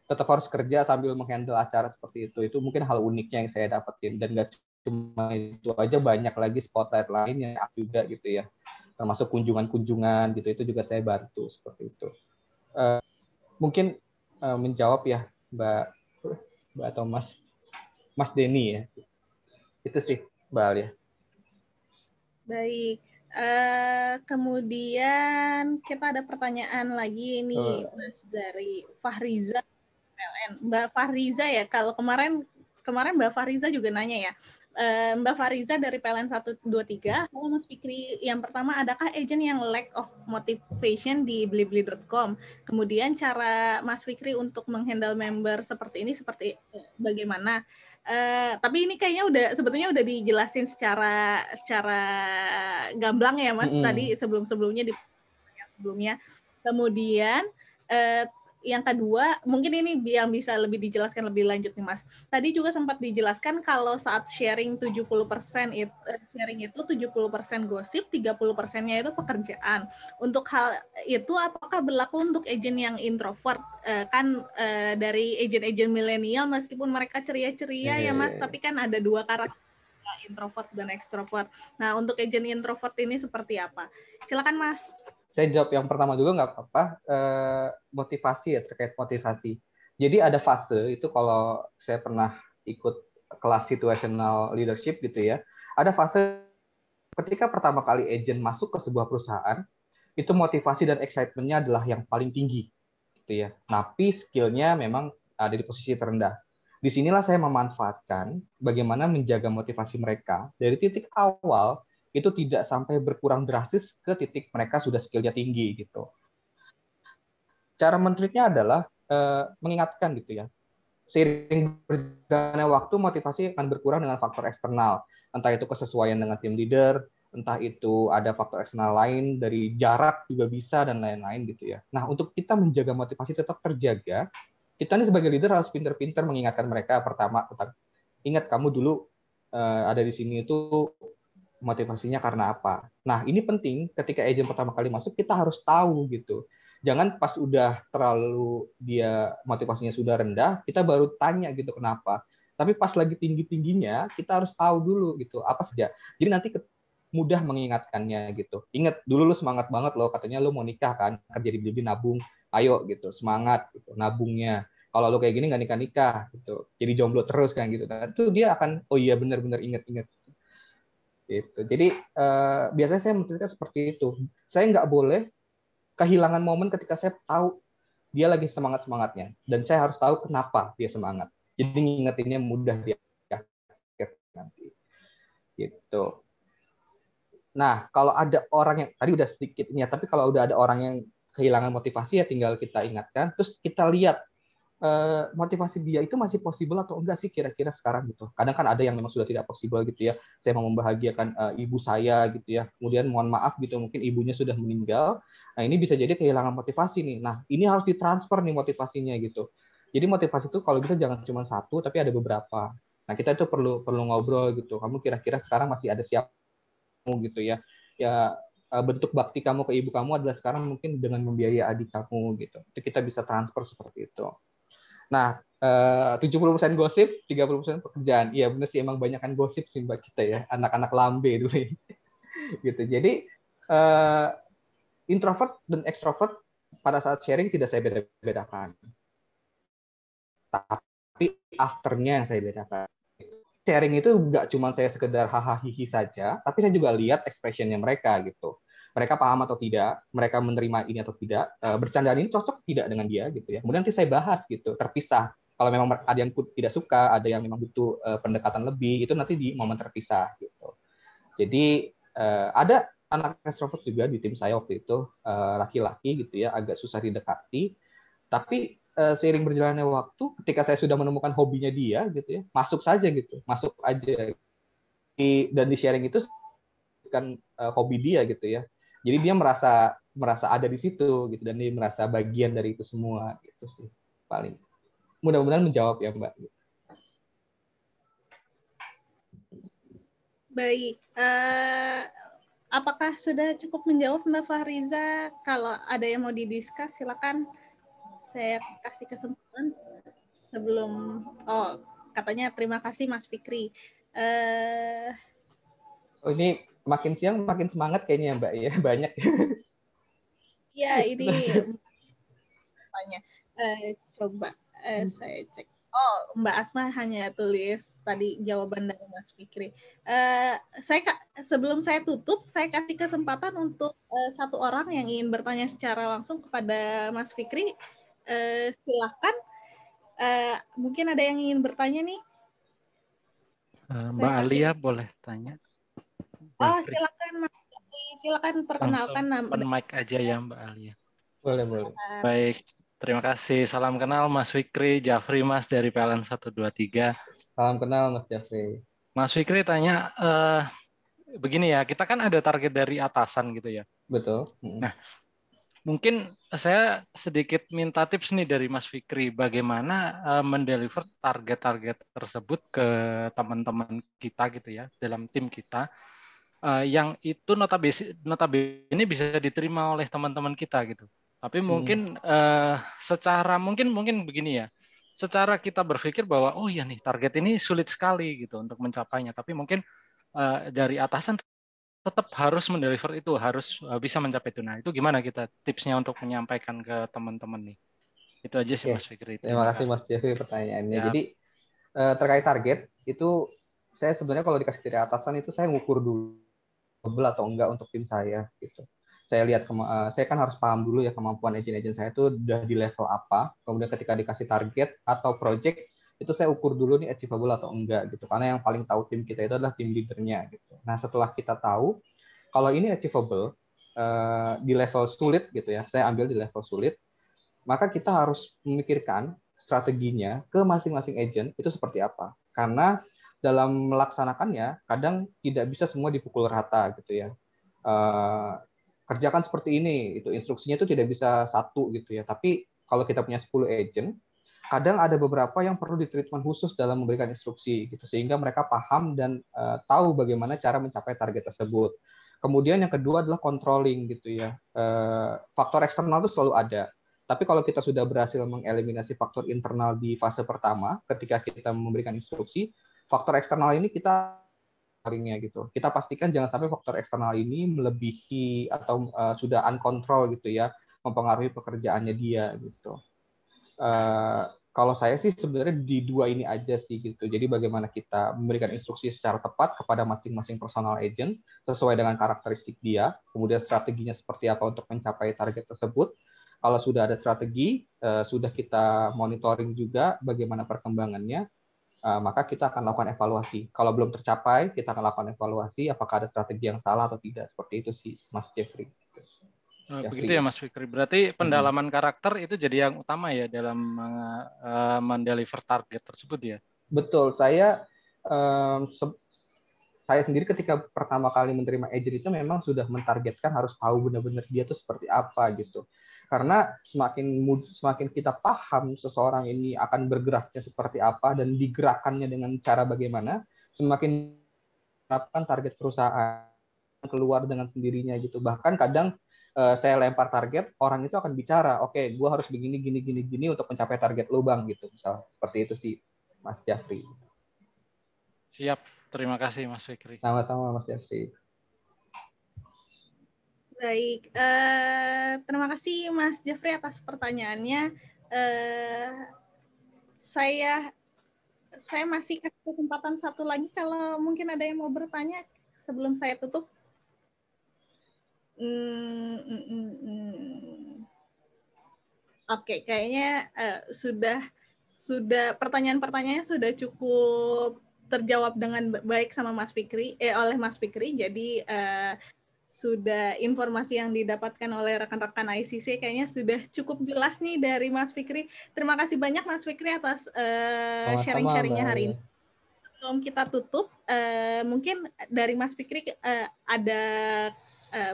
tetap harus kerja sambil menghandle acara seperti itu. Itu mungkin hal uniknya yang saya dapetin, dan nggak cuma itu aja, banyak lagi spotlight lain yang juga gitu ya, termasuk kunjungan-kunjungan gitu, itu juga saya bantu seperti itu. Mungkin menjawab ya Mbak atau Mas Denny ya. Itu sih, Mbak Alia. Baik. Kemudian kita ada pertanyaan lagi nih, Mas, dari Fahriza PLN. Mbak Fahriza ya, kalau kemarin Mbak Fahriza juga nanya ya. Mbak Fahriza dari PLN 123, halo Mas Fikri. Yang pertama, adakah agent yang lack of motivation di blibli.com? Kemudian cara Mas Fikri untuk menghandle member seperti ini seperti bagaimana? Tapi ini kayaknya sebetulnya udah dijelasin secara gamblang ya Mas, tadi sebelumnya di yang sebelumnya. Kemudian yang kedua, mungkin ini yang bisa lebih dijelaskan lebih lanjut nih Mas. Tadi juga sempat dijelaskan kalau saat sharing 70% sharing itu 70% gosip, 30%-nya itu pekerjaan. Untuk hal itu apakah berlaku untuk agent yang introvert? Dari agent-agent milenial meskipun mereka ceria-ceria ya Mas, tapi kan ada dua karakter, introvert dan ekstrovert. Nah, untuk agent introvert ini seperti apa? Silakan Mas. Saya jawab yang pertama juga nggak apa-apa. Motivasi ya, terkait motivasi. Jadi ada fase itu, kalau saya pernah ikut kelas situational leadership gitu ya, ada fase ketika pertama kali agent masuk ke sebuah perusahaan, itu motivasi dan excitement-nya adalah yang paling tinggi gitu ya. Tapi skill-nya memang ada di posisi terendah. Disinilah saya memanfaatkan bagaimana menjaga motivasi mereka dari titik awal itu tidak sampai berkurang drastis ke titik mereka sudah skill-nya tinggi gitu. Cara men-treatnya adalah mengingatkan gitu ya. seiring berjalannya waktu motivasi akan berkurang dengan faktor eksternal, entah itu kesesuaian dengan tim leader, entah itu ada faktor eksternal lain dari jarak juga bisa dan lain-lain gitu ya. Nah, untuk kita menjaga motivasi tetap terjaga, kita nih sebagai leader harus pintar-pintar mengingatkan mereka. Pertama, tetap ingat kamu dulu ada di sini itu motivasinya karena apa. Nah, ini penting ketika agent pertama kali masuk kita harus tahu gitu. Jangan pas udah terlalu dia motivasinya sudah rendah, kita baru tanya gitu kenapa. Tapi pas lagi tinggi-tingginya, kita harus tahu dulu gitu apa saja. Jadi nanti mudah mengingatkannya gitu. Ingat dulu lu semangat banget loh, katanya lu mau nikah kan, kerja di nabung, ayo gitu, semangat gitu, nabungnya. Kalau lu kayak gini nggak nikah-nikah gitu, jadi jomblo terus kan gitu. Nah, itu dia akan, oh iya benar-benar ingat-ingat gitu. Jadi biasanya saya menceritakan seperti itu. Saya nggak boleh kehilangan momen ketika saya tahu dia lagi semangat-semangatnya. Dan saya harus tahu kenapa dia semangat. Jadi ngingetinnya mudah dia nanti. Gitu. Nah, kalau ada orang yang, tadi udah sedikit ini ya, tapi kalau udah ada orang yang kehilangan motivasi ya tinggal kita ingatkan, terus kita lihat motivasi dia itu masih possible atau enggak sih kira-kira sekarang gitu. Kadang kan ada yang memang sudah tidak possible gitu ya. Saya mau membahagiakan ibu saya gitu ya. Kemudian mohon maaf gitu, mungkin ibunya sudah meninggal. Nah, ini bisa jadi kehilangan motivasi nih. Nah, ini harus ditransfer nih motivasinya gitu. Jadi motivasi itu kalau bisa jangan cuma satu, tapi ada beberapa. Nah, kita itu perlu ngobrol gitu. Kamu kira-kira sekarang masih ada siapa gitu ya. Ya bentuk bakti kamu ke ibu kamu adalah sekarang mungkin dengan membiayai adik kamu gitu. Itu kita bisa transfer seperti itu. Nah, 70% gosip, 30% pekerjaan. Iya benar sih, emang banyak kan gosip sih mbak kita ya, anak-anak lambe dulu gitu. Jadi introvert dan extrovert pada saat sharing tidak saya beda-bedakan. Tapi afternya yang saya bedakan. Sharing itu nggak cuma saya sekedar hahaha hihi saja, tapi saya juga lihat expressionnya mereka gitu. Mereka paham atau tidak, mereka menerima ini atau tidak, bercandaan ini cocok tidak dengan dia gitu ya. Kemudian nanti saya bahas gitu, terpisah. Kalau memang ada yang tidak suka, ada yang memang butuh pendekatan lebih, itu nanti di momen terpisah gitu. Jadi ada anak extrovert juga di tim saya waktu itu, laki-laki gitu ya, agak susah didekati, tapi seiring berjalannya waktu, ketika saya sudah menemukan hobinya dia gitu ya, masuk saja gitu, masuk aja. Dan di sharing itu kan hobi dia gitu ya. Jadi dia merasa ada di situ gitu, dan dia merasa bagian dari itu semua gitu sih paling. Mudah-mudahan menjawab ya Mbak. Baik, apakah sudah cukup menjawab Mbak Fahriza? Kalau ada yang mau didiskus, silakan saya kasih kesempatan sebelum. Oh, katanya terima kasih Mas Fikri. Oh, ini makin siang makin semangat kayaknya Mbak ya, banyak. Ya ini banyak. Coba saya cek. Oh, Mbak Asma hanya tulis tadi jawaban dari Mas Fikri. Sebelum saya tutup, saya kasih kesempatan untuk satu orang yang ingin bertanya secara langsung kepada Mas Fikri. Silakan. Mungkin ada yang ingin bertanya nih. Mbak Alia boleh tanya. Oh, silakan Mas Fikri. Silakan perkenalkan nama. Open mic aja ya Mbak Alia. Boleh. Baik. Terima kasih. Salam kenal Mas Fikri, Jafri Mas dari PLN 123. Salam kenal Mas Jafri. Mas Fikri tanya, begini ya, kita kan ada target dari atasan gitu ya. Betul. Nah, mungkin saya sedikit minta tips nih dari Mas Fikri, bagaimana mendeliver target-target tersebut ke teman-teman kita gitu ya, dalam tim kita, yang itu notabene bisa diterima oleh teman-teman kita gitu. Tapi mungkin secara mungkin begini ya, secara kita berpikir bahwa oh ya nih target ini sulit sekali gitu untuk mencapainya, tapi mungkin dari atasan tetap harus mendeliver itu, harus bisa mencapai itu. Nah itu gimana kita tipsnya untuk menyampaikan ke teman-teman nih? Itu aja sih Mas Fikri. Terima kasih Mas Jeffrey pertanyaannya. Ya. Jadi terkait target itu saya sebenarnya kalau dikasih dari atasan itu saya ngukur dulu atau enggak untuk tim saya gitu. Saya lihat saya kan harus paham dulu ya kemampuan agent-agent saya itu udah di level apa. Kemudian ketika dikasih target atau project itu saya ukur dulu nih achievable atau enggak gitu. Karena yang paling tahu tim kita itu adalah tim leadernya gitu. Nah, setelah kita tahu kalau ini achievable di level sulit gitu ya. Saya ambil di level sulit. Maka kita harus memikirkan strateginya ke masing-masing agent itu seperti apa. Karena dalam melaksanakannya kadang tidak bisa semua dipukul rata gitu ya. Kerjakan seperti ini, itu instruksinya itu tidak bisa satu gitu ya. Tapi kalau kita punya 10 agent, kadang ada beberapa yang perlu ditreatment khusus dalam memberikan instruksi gitu, sehingga mereka paham dan tahu bagaimana cara mencapai target tersebut. Kemudian yang kedua adalah controlling gitu ya. Faktor eksternal itu selalu ada. Tapi kalau kita sudah berhasil mengeliminasi faktor internal di fase pertama, ketika kita memberikan instruksi, faktor eksternal ini kita gitu. Kita pastikan jangan sampai faktor eksternal ini melebihi atau sudah uncontrol gitu ya, mempengaruhi pekerjaannya dia gitu. Kalau saya sih sebenarnya di dua ini aja sih gitu. Jadi bagaimana kita memberikan instruksi secara tepat kepada masing-masing personal agent sesuai dengan karakteristik dia, kemudian strateginya seperti apa untuk mencapai target tersebut. Kalau sudah ada strategi, sudah kita monitoring juga bagaimana perkembangannya, maka kita akan lakukan evaluasi. Kalau belum tercapai, kita akan lakukan evaluasi apakah ada strategi yang salah atau tidak. Seperti itu sih, Mas Jeffrey. Begitu ya Mas Fikri. Berarti pendalaman karakter itu jadi yang utama ya dalam mendeliver target tersebut ya? Betul. Saya sendiri ketika pertama kali menerima agent itu memang sudah mentargetkan harus tahu benar-benar dia tuh seperti apa gitu. Karena semakin kita paham seseorang ini akan bergeraknya seperti apa dan digerakkannya dengan cara bagaimana, semakin menerapkan target perusahaan keluar dengan sendirinya gitu. Bahkan kadang saya lempar target, orang itu akan bicara, oke, gue harus begini, gini untuk mencapai target lubang gitu. Misal seperti itu sih, Mas Jafri. Siap, terima kasih Mas Fikri. Sama-sama Mas Jafri. Baik, terima kasih Mas Jeffrey atas pertanyaannya. Saya masih kasih kesempatan satu lagi kalau mungkin ada yang mau bertanya sebelum saya tutup. Oke, kayaknya sudah pertanyaan-pertanyaannya sudah cukup terjawab dengan baik sama Mas Fikri, oleh Mas Fikri. Jadi sudah informasi yang didapatkan oleh rekan-rekan ICC kayaknya sudah cukup jelas nih dari Mas Fikri. Terima kasih banyak Mas Fikri atas sharing-sharingnya hari ini. Sebelum kita tutup, mungkin dari Mas Fikri ada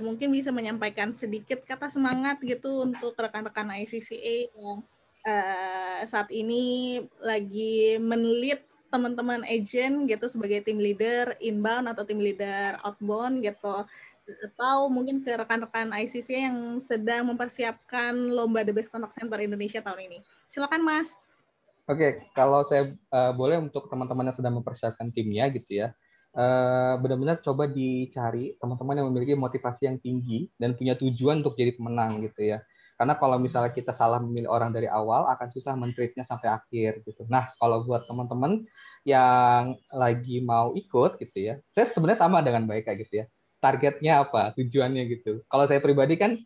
mungkin bisa menyampaikan sedikit kata semangat gitu untuk rekan-rekan ICCA yang saat ini lagi men-lead teman-teman agent gitu sebagai tim leader inbound atau tim leader outbound gitu. Atau mungkin ke rekan-rekan ICC yang sedang mempersiapkan lomba The Best Contact Center Indonesia tahun ini. Silakan Mas. Oke, kalau saya boleh untuk teman-teman yang sedang mempersiapkan timnya gitu ya, benar-benar coba dicari teman-teman yang memiliki motivasi yang tinggi dan punya tujuan untuk jadi pemenang gitu ya. Karena kalau misalnya kita salah memilih orang dari awal, akan susah men-treatnya sampai akhir gitu. Nah, kalau buat teman-teman yang lagi mau ikut gitu ya, saya sebenarnya sama dengan baik kayak gitu ya. Targetnya apa, tujuannya gitu. Kalau saya pribadi kan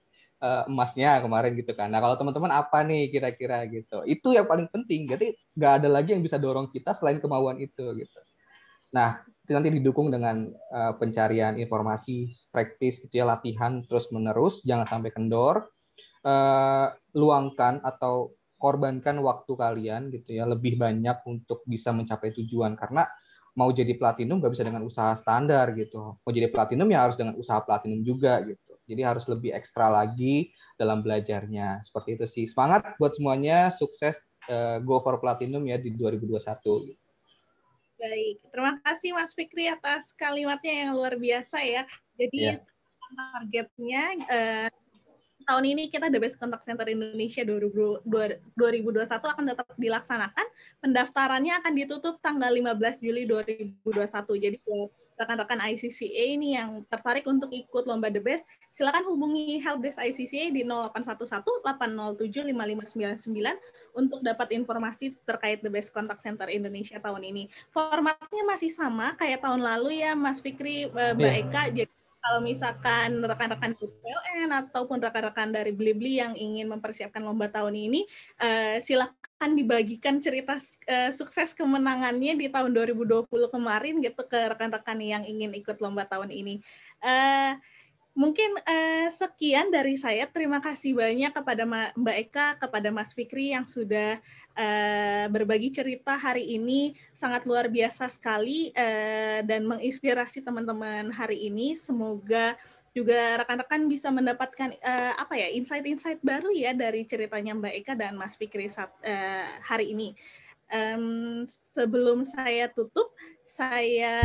emasnya kemarin gitu kan. Nah kalau teman-teman apa nih kira-kira gitu. Itu yang paling penting. Jadi nggak ada lagi yang bisa dorong kita selain kemauan itu gitu. Nah itu nanti didukung dengan pencarian informasi, praktis gitu ya, latihan terus menerus, jangan sampai kendor. Luangkan atau korbankan waktu kalian gitu ya lebih banyak untuk bisa mencapai tujuan, karena mau jadi platinum nggak bisa dengan usaha standar gitu. Mau jadi platinum ya harus dengan usaha platinum juga gitu. Jadi harus lebih ekstra lagi dalam belajarnya. Seperti itu sih. Semangat buat semuanya, sukses go for platinum ya di 2021. Baik, terima kasih Mas Fikri atas kalimatnya yang luar biasa ya. Jadi targetnya tahun ini kita The Best Contact Center Indonesia 2021 akan tetap dilaksanakan. Pendaftarannya akan ditutup tanggal 15 Juli 2021. Jadi buat rekan-rekan ICCA ini yang tertarik untuk ikut lomba The Best, silakan hubungi Helpdesk ICCA di 0811-807-5599 untuk dapat informasi terkait The Best Contact Center Indonesia tahun ini. Formatnya masih sama kayak tahun lalu ya Mas Fikri, Mbak Eka. Jadi kalau misalkan rekan-rekan PLN ataupun rekan-rekan dari Blibli yang ingin mempersiapkan lomba tahun ini, silakan dibagikan cerita sukses kemenangannya di tahun 2020 kemarin gitu ke rekan-rekan yang ingin ikut lomba tahun ini. Mungkin sekian dari saya. Terima kasih banyak kepada Mbak Eka, kepada Mas Fikri yang sudah berbagi cerita hari ini. Sangat luar biasa sekali dan menginspirasi teman-teman hari ini. Semoga juga rekan-rekan bisa mendapatkan insight-insight baru ya dari ceritanya Mbak Eka dan Mas Fikri hari ini. Sebelum saya tutup, saya